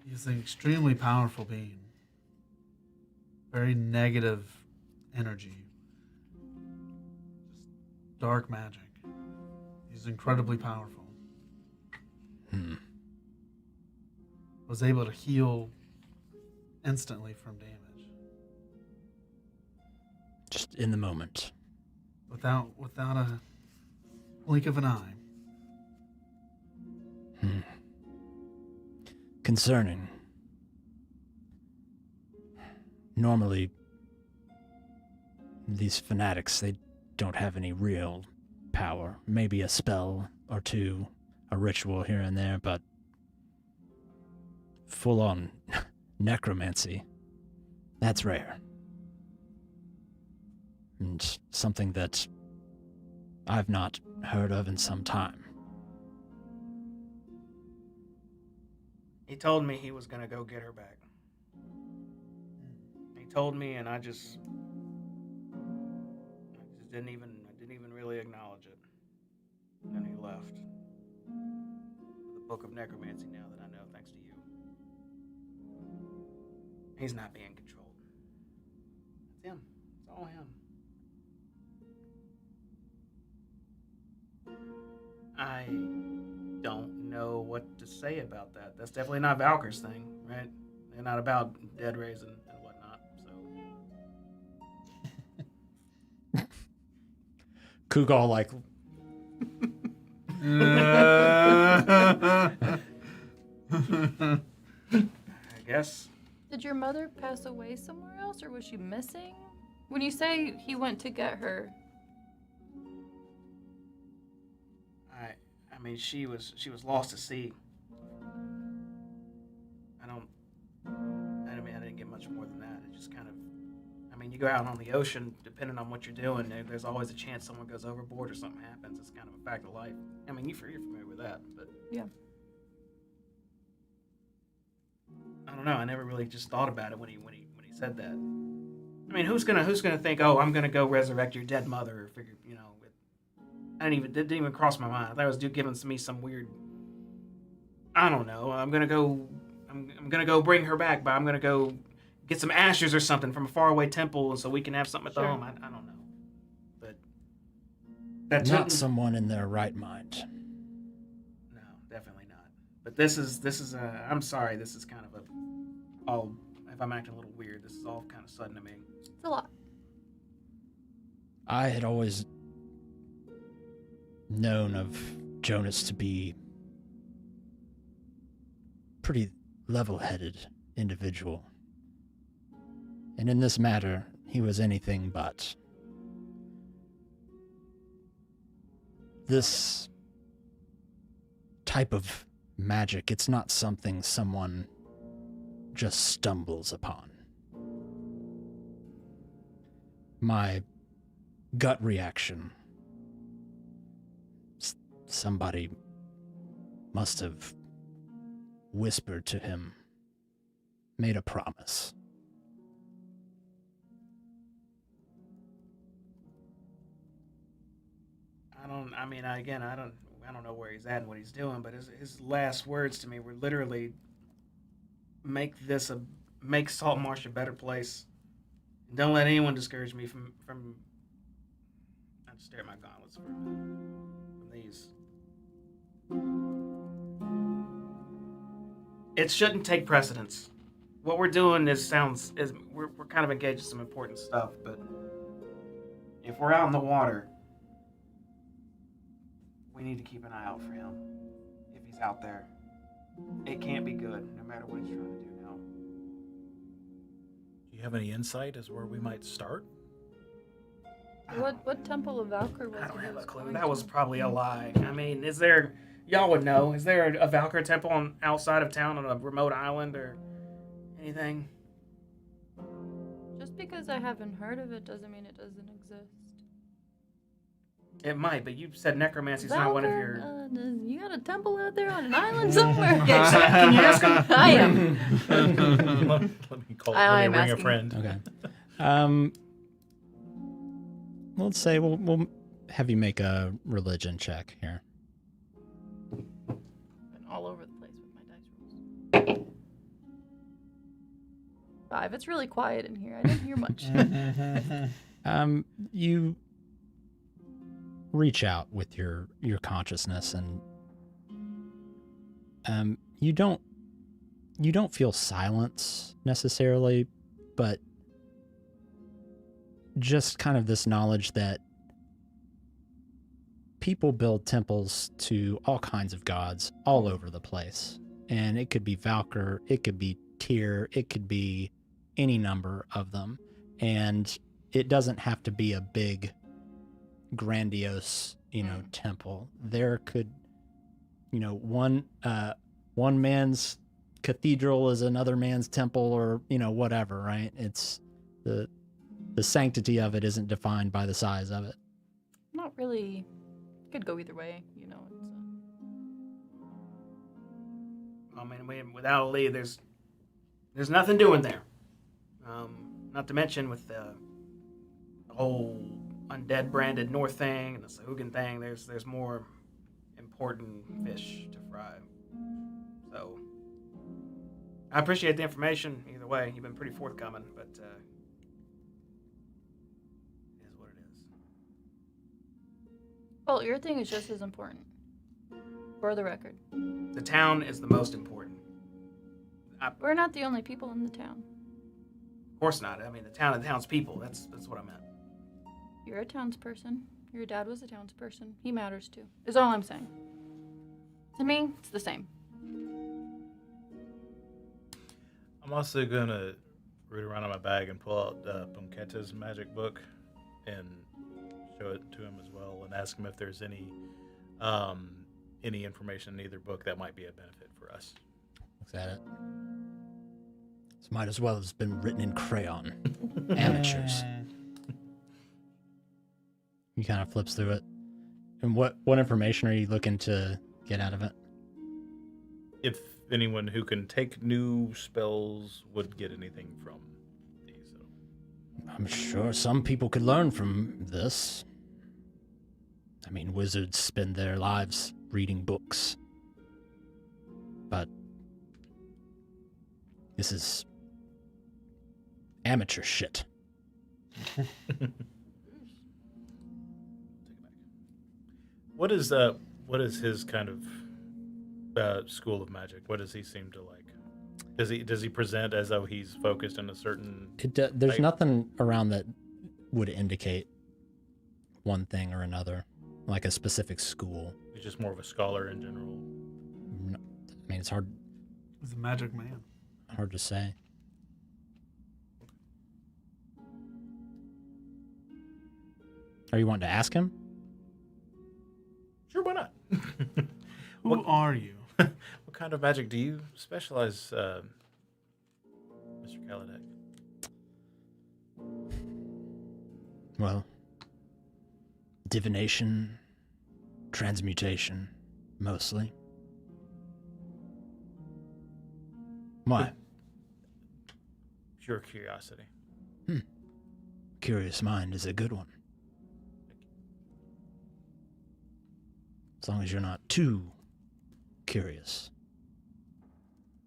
He's an extremely powerful being. Very negative energy. Just dark magic. He's incredibly powerful. Was able to heal instantly from damage. Just in the moment. Without a blink of an eye. Concerning. Normally, these fanatics, they don't have any real power. Maybe a spell or two, a ritual here and there, but full-on necromancy, that's rare. And something that I've not heard of in some time. He told me he was gonna go get her back. He told me, and I just didn't even really acknowledge it. Then he left. The book of necromancy, now that I know, thanks to you. He's not being controlled. It's him. It's all him. I don't know what to say about that. That's definitely not Valkyr's thing, right? And not about dead raising and whatnot. So Kugal, like, I guess Did your mother pass away somewhere else, or was she missing? When you say he went to get her, I mean she was lost at sea. I didn't get much more than that. It just kind of, I mean, you go out on the ocean, depending on what you're doing, there's always a chance someone goes overboard or something happens. It's kind of a fact of life. I mean, you're familiar with that, but yeah. I don't know. I never really just thought about it when he said that. I mean, who's gonna think, oh, I'm gonna go resurrect your dead mother, or figure, you know? Didn't even cross my mind. I thought it was giving me some weird. I don't know. I'm gonna go bring her back, but I'm gonna go get some ashes or something from a faraway temple, so we can have something at the home. I don't know, but that's not someone in their right mind. No, definitely not. But this is I'm sorry. This is kind of if I'm acting a little weird. This is all kind of sudden to me. It's a lot. I had always known of Jonas to be pretty level-headed individual. And in this matter, he was anything but. This type of magic, it's not something someone just stumbles upon. My gut reaction, somebody must have whispered to him, made a promise. I don't know where he's at and what he's doing, but his last words to me were literally, make Saltmarsh a better place. And don't let anyone discourage me from I just stare at my gauntlets for a minute. From these. It shouldn't take precedence. What we're doing we're kind of engaged in some important stuff, but if we're out in the water, we need to keep an eye out for him. If he's out there, it can't be good, no matter what he's trying to do now. Do you have any insight as where we might start? What temple of Valkyr was I it? don't he have a was clue. going That to? was probably a lie. I mean, y'all would know, is there a Valkyr temple outside of town on a remote island or anything? Just because I haven't heard of it doesn't mean it doesn't exist. It might, but you said necromancy's not one of your... You got a temple out there on an island somewhere? Can you ask him? I am. Let me I am ring a asking. friend. Okay. Let's say we'll have you make a religion check here. Been all over the place with my dice rolls. 5. It's really quiet in here. I didn't hear much. You reach out with your consciousness, and you don't feel silence necessarily, but just kind of this knowledge that people build temples to all kinds of gods all over the place. And it could be Valkyr, it could be Tyr, it could be any number of them. And it doesn't have to be a big, grandiose, temple. There could, one man's cathedral is another man's temple, or, whatever, right? It's the sanctity of it isn't defined by the size of it. Not really. Could go either way, It's I mean, without a lead, there's nothing doing there. Not to mention with the whole undead branded North thing and the Sahugan thing, there's more important fish to fry. So I appreciate the information either way. You've been pretty forthcoming, but it is what it is. Well, your thing is just as important. For the record. The town is the most important. We're not the only people in the town. Of course not. I mean, the town and the town's people. That's what I meant. You're a townsperson. Your dad was a townsperson. He matters too. Is all I'm saying. To me, it's the same. I'm also gonna root around in my bag and pull out Punketa's magic book and show it to him as well, and ask him if there's any information in either book that might be a benefit for us. Looks at it. This might as well have been written in crayon. Amateurs. He kind of flips through it. And what information are you looking to get out of it? If anyone who can take new spells would get anything from these. I'm sure some people could learn from this. I mean, wizards spend their lives reading books. But this is amateur shit. What is his kind of school of magic? What does he seem to like? Does he present as though he's focused on a certain? There's type? nothing around that would indicate one thing or another, like a specific school. He's just more of a scholar in general. I mean, it's hard He's a magic man. to say. Are you wanting to ask him? Sure, why not? Who are you? What kind of magic do you specialize, Mr. Kaladeck? Well, divination, transmutation, mostly. Why? Pure curiosity. Curious mind is a good one. As long as you're not too curious.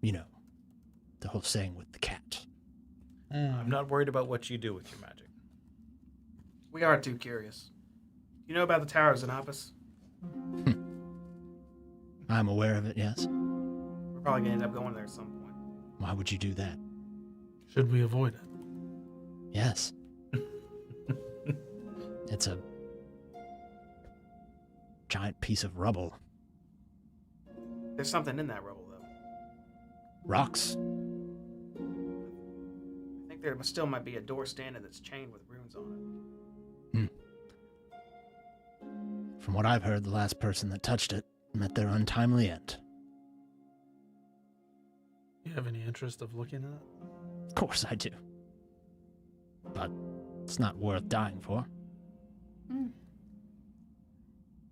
You know, the whole saying with the cat. I'm not worried about what you do with your magic. We are too curious. You know about the Tower of Xenopus? I'm aware of it, yes. We're probably gonna end up going there at some point. Why would you do that? Should we avoid it? Yes. It's a giant piece of rubble. There's something in that rubble, though. Rocks. I think there still might be a door standing that's chained with runes on it. From what I've heard, the last person that touched it met their untimely end. You have any interest of looking at it? Of course I do. But it's not worth dying for.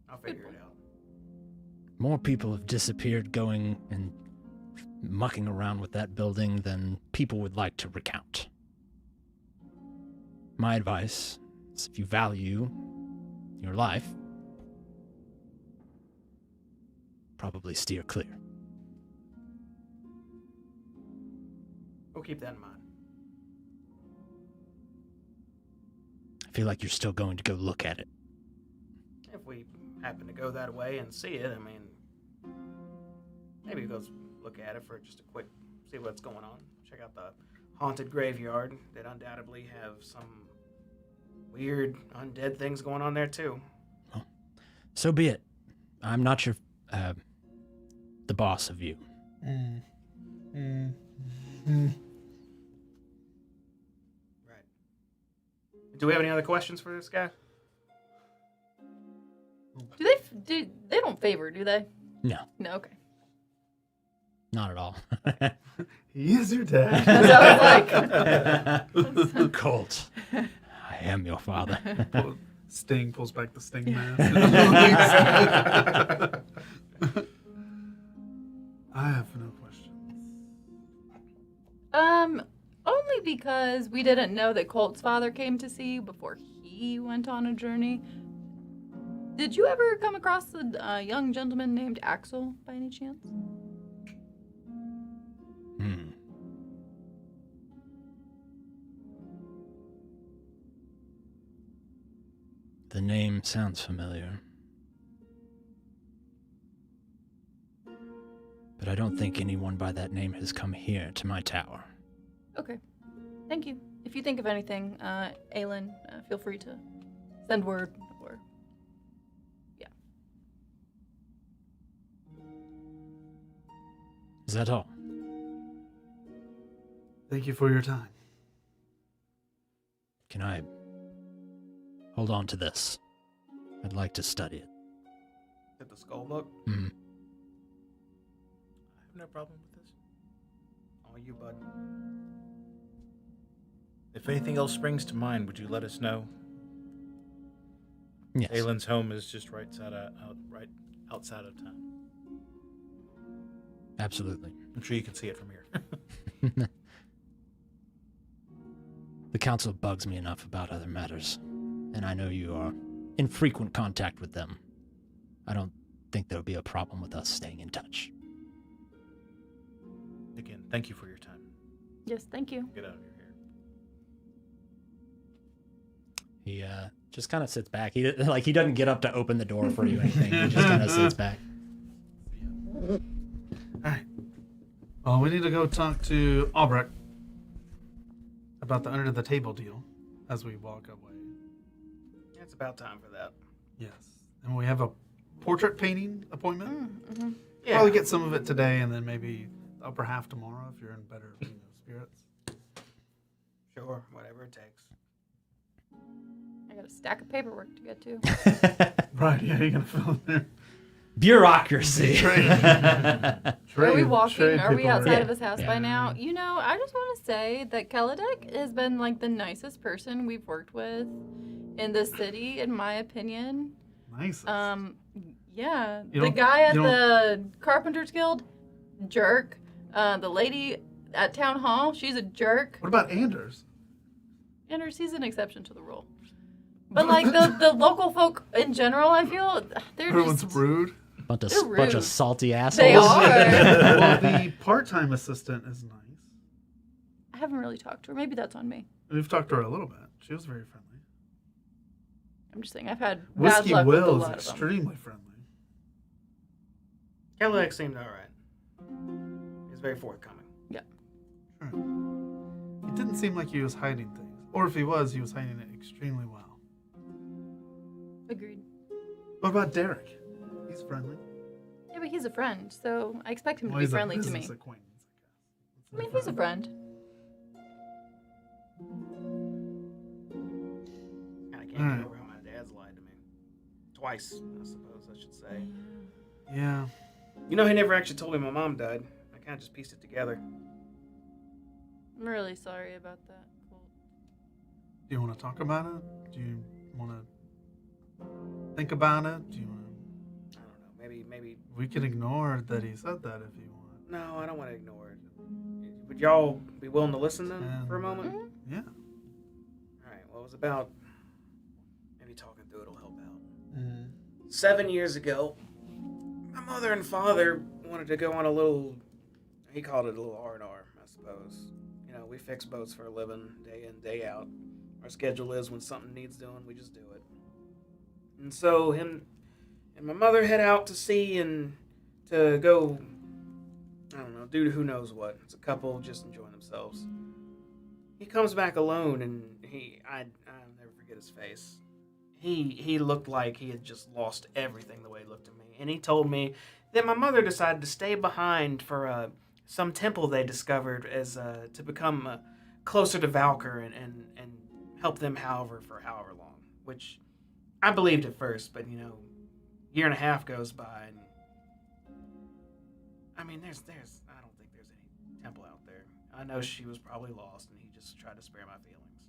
I'll figure it out. More people have disappeared going and mucking around with that building than people would like to recount. My advice is if you value your life, probably steer clear. We'll keep that in mind. I feel like you're still going to go look at it. If we happen to go that way and see it, I mean, maybe go look at it for just a quick, see what's going on. Check out the haunted graveyard that undoubtedly have some weird undead things going on there too. Well, so be it. I'm not your, the boss of you. Right. Do we have any other questions for this guy? Do they don't favor, do they? No, No, okay. not at all. He is your dad. So I was like, Colt, I am your father. Sting pulls back the sting mask. I have no questions. only because we didn't know that Colt's father came to see you before he went on a journey. Did you ever come across a young gentleman named Axel by any chance? The name sounds familiar. But I don't think anyone by that name has come here to my tower. Okay. Thank you. If you think of anything, Aelin, feel free to send word or... Yeah. Is that all? Thank you for your time. Can I hold on to this? I'd like to study it. Get the skull book. I have no problem with this. Oh, you bud. If anything else springs to mind, would you let us know? Yes. Aylin's home is just right outside of town. Absolutely. I'm sure you can see it from here. The council bugs me enough about other matters, and I know you are in frequent contact with them. I don't think there'll be a problem with us staying in touch. Again, thank you for your time. Yes, thank you. Get out of your hair. He just kind of sits back. He doesn't get up to open the door for you or anything. He just kind of sits back. All right. Well, we need to go talk to Albrecht about the under the table deal as we walk away. It's about time for that. Yes. And we have a portrait painting appointment. Mm-hmm. Yeah. Probably get some of it today and then maybe the upper half tomorrow if you're in better spirits. Sure, whatever it takes. I got a stack of paperwork to get to. Right, yeah, you're going to fill in there. Bureaucracy. Are we walking? trade Are we paperwork. outside of his house by now? You know, I just want to say that Kaladek has been like the nicest person we've worked with in this city, in my opinion. Nice. Yeah. You The don't- guy at you the Carpenters Guild, jerk. The lady at Town Hall, she's a jerk. What about Anders? Anders, he's an exception to the rule. But like the local folk in general, I feel they're Everyone's just rude. bunch They're of rude. salty assholes. They are. Well, the part-time assistant is nice. I haven't really talked to her. Maybe that's on me. We've talked to her a little bit. She was very friendly. I'm just saying I've had bad Whiskey luck with a Will is lot of them. extremely friendly. Kellex seemed all right. He's very forthcoming. Sure. It didn't seem like he was hiding things. Or if he was hiding it extremely well. Agreed. What about Derek? He's friendly. Yeah, but he's a friend, so I expect him to Well, be he's a friendly to me. business acquaintance, I mean, he's a friend. I can't get over how my dad's lied to me. Twice, I suppose I should say. Yeah. You know, he never actually told me my mom died. I kind of just pieced it together. I'm really sorry about that, Colt. Do you want to talk about it? Do you want to think about it? Do you want to... I don't know. Maybe. We can ignore that he said that if you want. No, I don't want to ignore it. Would y'all be willing to listen then for a moment? Mhm. Yeah. All right. Well, it was about maybe talking through it'll help out. Mm-hmm. 7 years ago, my mother and father wanted to go on a little. He called it a little R&R, I suppose. You know, we fix boats for a living, day in, day out. Our schedule is when something needs doing, we just do it. And so him and my mother head out to sea and to go, I don't know, do who knows what. It's a couple just enjoying themselves. He comes back alone, and I'll never forget his face. He looked like he had just lost everything the way he looked at me. And he told me that my mother decided to stay behind for some temple they discovered as to become closer to Valkyr and help them however long. Which I believed at first, but you know, year and a half goes by, and I mean, there's I don't think there's any temple out there. I know she was probably lost, and he just tried to spare my feelings.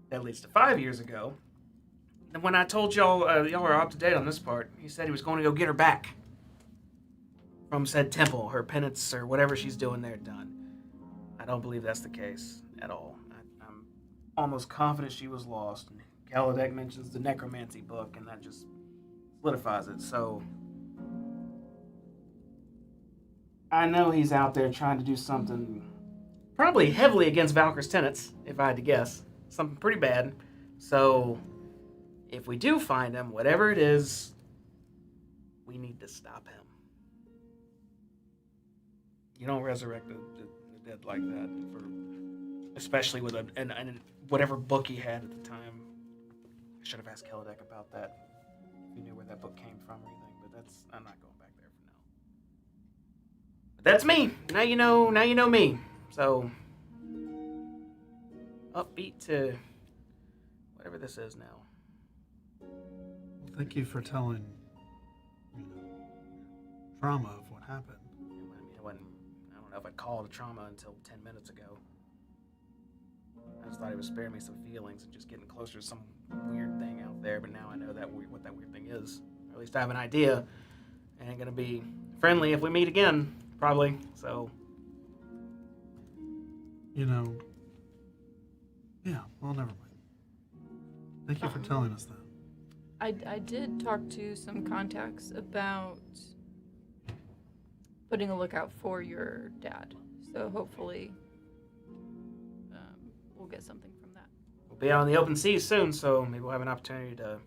That leads to 5 years ago. And when I told y'all, y'all are up to date on this part, he said he was going to go get her back from said temple, her penance or whatever she's doing there done. I don't believe that's the case at all. I'm almost confident she was lost. And Kaladek mentions the necromancy book, and that just solidifies it. So I know he's out there trying to do something probably heavily against Valkyr's tenets, if I had to guess. Something pretty bad. So if we do find him, whatever it is, we need to stop him. You don't resurrect the dead like that, especially with and whatever book he had at the time. I should have asked Kaladek about that. If you knew where that book came from or anything, but I'm not going back there for now. But that's me. Now you know me. So upbeat to whatever this is now. Well, thank you for telling, trauma of what happened. I mean, I don't know if I'd call it a trauma until 10 minutes ago. I just thought he was sparing me some feelings and just getting closer to some weird thing out there, but now I know what that weird thing is. Or at least I have an idea. It ain't gonna be friendly if we meet again, probably. So Yeah, well, never mind. Thank you for telling us that. I did talk to some contacts about putting a lookout for your dad. So hopefully we'll get something from that. we'll be out on the open seas soon, so maybe we'll have an opportunity to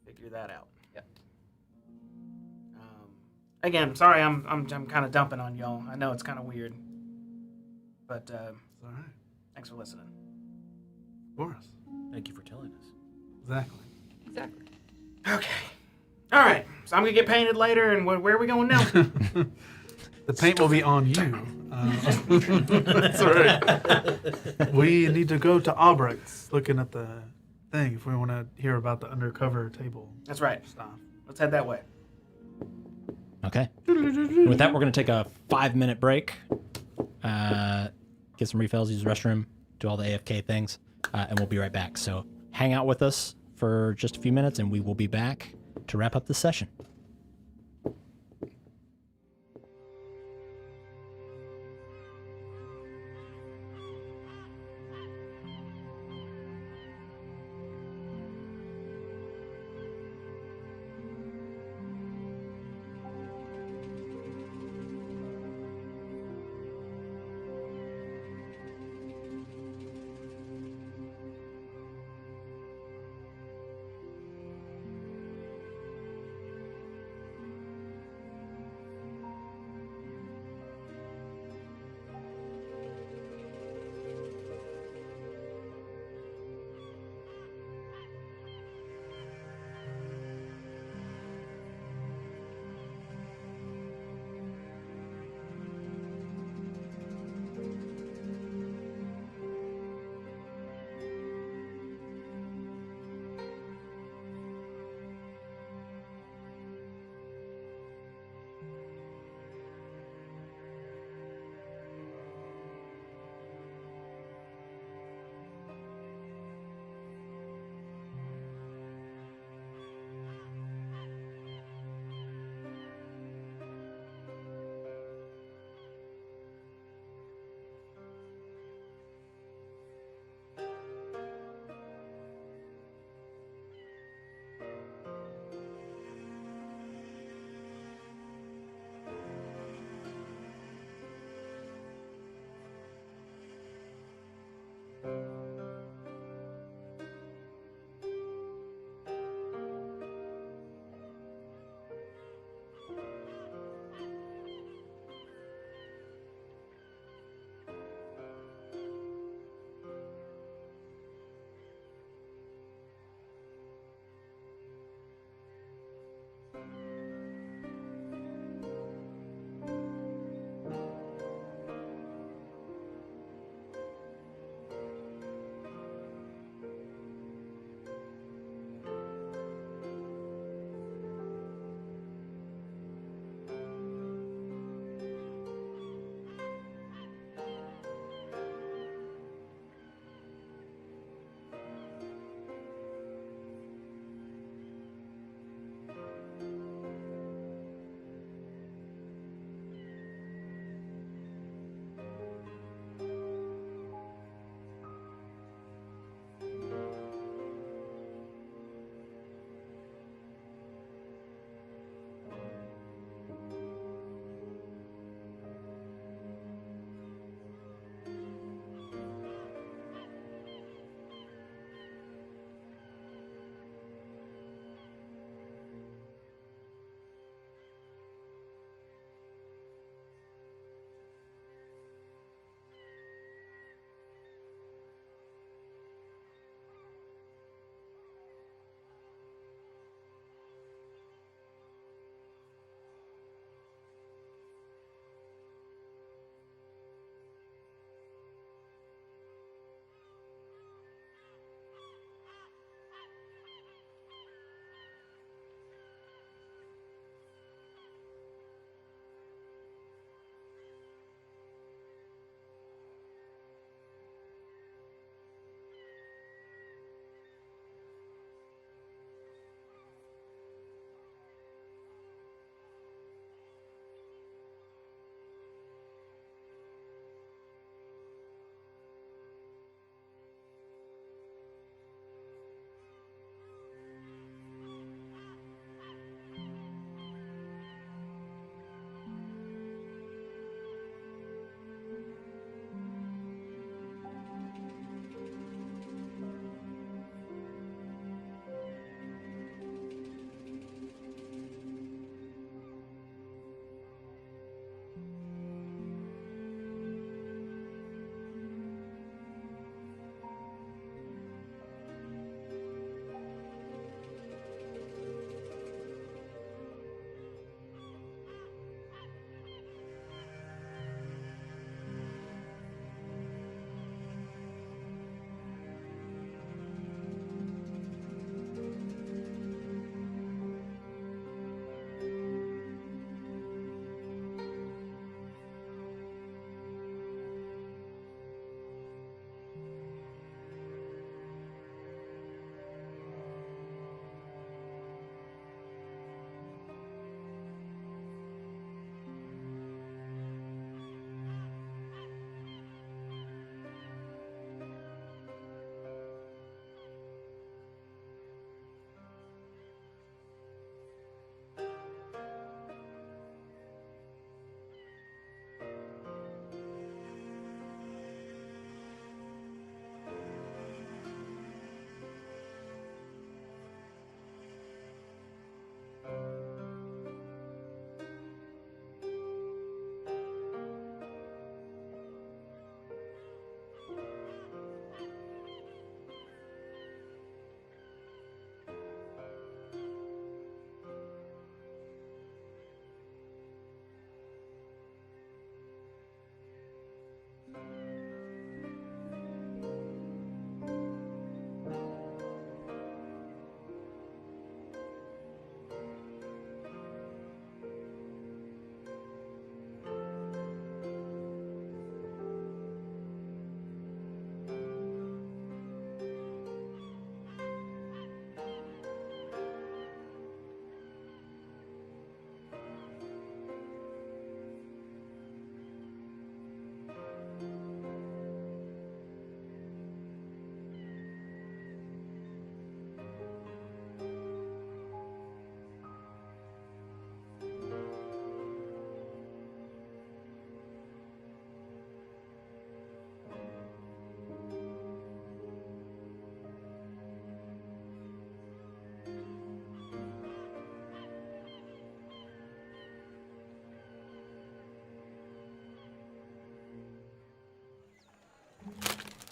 figure that out. Yep. again, sorry, I'm kind of dumping on y'all. I know it's kind of weird, but It's all right. thanks for listening. Of course. Thank you for telling us. Exactly. Exactly. Okay. All right. So I'm gonna get painted later, and where are we going now? The paint will be on you. That's all right. We need to go to Albrecht's, looking at the thing, if we want to hear about the undercover table That's right. stuff. Let's head that way. Okay. With that, we're going to take a 5-minute break, get some refills, use the restroom, do all the AFK things, and we'll be right back. So hang out with us for just a few minutes, and we will be back to wrap up the session.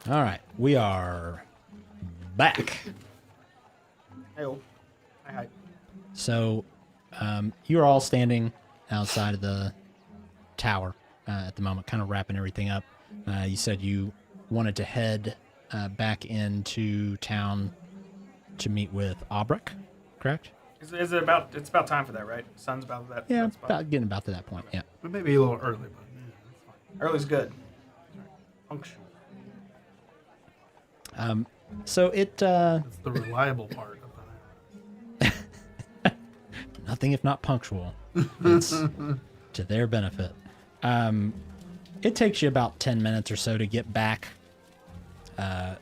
All right, we are back. Hey-oh. Hi. So, you're all standing outside of the tower at the moment, kind of wrapping everything up. You said you wanted to head back into town to meet with Aubrek, correct? Is it about? It's about time for that, right? Sun's about that. Yeah, that spot. about getting about to that point. Yeah. We may be a little early, but yeah, that's fine. Early's good. Punctual. So it It's the reliable part of the nothing if not punctual. It's to their benefit. It takes you about 10 minutes or so to get back to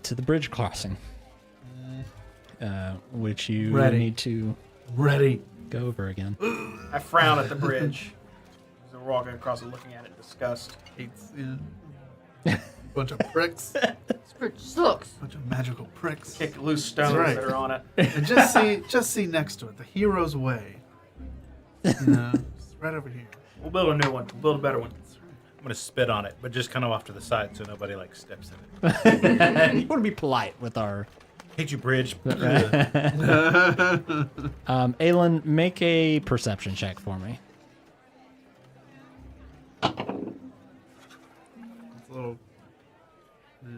the bridge crossing, which you Ready. need to Ready. go over again. I frown at the bridge. As we're walking across and looking at it, disgust. Hates, yeah. Bunch of pricks. This bridge sucks. Bunch of magical pricks. Kick loose stones right. that are on it. And just see next to it, the hero's way. You know, it's right over here. We'll build a new one. We'll build a better one. I'm gonna spit on it, but just kind of off to the side so nobody like steps in it. You want to be polite with our. Hate you, bridge. Aelin, make a perception check for me. It's a little. Yeah.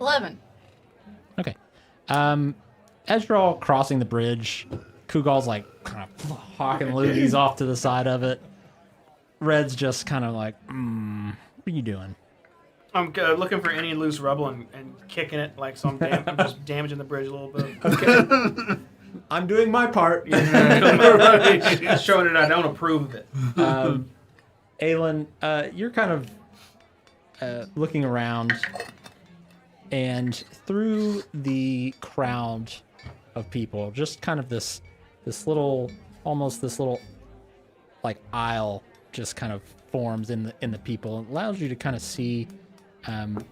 11. Okay. As you're all crossing the bridge, Kugal's like kind of hawking loogies off to the side of it. Red's just kind of like, what are you doing? I'm looking for any loose rubble and kicking it like I'm just damaging the bridge a little bit. Okay. I'm doing my part. Just showing it I don't approve of it. Aelin, you're kind of looking around, and through the crowd of people, just kind of this little, almost this little, like aisle, just kind of forms in the people. It allows you to kind of see, kind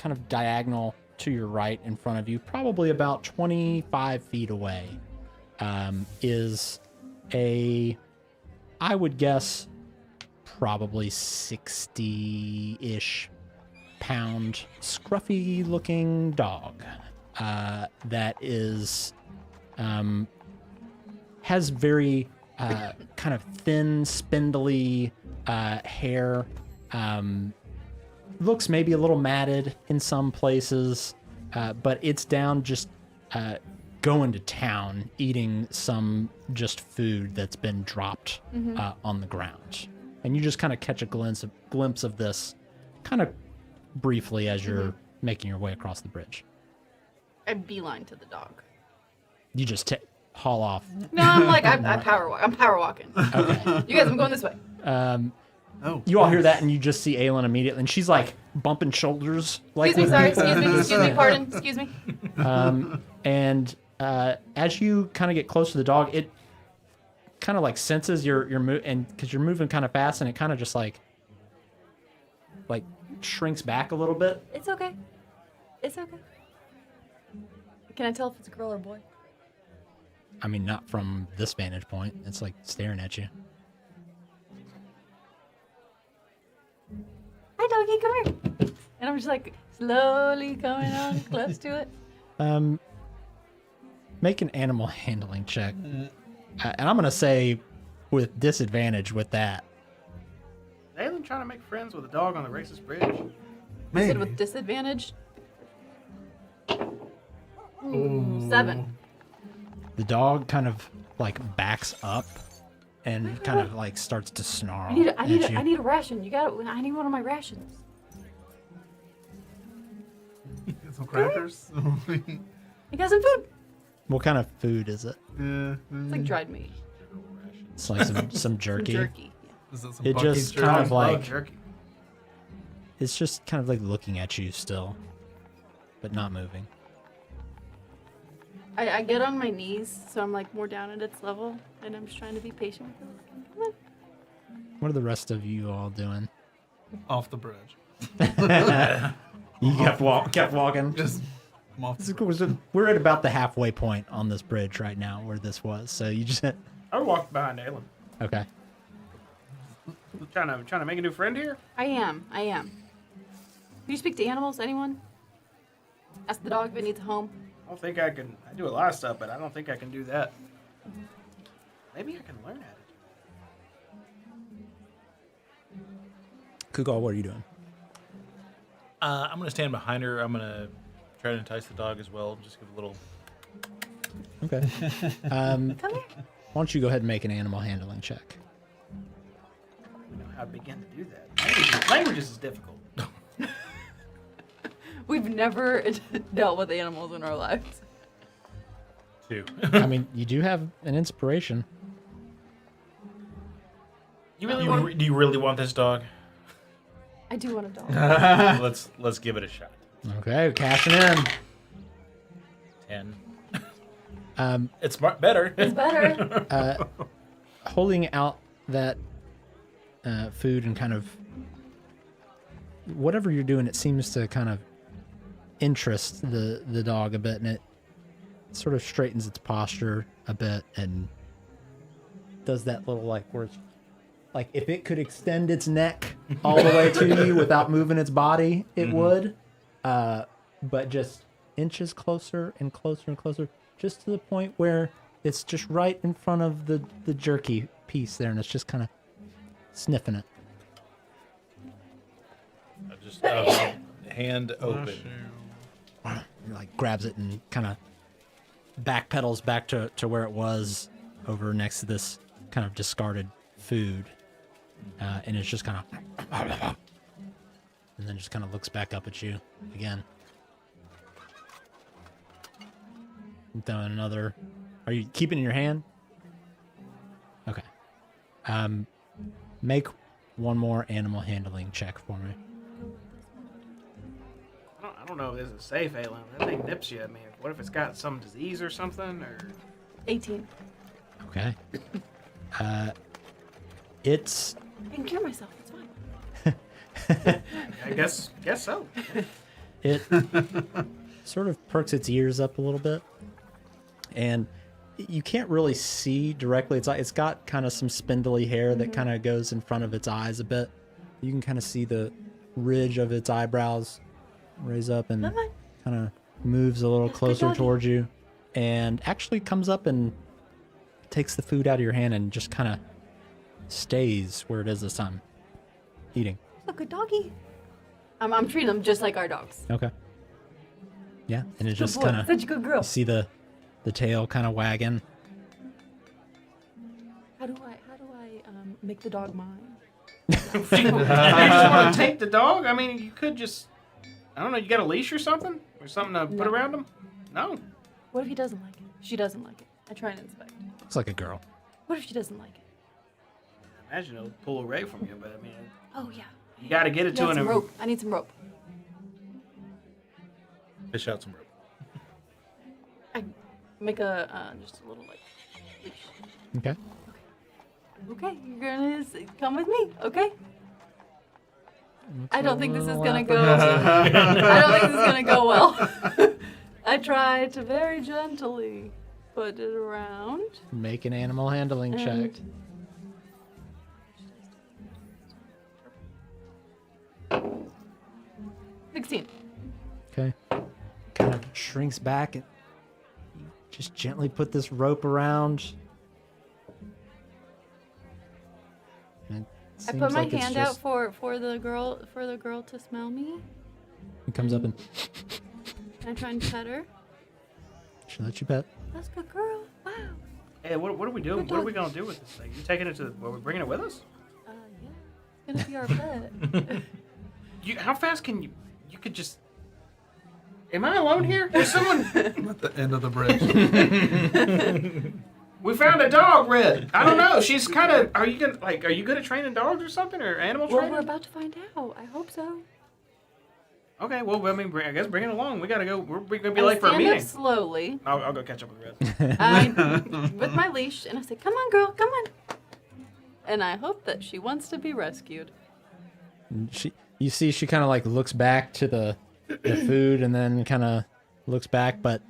of diagonal to your right in front of you, probably about 25 feet away, is a, I would guess, probably 60-ish pound scruffy looking dog that is has very kind of thin, spindly hair, looks maybe a little matted in some places, but it's down just going to town, eating some just food that's been dropped on the ground. And you just kind of catch a glimpse of this kind of briefly as you're making your way across the bridge. I beeline to the dog. You just haul off. No, I'm like, I power walk. I'm power walking. Okay. You guys, I'm going this way. Oh, You all hear that, and you just see Aelin immediately, and she's like bumping shoulders. Like Excuse me, sorry. with- Excuse me, pardon. Excuse me. And as you kind of get close to the dog, it kind of like senses your move, and because you're moving kind of fast, and it kind of just like shrinks back a little bit. It's okay. It's okay. Can I tell if it's a girl or a boy? I mean, not from this vantage point. It's like staring at you. Hi, doggy, come here. And I'm just like slowly coming on close to it. Make an animal handling check, and I'm gonna say with disadvantage with that. Is Aelin trying to make friends with a dog on the racist bridge? You maybe. said with disadvantage. Ooh, 7. The dog kind of like backs up and kind of like starts to snarl. I need at a ration. You got it. I need one of my rations. Get some crackers. You got some food? What kind of food is it? Yeah. It's like dried meat. It's like some jerky. Jerky. Is that some It Buc-ee's just jerky? kind of like jerky. it's just kind of like looking at you still, but not moving. I get on my knees, so I'm like more down at its level, and I'm just trying to be patient with it. Come on. What are the rest of you all doing? Off the bridge. You kept walking. Just I'm off the bridge. We're at about the halfway point on this bridge right now, where this was. So you just I walked behind Aelin. okay. Trying to make a new friend here? I am. Can you speak to animals? Anyone? Ask the dog if it needs a home. I don't think I can. I do a lot of stuff, but I don't think I can do that. Maybe I can learn how to. Kugal, what are you doing? I'm going to stand behind her. I'm going to try to entice the dog as well. Just give a little. Okay. Come here. Why don't you go ahead and make an animal handling check? I don't know how to begin to do that. Languages is difficult. We've never dealt with animals in our lives. 2. I mean, you do have an inspiration. You really want? Do you really want this dog? I do want a dog. Let's give it a shot. Okay, cashing in. 10. It's better. It's better. Holding out that food and kind of whatever you're doing, it seems to kind of interest the dog a bit, and it sort of straightens its posture a bit and does that little like where it's like if it could extend its neck all the way to you without moving its body, it would, but just inches closer and closer and closer, just to the point where it's just right in front of the jerky piece there, and it's just kind of sniffing it. I just hand open. He, like grabs it and kind of backpedals back to where it was over next to this kind of discarded food, and it's just kind of and then just kind of looks back up at you again. Throwing another. Are you keeping it in your hand? Okay. Make one more animal handling check for me. I don't know if this is safe, Alan. That thing nips you. I mean, what if it's got some disease or something? Or 18. Okay. It's I can cure myself. It's fine. I guess so. it sort of perks its ears up a little bit, and you can't really see directly. It's got kind of some spindly hair that kind of goes in front of its eyes a bit. You can kind of see the ridge of its eyebrows raise up and kind of moves a little closer towards you, and actually comes up and takes the food out of your hand and just kind of stays where it is this time, eating. Oh, good doggy. I'm treating them just like our dogs. Okay. Yeah, and it Good just boy. kind of Such a good girl. see the tail kind of wagging. How do I make the dog mine? You just want to take the dog? I mean, you could just. I don't know. You got a leash or something, or something to put No. around him? No. What if he doesn't like it? She doesn't like it. I try and inspect. Looks like a girl. What if she doesn't like it? I imagine it'll pull away from you, but I mean, Oh yeah. you got to get it to Yeah, an. some rope. I need some rope. Fish out some rope. I make a just a little like leash. Okay. Okay, you're gonna come with me. Okay. I don't think this is little gonna go. I don't think this is gonna go well. I try to very gently put it around. Make an animal handling check. And 16. Okay. Kind of shrinks back and you just gently put this rope around. And it I seems put my like it's hand out just- for the girl to smell me. It comes up and And I try and pet her. she lets you pet. That's a good girl. Wow. Hey, what are we doing? Good What are we dog. gonna do with this thing? You taking it to? Are we bringing it with us? Yeah. It's gonna be our pet. How fast can you? You could just. Am I alone here? There's someone. I'm at the end of the bridge. We found a dog, Red. I don't know. She's kind of. Are you good at training dogs or something, or animal Well, training? we're about to find out. I hope so. Okay. Well, I mean, I guess bring it along. We gotta go. We're gonna be I late for a stand meeting. up slowly I'll go catch up with Red. with my leash, and I say, "Come on, girl, come on." And I hope that she wants to be rescued. And you see she kind of like looks back to the food and then kind of looks back, but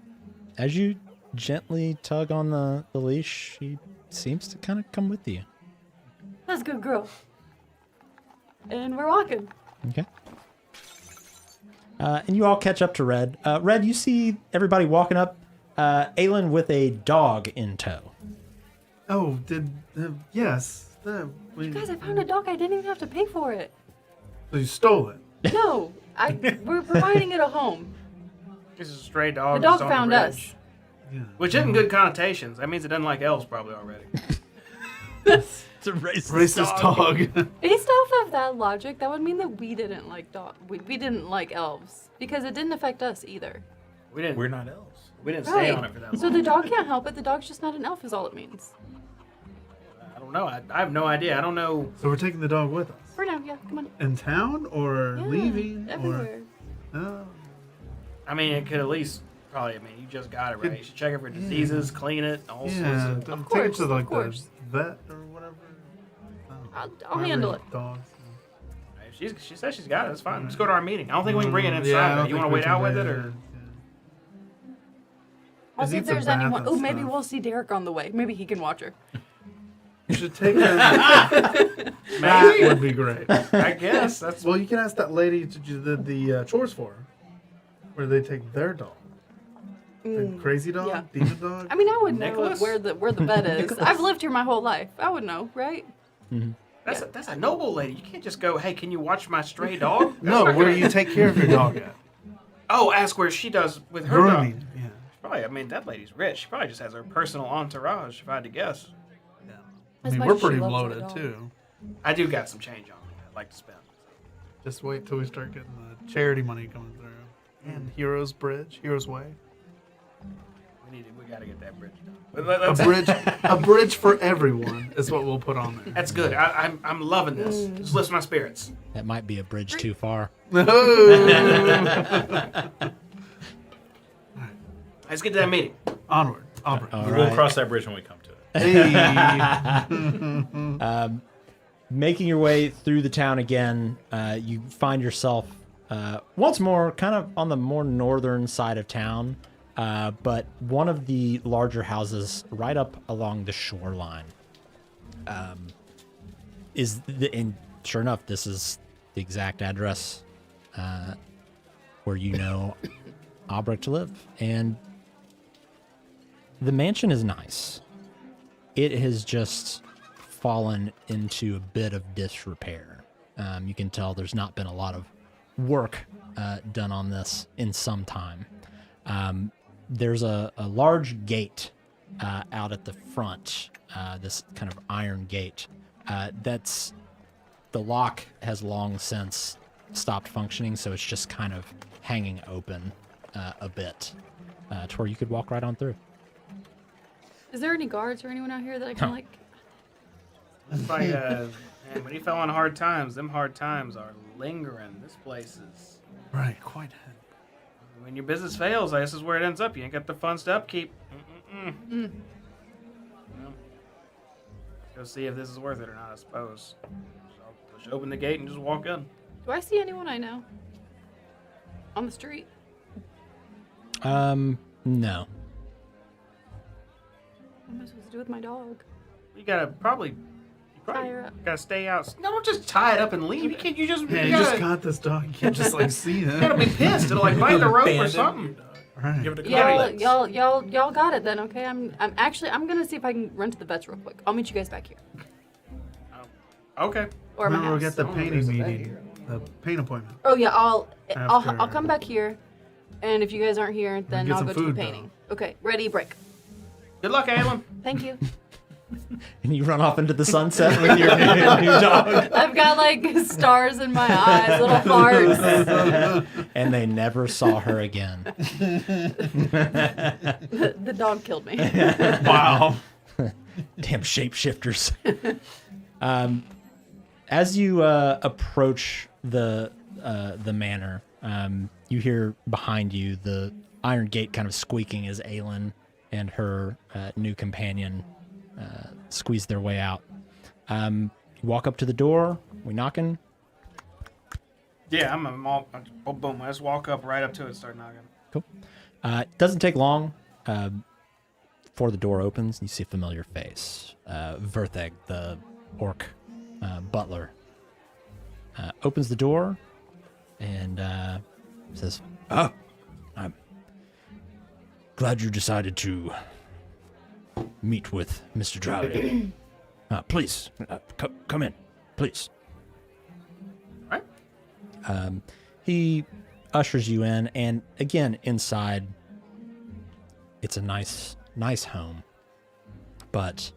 as you gently tug on the leash, she seems to kind of come with you. That's a good girl. and we're walking. Okay. And you all catch up to Red. Red, you see everybody walking up. Aelin with a dog in tow. Oh, yes. You guys, I found a dog. I didn't even have to pay for it. You stole it. No, we're providing it a home. This is a stray dog. The dog that's on the found bridge. us. Yeah. Which isn't good connotations. That means it doesn't like elves probably already. It's a Racist dog. Based off of that logic, that would mean that we didn't like we didn't like elves because it didn't affect us either. We're not elves. We didn't stay on it for that long. So the dog can't help it. The dog's just not an elf, is all it means. I don't know. I have no idea. I don't know. So we're taking the dog with us. For now, yeah, come on. In town or Yeah, leaving? everywhere. Or, oh. I mean, it could at least probably. I mean, you just got it right. You should check it for diseases, clean it, all Yeah, sorts of. take course, it to of like the course. vet or whatever. I'll handle it. Dogs. She says she's got it. It's fine. Let's go to our meeting. I don't think we can bring it inside. Yeah, I though. don't You think want to we wait can out with bring it, or I'll It see if needs a there's bath anyone. and Oh, maybe stuff. we'll see Derek on the way. Maybe he can watch her. You should take her. That maybe? would be great. I guess that's. Well, you can ask that lady to do the chores for her, where they take their dog. The crazy dog, yeah. demon dog. I mean, I would know Nicholas? where the bed is. I've lived here my whole life. I would know, right? That's a noble lady. You can't just go, hey, can you watch my stray dog? No, where you take care of your dog at. Oh, ask where she does with her Grooming. dog. Yeah. Probably. I mean, that lady's rich. She probably just has her personal entourage, if I had to guess. I As mean, much we're as she pretty loves her loaded dog. too. I do got some change on me. I'd like to spend. Just wait till we start getting the charity money coming through. And Heroes Bridge, Heroes Way. We got to get that bridge done. But A bridge for everyone is what we'll put on there. That's good. I'm loving this. Just lifts my spirits. That might be a bridge too far. Let's get to that meeting. Onward, Aubrey. All We'll right. cross that bridge when we come to it. Hey. Making your way through the town again, you find yourself once more kind of on the more northern side of town, but one of the larger houses right up along the shoreline and sure enough, this is the exact address where you know Albrecht to live. And the mansion is nice. It has just fallen into a bit of disrepair. You can tell there's not been a lot of work done on this in some time. There's a large gate out at the front, this kind of iron gate. That's the lock has long since stopped functioning, so it's just kind of hanging open a bit to where you could walk right on through. Is there any guards or anyone out here that I can like? It's like, man, when you fell on hard times, them hard times are lingering. This place is. Right, quite heavy. When your business fails, this is where it ends up. You ain't got the funds to upkeep. Well, go see if this is worth it or not, I suppose. So I'll just open the gate and just walk in. Do I see anyone I know on the street? No. What am I supposed to do with my dog? You gotta probably. Tie her up. Gotta stay out. No, don't just tie it up and leave. You can't. You just. Yeah, you you just gotta, got this dog. You can't just like see it. you gotta be pissed. It'll like bite the rope or Abandon something. Right. Give it a Y'all got it then, okay? I'm gonna see if I can run to the vets real quick. I'll meet you guys back here. Okay. Or my Remember, we house. got the painting there's a vet meeting, here. the paint appointment. Oh yeah, I'll After- come back here, and if you guys aren't here, then get I'll some go to the food, painting. Okay, ready, break. Good luck, Alan. Thank you. And you run off into the sunset with your new dog. I've got like stars in my eyes, little farts. And they never saw her again. The dog killed me. Wow. Damn shapeshifters. As you approach the manor, you hear behind you the iron gate kind of squeaking as Aelin and her new companion squeeze their way out. You walk up to the door. We knocking? Yeah, I'm all. Boom, boom. I just walk up right up to it and start knocking. Cool. It doesn't take long before the door opens and you see a familiar face. Vertheg, the orc butler. opens the door and says, "Oh, I'm glad you decided to meet with Mr. Drowley. Please, come in, please." All right. He ushers you in, and again, inside, it's a nice home, but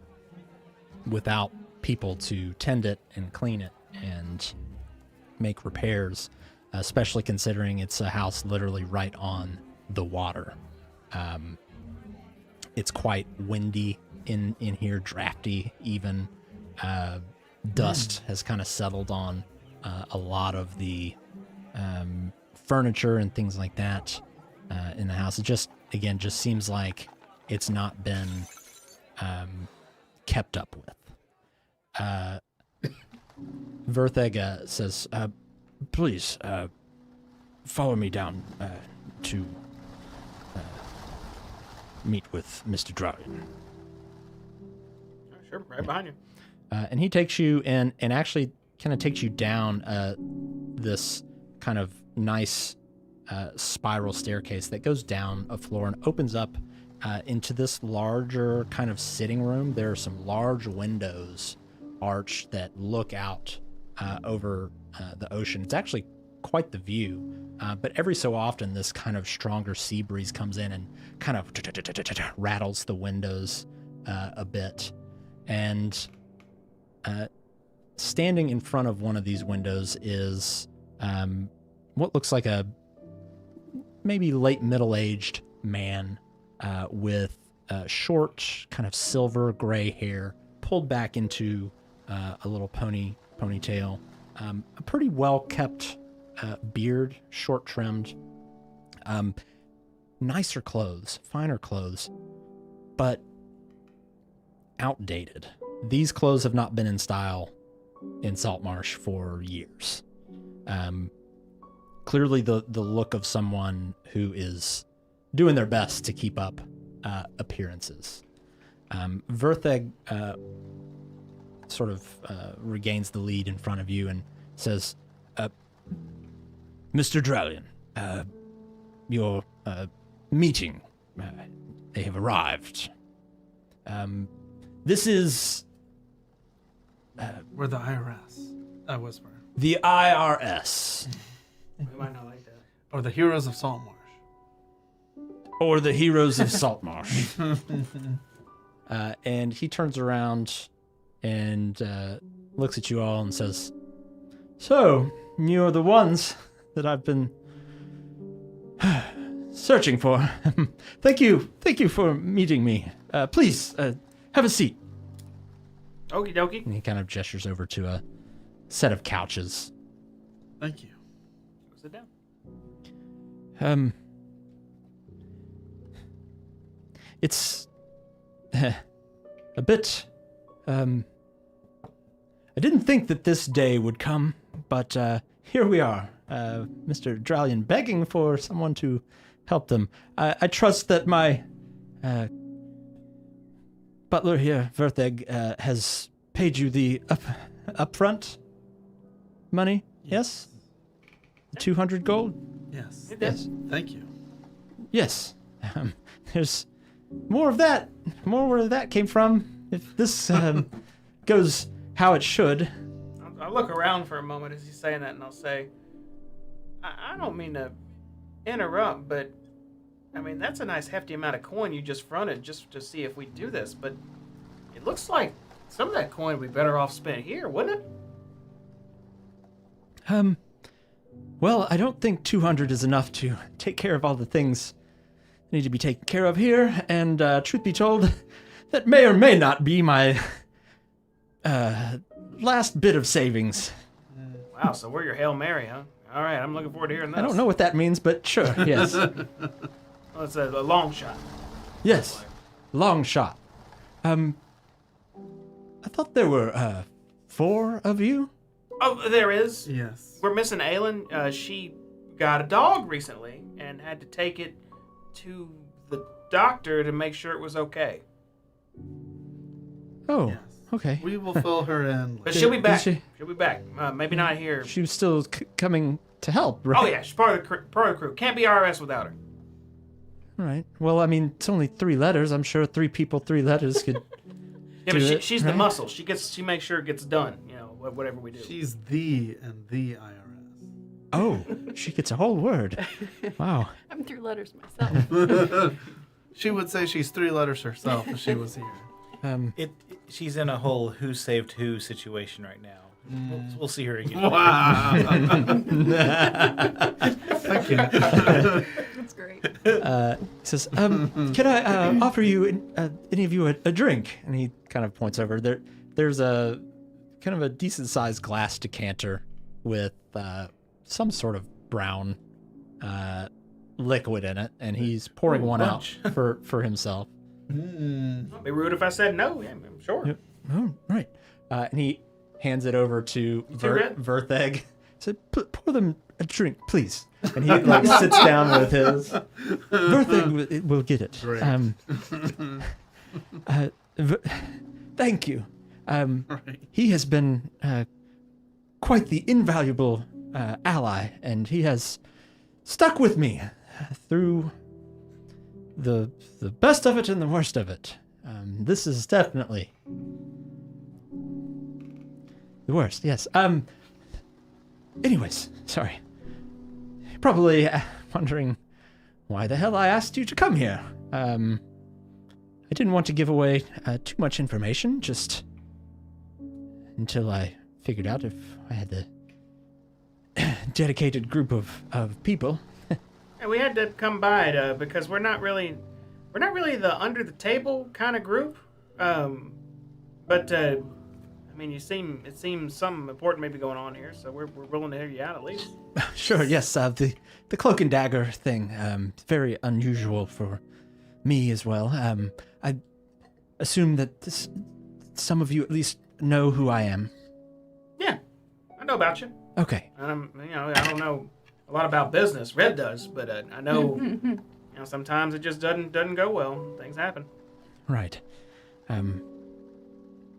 without people to tend it and clean it and make repairs, especially considering it's a house literally right on the water. It's quite windy in here, drafty even. Dust has kind of settled on a lot of the furniture and things like that in the house. It just seems like it's not been kept up with. Vertheg says, "Please follow me down to meet with Mr. Drowley." Sure, right behind you. And he takes you in and actually kind of takes you down this kind of nice spiral staircase that goes down a floor and opens up into this larger kind of sitting room. There are some large windows arched that look out over the ocean. It's actually quite the view, but every so often this kind of stronger sea breeze comes in and kind of rattles the windows a bit. And standing in front of one of these windows is what looks like a maybe late middle-aged man with short kind of silver gray hair pulled back into a little ponytail, a pretty well-kept beard, short trimmed, nicer clothes, finer clothes, but outdated. These clothes have not been in style in Saltmarsh for years. Clearly the look of someone who is doing their best to keep up appearances. Vertheg sort of regains the lead in front of you and says, "Mr. Drowley, your meeting, they have arrived. This is..." We're the IRS. I whisper. "The IRS. We might not like that. Or the heroes of Saltmarsh. Or the heroes of Saltmarsh." And he turns around and looks at you all and says, "So, you're the ones that I've been searching for. Thank you for meeting me. Please, have a seat." Okie dokie. And he kind of gestures over to a set of couches. Thank you. Sit down. It's a bit, I didn't think that this day would come, but here we are, Mr. Drowley begging for someone to help them. I trust that my butler here, Vertheg, has paid you the upfront money, yes? 200 gold? Yes. Yes. Thank you. Yes. There's more of that. More where that came from. If this goes how it should. I'll look around for a moment as he's saying that, and I'll say, I don't mean to interrupt, but I mean, that's a nice hefty amount of coin you just fronted just to see if we do this, but it looks like some of that coin would be better off spent here, wouldn't it? Well, I don't think 200 is enough to take care of all the things that need to be taken care of here, and truth be told, that may or may not be my last bit of savings. Wow, so we're your Hail Mary, huh? All right, I'm looking forward to hearing this. I don't know what that means, but sure, yes. Well, it's a long shot. Yes, long shot. I thought there were 4 of you? Oh, there is. Yes. We're missing Aylin. She got a dog recently and had to take it to the doctor to make sure it was okay. Oh, Yes. okay. We will fill her in. But later. she'll be Did back. she- She'll be back. Maybe not here. She was still coming to help, right? Oh yeah, she's part of the crew. Can't be RS without her. All right. Well, I mean, it's only 3 letters. I'm sure 3 people, 3 letters could. Yeah, Do but it, she's the right? muscle. She makes sure it gets done. You know, whatever we do. She's the IRS. Oh, she gets a whole word. Wow. I'm through letters myself. She would say she's 3 letters herself if she was here. She's in a whole who saved who situation right now. We'll see her again. Wow. Thank you. That's great. He says, "Can I offer you, any of you, a drink?" And he kind of points over. There's a kind of a decent-sized glass decanter with some sort of brown liquid in it, and he's pouring one out for himself. It'd be rude if I said no. Yeah, I'm sure. Yep. Oh, right. And he hands it over to Cigarette? Vertheg. He said, "Pour them a drink, please." And he like sits down with his. Vertheg will get it. Great. Thank you. Right. He has been quite the invaluable ally, and he has stuck with me through the best of it and the worst of it. This is definitely the worst. Yes. Anyways, sorry. You're probably wondering why the hell I asked you to come here. I didn't want to give away too much information, just until I figured out if I had the dedicated group of people. And we had to come by it because we're not really the under the table kind of group. But I mean, it seems something important may be going on here, so we're willing to hear you out at least. Sure, yes. The cloak and dagger thing, very unusual for me as well. I assume that some of you at least know who I am. Yeah, I know about you. Okay. I don't know a lot about business. Red does, but I know. Sometimes it just doesn't go well. Things happen. Right.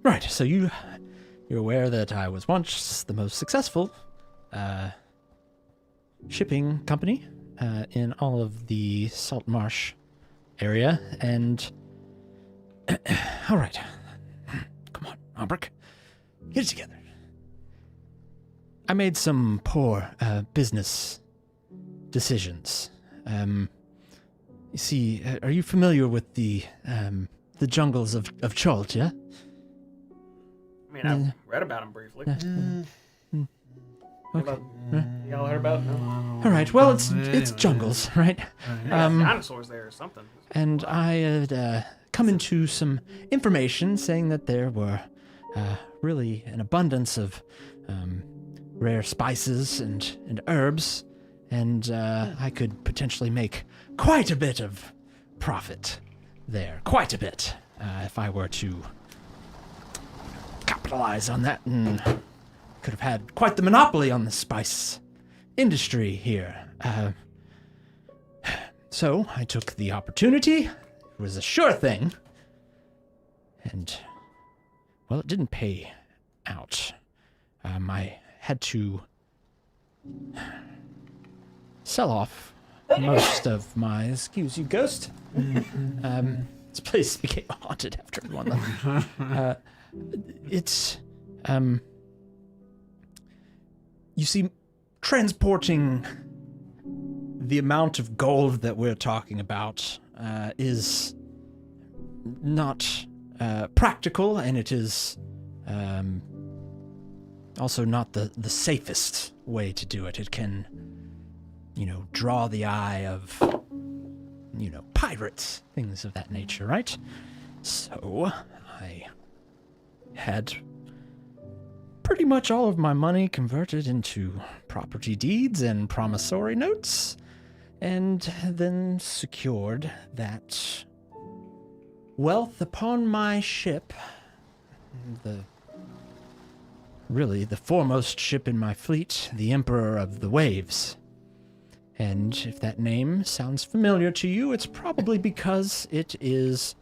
Right. So you're aware that I was once the most successful shipping company in all of the Saltmarsh area, and all right. Come on, Albrecht. Get it together. I made some poor business decisions. You see, are you familiar with the jungles of Cholt, yeah? I mean, I've read about them briefly. Okay. Y'all heard about? No. All right. Well, it's jungles, right? Dinosaurs there or something. And I had come into some information saying that there were really an abundance of rare spices and herbs, and I could potentially make quite a bit of profit there. Quite a bit, if I were to capitalize on that, and could have had quite the monopoly on the spice industry here. So I took the opportunity. It was a sure thing. And, well, it didn't pay out. I had to sell off most of my... Excuse you, ghost. This place became haunted after one night. It's... You see, transporting the amount of gold that we're talking about is not practical, and it is also not the safest way to do it. It can, draw the eye of, pirates, things of that nature, right? So, I had pretty much all of my money converted into property deeds and promissory notes, and then secured that wealth upon my ship, the foremost ship in my fleet, the Emperor of the Waves. And if that name sounds familiar to you, it's probably because it is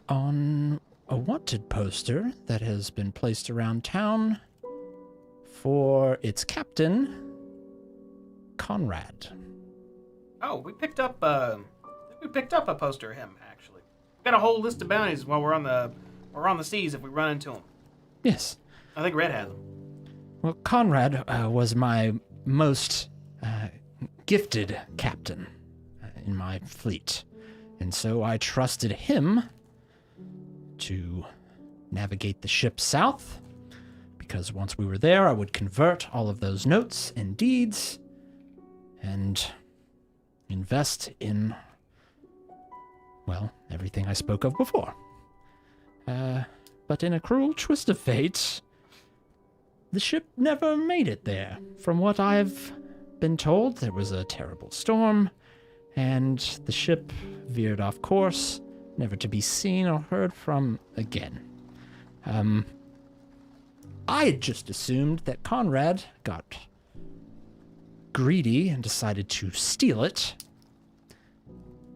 on a wanted poster that has been placed around town for its captain, Conrad. Oh, we picked up a poster of him actually. Got a whole list of bounties while we're on the seas if we run into him. Yes. I think Red has them. Well, Conrad was my most gifted captain in my fleet, and so I trusted him to navigate the ship south, because once we were there, I would convert all of those notes and deeds and invest in, well, everything I spoke of before. But in a cruel twist of fate, the ship never made it there. From what I've been told, there was a terrible storm, and the ship veered off course, never to be seen or heard from again. I had just assumed that Conrad got greedy and decided to steal it,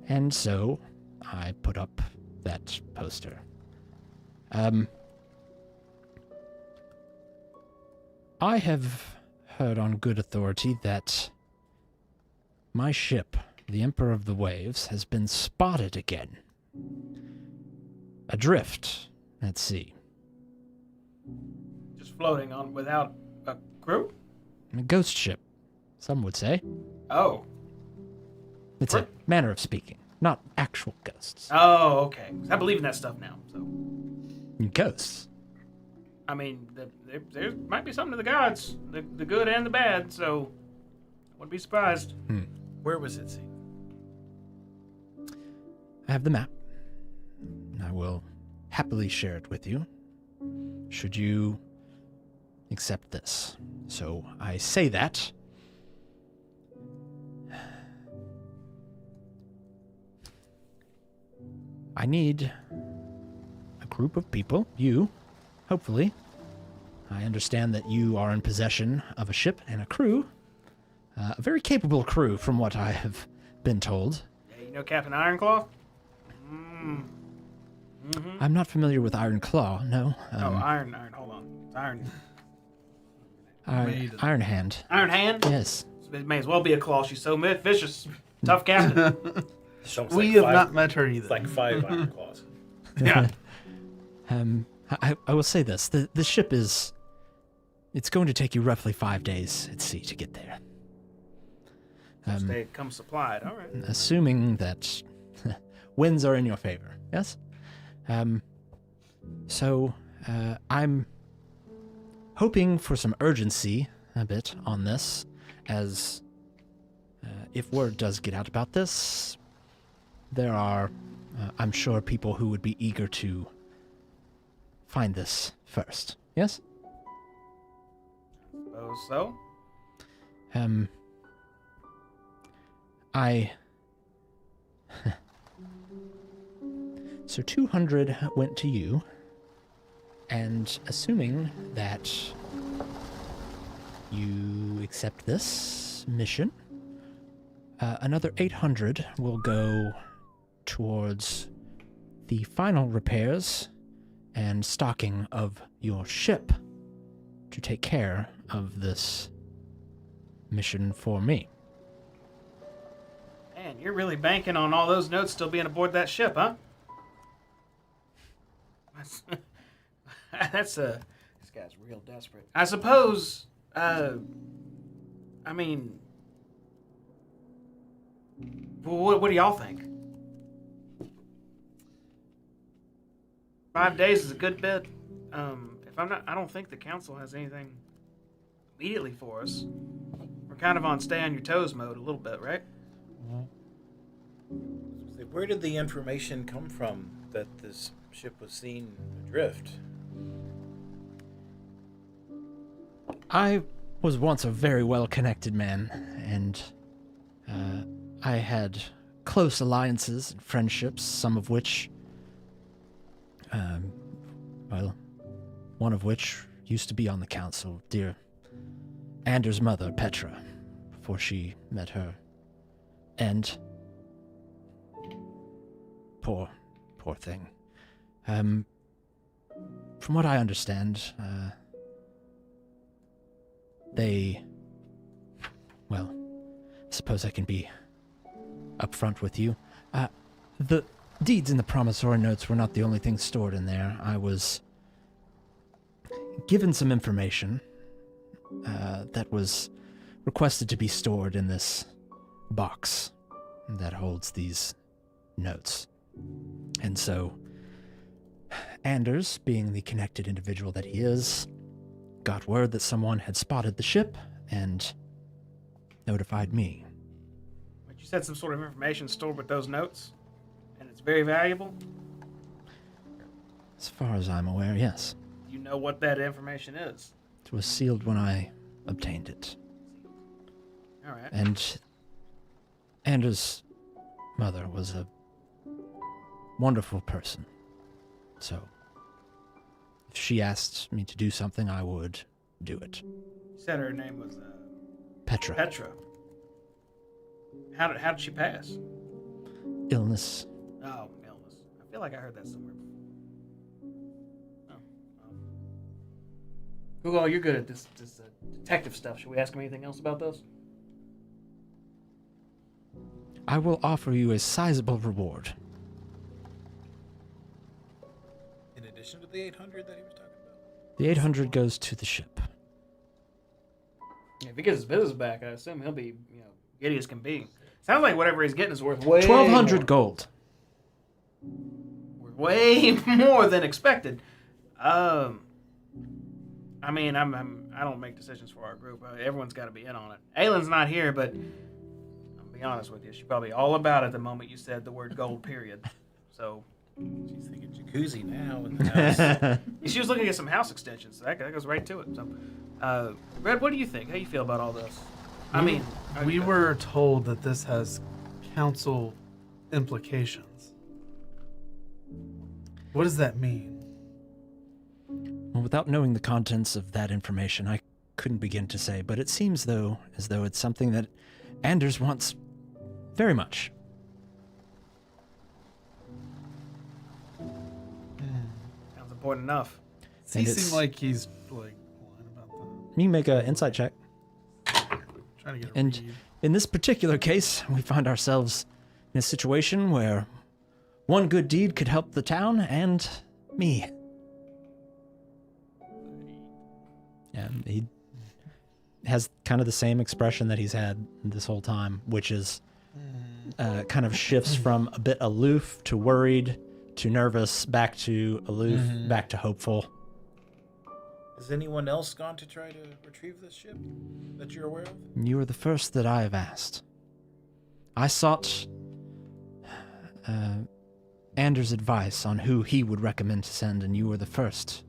and so I put up that poster. I have heard on good authority that my ship, the Emperor of the Waves, has been spotted again. Adrift at sea. Just floating on without a crew? A ghost ship, some would say. Oh. It's a manner of speaking, not actual ghosts. Oh, okay. I believe in that stuff now, so. Ghosts? I mean, there might be something to the gods, the good and the bad, so I wouldn't be surprised. Where was it seen? I have the map. I will happily share it with you, should you accept this. So I say that. I need a group of people, you, hopefully. I understand that you are in possession of a ship and a crew. A very capable crew, from what I have been told. Yeah, you know Captain Ironclaw? I'm not familiar with Iron Claw, no. Iron, hold on. It's Iron Hand. Iron Hand? Yes. It may as well be a claw. She's so vicious. Tough captain. We have not met her either. It's like 5 iron claws. Yeah. I will say this. The ship is... It's going to take you roughly 5 days at sea to get there. They come supplied. All right. Assuming that winds are in your favor, yes? So, I'm hoping for some urgency a bit on this, as if word does get out about this, there are, I'm sure, people who would be eager to find this first, yes? Suppose so. So 200 went to you, and assuming that you accept this mission, another 800 will go towards the final repairs and stocking of your ship to take care of this mission for me. Man, you're really banking on all those notes still being aboard that ship, huh? This guy's real desperate. I suppose, I mean, what do y'all think? 5 days is a good bit. If I'm not, I don't think the council has anything immediately for us. We're kind of on stay on your toes mode a little bit, right? Where did the information come from that this ship was seen adrift? I was once a very well-connected man, and I had close alliances and friendships, some of which, one of which used to be on the council, dear Anders' mother, Petra, before she met her end. Poor thing. from what I understand, well, I suppose I can be upfront with you. The deeds in the promissory notes were not the only thing stored in there. I was given some information that was requested to be stored in this box that holds these notes. And so, Anders, being the connected individual that he is, got word that someone had spotted the ship and notified me. But you said some sort of information stored with those notes, and it's very valuable. As far as I'm aware, yes. You know what that information is. It was sealed when I obtained it. All right. And Anders' mother was a wonderful person. So, if she asked me to do something, I would do it. You said her name was Petra. Petra. How did she pass? Illness. Oh, illness. I feel like I heard that somewhere. Oh. Google, you're good at this detective stuff. Should we ask him anything else about this? I will offer you a sizable reward. In addition to the 800 that he was talking about? The 800 goes to the ship. If he gets his business back, I assume he'll be, giddy as can be. Sounds like whatever he's getting is worth way 1,200 more. gold. Way more than expected. I don't make decisions for our group. Everyone's got to be in on it. Aylin's not here, but I'll be honest with you. She's probably all about it the moment you said the word gold, period. So She's thinking jacuzzi now in the house. she was looking at some house extensions. So that goes right to it. So, Red, what do you think? How do you feel about all this? We were told that this has council implications. What does that mean? Well, without knowing the contents of that information, I couldn't begin to say, but it seems as though it's something that Anders wants very much. Sounds important enough. He seemed like he's lying about that. You make an insight check. Trying to get a And read. in this particular case, we find ourselves in a situation where one good deed could help the town and me. And he has kind of the same expression that he's had this whole time, which is kind of shifts from a bit aloof to worried to nervous, back to aloof, back to hopeful. Has anyone else gone to try to retrieve this ship that you're aware of? You are the first that I have asked. I sought Anders' advice on who he would recommend to send, and you were the first.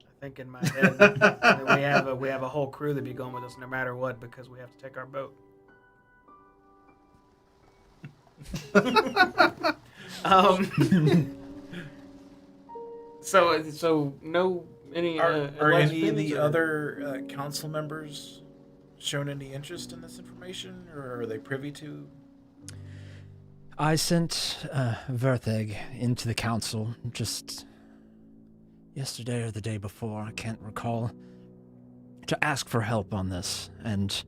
I think in my head that we have a whole crew that be going with us no matter what because we have to take our boat. So no any Are advice any of bids, the or- other council members shown any interest in this information, or are they privy to? I sent Vertheg into the council just yesterday or the day before, I can't recall, to ask for help on this, and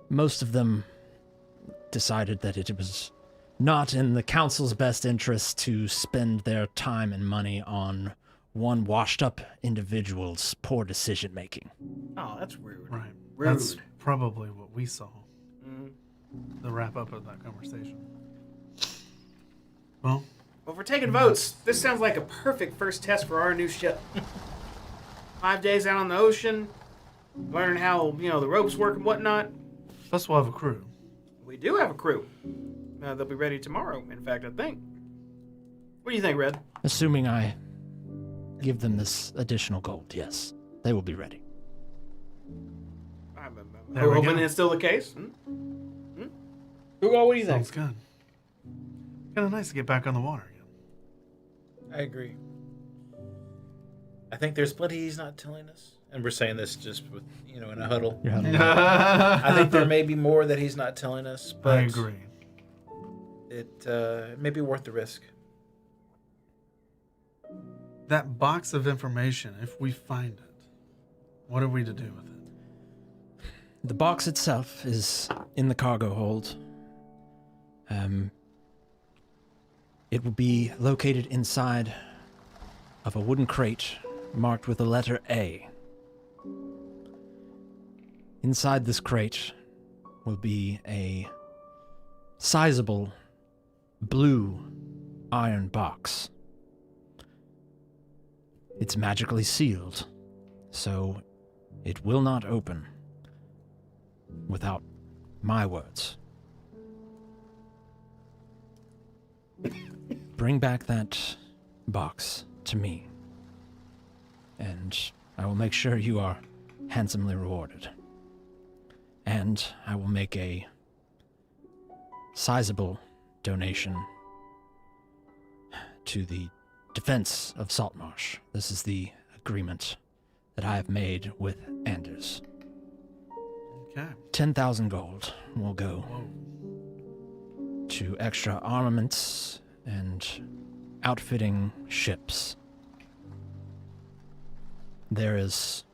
most of them decided that it was not in the council's best interest to spend their time and money on one washed-up individual's poor decision-making. Oh, that's rude. Right. Rude. That's probably what we saw. Mhm. The wrap up of that conversation. Well, Well, if we're taking votes, this sounds like a perfect first test for our new ship. 5 days out on the ocean, learning how the ropes work and whatnot. plus we'll have a crew. We do have a crew. They'll be ready tomorrow. In fact, I think. What do you think, Red? Assuming I give them this additional gold, yes, they will be ready. I'm There we hoping go. it's still the case. Hugo, what do you think? Sounds good. Kind of nice to get back on the water again. I agree. I think there's plenty he's not telling us. And we're saying this just with, in a huddle. You're huddled. I think there may be more that he's not telling us, but I agree. It may be worth the risk. That box of information, if we find it, what are we to do with it? The box itself is in the cargo hold. It will be located inside of a wooden crate marked with the letter A. Inside this crate will be a sizable blue iron box. It's magically sealed, so it will not open without my words. Bring back that box to me, and I will make sure you are handsomely rewarded. And I will make a sizable donation to the defense of Saltmarsh. This is the agreement that I have made with Anders. Okay. 10,000 gold will go to extra armaments and outfitting ships. There is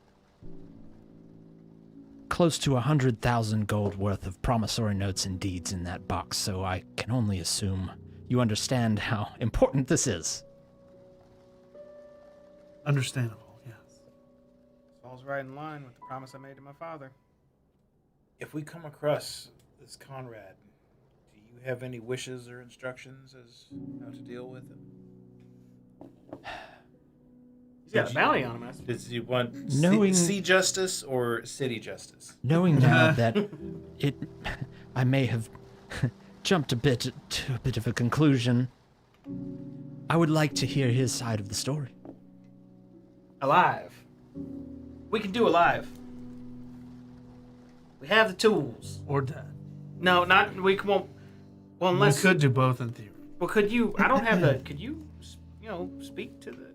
close to 100,000 gold worth of promissory notes and deeds in that box, so I can only assume you understand how important this is. Understandable, yes. All's right in line with the promise I made to my father. If we come across this Conrad, do you have any wishes or instructions as how to deal with him? He's got a bounty on him. Does he want Knowing- sea justice or city justice? Knowing now that I may have jumped a bit to a bit of a conclusion, I would like to hear his side of the story. Alive. We can do alive. We have the tools. Or dead. No, not we won't. Well, unless We could do both in theory. Well, could you? I don't have the. Could you? Speak to the.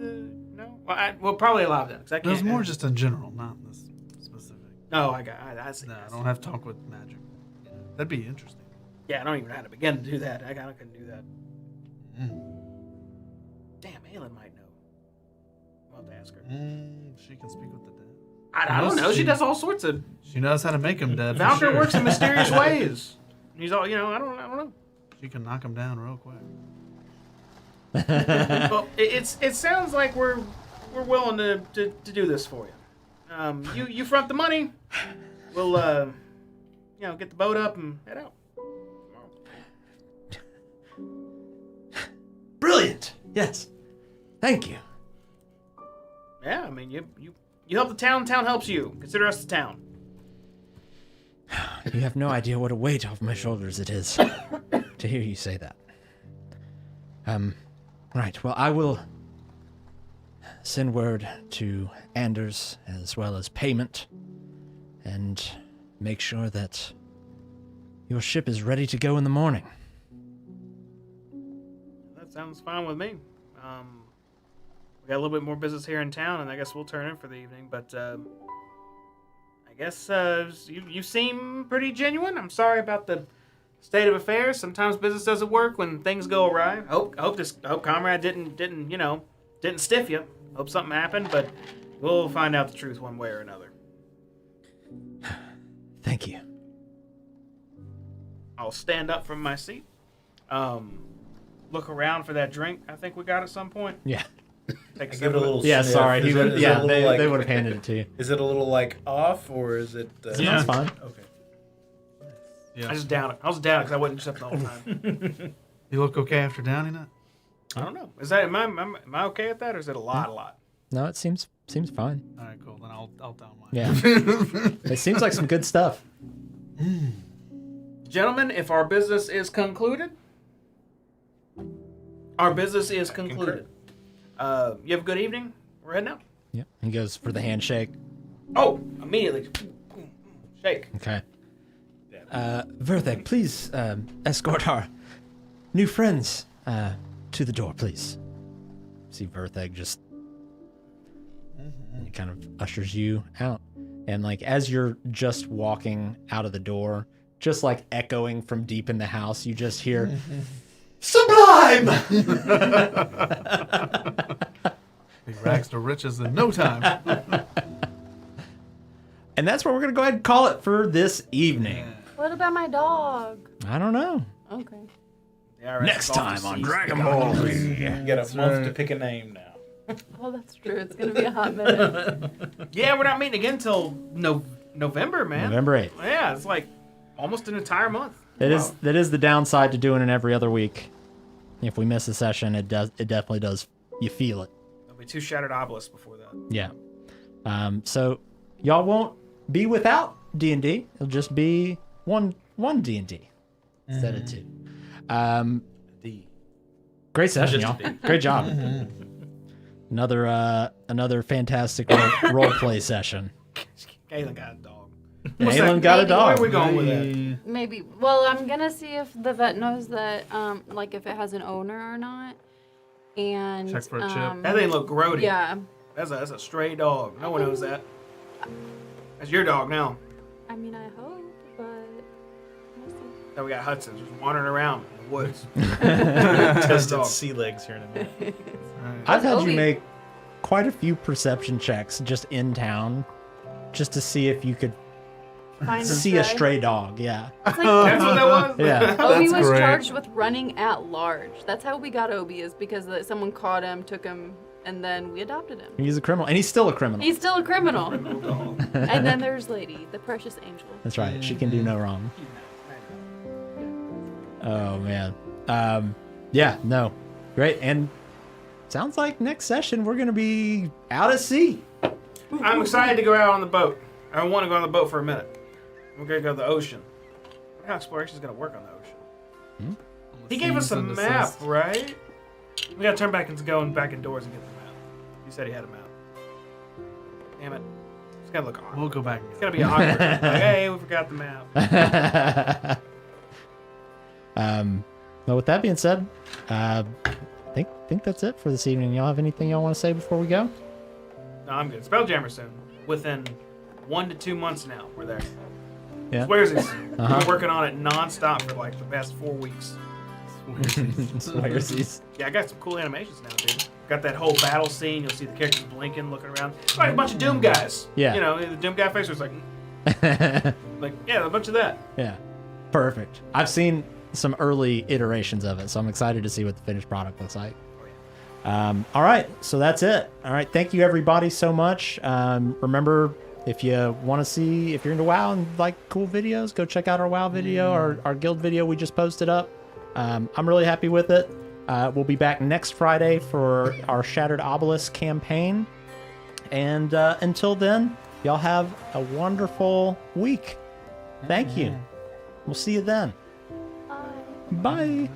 No. Well, probably alive then. 'Cause I It was can't. more just in general, not in this specific. No, I see. No, I I see. don't have to talk with magic. That'd be interesting. Yeah, I don't even know how to begin to do that. I couldn't do that. Damn, Aelin might know. I'll have to ask her. She can speak with the dead. I don't know. She does all sorts of. She knows how to make them dead. for Valkyrie sure. works in mysterious ways. He's all. I don't know. She can knock them down real quick. Well, it sounds like we're willing to do this for you. You front the money. We'll get the boat up and head out. Brilliant! Yes. Thank you. Yeah, I mean you help the town helps you. Consider us the town. You have no idea what a weight off my shoulders it is to hear you say that. Right, well, I will send word to Anders as well as payment and make sure that your ship is ready to go in the morning. That sounds fine with me. We got a little bit more business here in town, and I guess we'll turn in for the evening. But I guess you seem pretty genuine. I'm sorry about the state of affairs. Sometimes business doesn't work when things go awry. Hope Comrade didn't stiff you. Hope something happened, but we'll find out the truth one way or another. Thank you. I'll stand up from my seat. Look around for that drink. I think we got at some point. Yeah. Take a Give sip it a of little. Yeah, sniff. sorry. Is it a little, like- They would have handed it to you. Is it a little like off or is it? Smells fine. Okay. Yeah. I just down it. I was down it because I wasn't sip the whole time. You look okay after downing it? I don't know. Is that am I okay at that, or is it a lot? No, it seems fine. All right, cool. Then I'll down mine. Yeah. It seems like some good stuff. Gentlemen, if our business is concluded, our business is concluded. You have a good evening. We're heading out. Yeah. He goes for the handshake. Oh, immediately. Shake. Okay. Verthek, please escort our new friends to the door, please. See Verthek just It kind of ushers you out. And like as you're just walking out of the door, just like echoing from deep in the house, you just hear Sublime! He rags to riches in no time. And that's where we're going to go ahead and call it for this evening. What about my dog? I don't know. Okay. Next time on Dragon Ball Z. You got a month to pick a name now. Oh, that's true. It's gonna be a hot minute. Yeah, we're not meeting again until November, man. November 8th. Yeah, it's like almost an entire month. That is the downside to doing it every other week. If we miss a session, it definitely does. You feel it. There'll be 2 Shattered Obelisks before that. Yeah. So y'all won't be without D&D. It'll just be one D&D instead of 2. D. Great session, Just y'all. a D. Great job. Another fantastic role play session. Galen got a dog. Aelin got a Maybe. dog. Where are we going with that? Maybe. Well, I'm gonna see if the vet knows that, like if it has an owner or not. And Check for a chip. That thing look grody. Yeah. That's a stray dog. No one knows that. That's your dog now. I mean, I hope, but we'll see. Now we got Hudson just wandering around in the woods. Tested dog. sea legs here in a minute. I've had you Obi. make quite a few perception checks just in town, just to see if you could Find see a stray dog. Yeah. It's like, That's what that was? Yeah. Obi That's was great. charged with running at large. That's how we got Obi, is because someone caught him, took him, and then we adopted him. He's a criminal, and he's still a criminal. He's still a criminal. Dog. And then there's Lady, the precious angel. That's right. She can do no wrong. Oh man. Yeah. No. Great. And sounds like next session we're gonna be out at sea. I'm excited to go out on the boat. I want to go on the boat for a minute. We're going to go to the ocean. How exploration's going to work on the ocean. He gave us a Cease and map, desist. right? We got to turn back and go back indoors and get the map. He said he had a map. Damn it. It's going to look awkward. We'll go back. It's going to be awkward. Like, hey, we forgot the map. Well, with that being said, I think that's it for this evening. Y'all have anything y'all want to say before we go? No, I'm good. Spelljammer soon. Within 1 to 2 months now, we're there. Yeah. Swears is. We've been working on it nonstop for like the past 4 weeks. Swearsies. Yeah, I got some cool animations now, dude. Got that whole battle scene. You'll see the characters blinking, looking around. It's like a bunch of Doom guys. Yeah. You know, the Doom guy face was like, yeah, a bunch of that. Yeah. Perfect. I've seen some early iterations of it, so I'm excited to see what the finished product looks like. All right, so that's it. All right, thank you everybody so much. Remember, if you want to see, if you're into WoW and like cool videos, go check out our WoW video, our guild video we just posted up. I'm really happy with it. We'll be back next Friday for our Shattered Obelisk campaign. And until then, y'all have a wonderful week. Thank you. We'll see you then. Bye. Bye.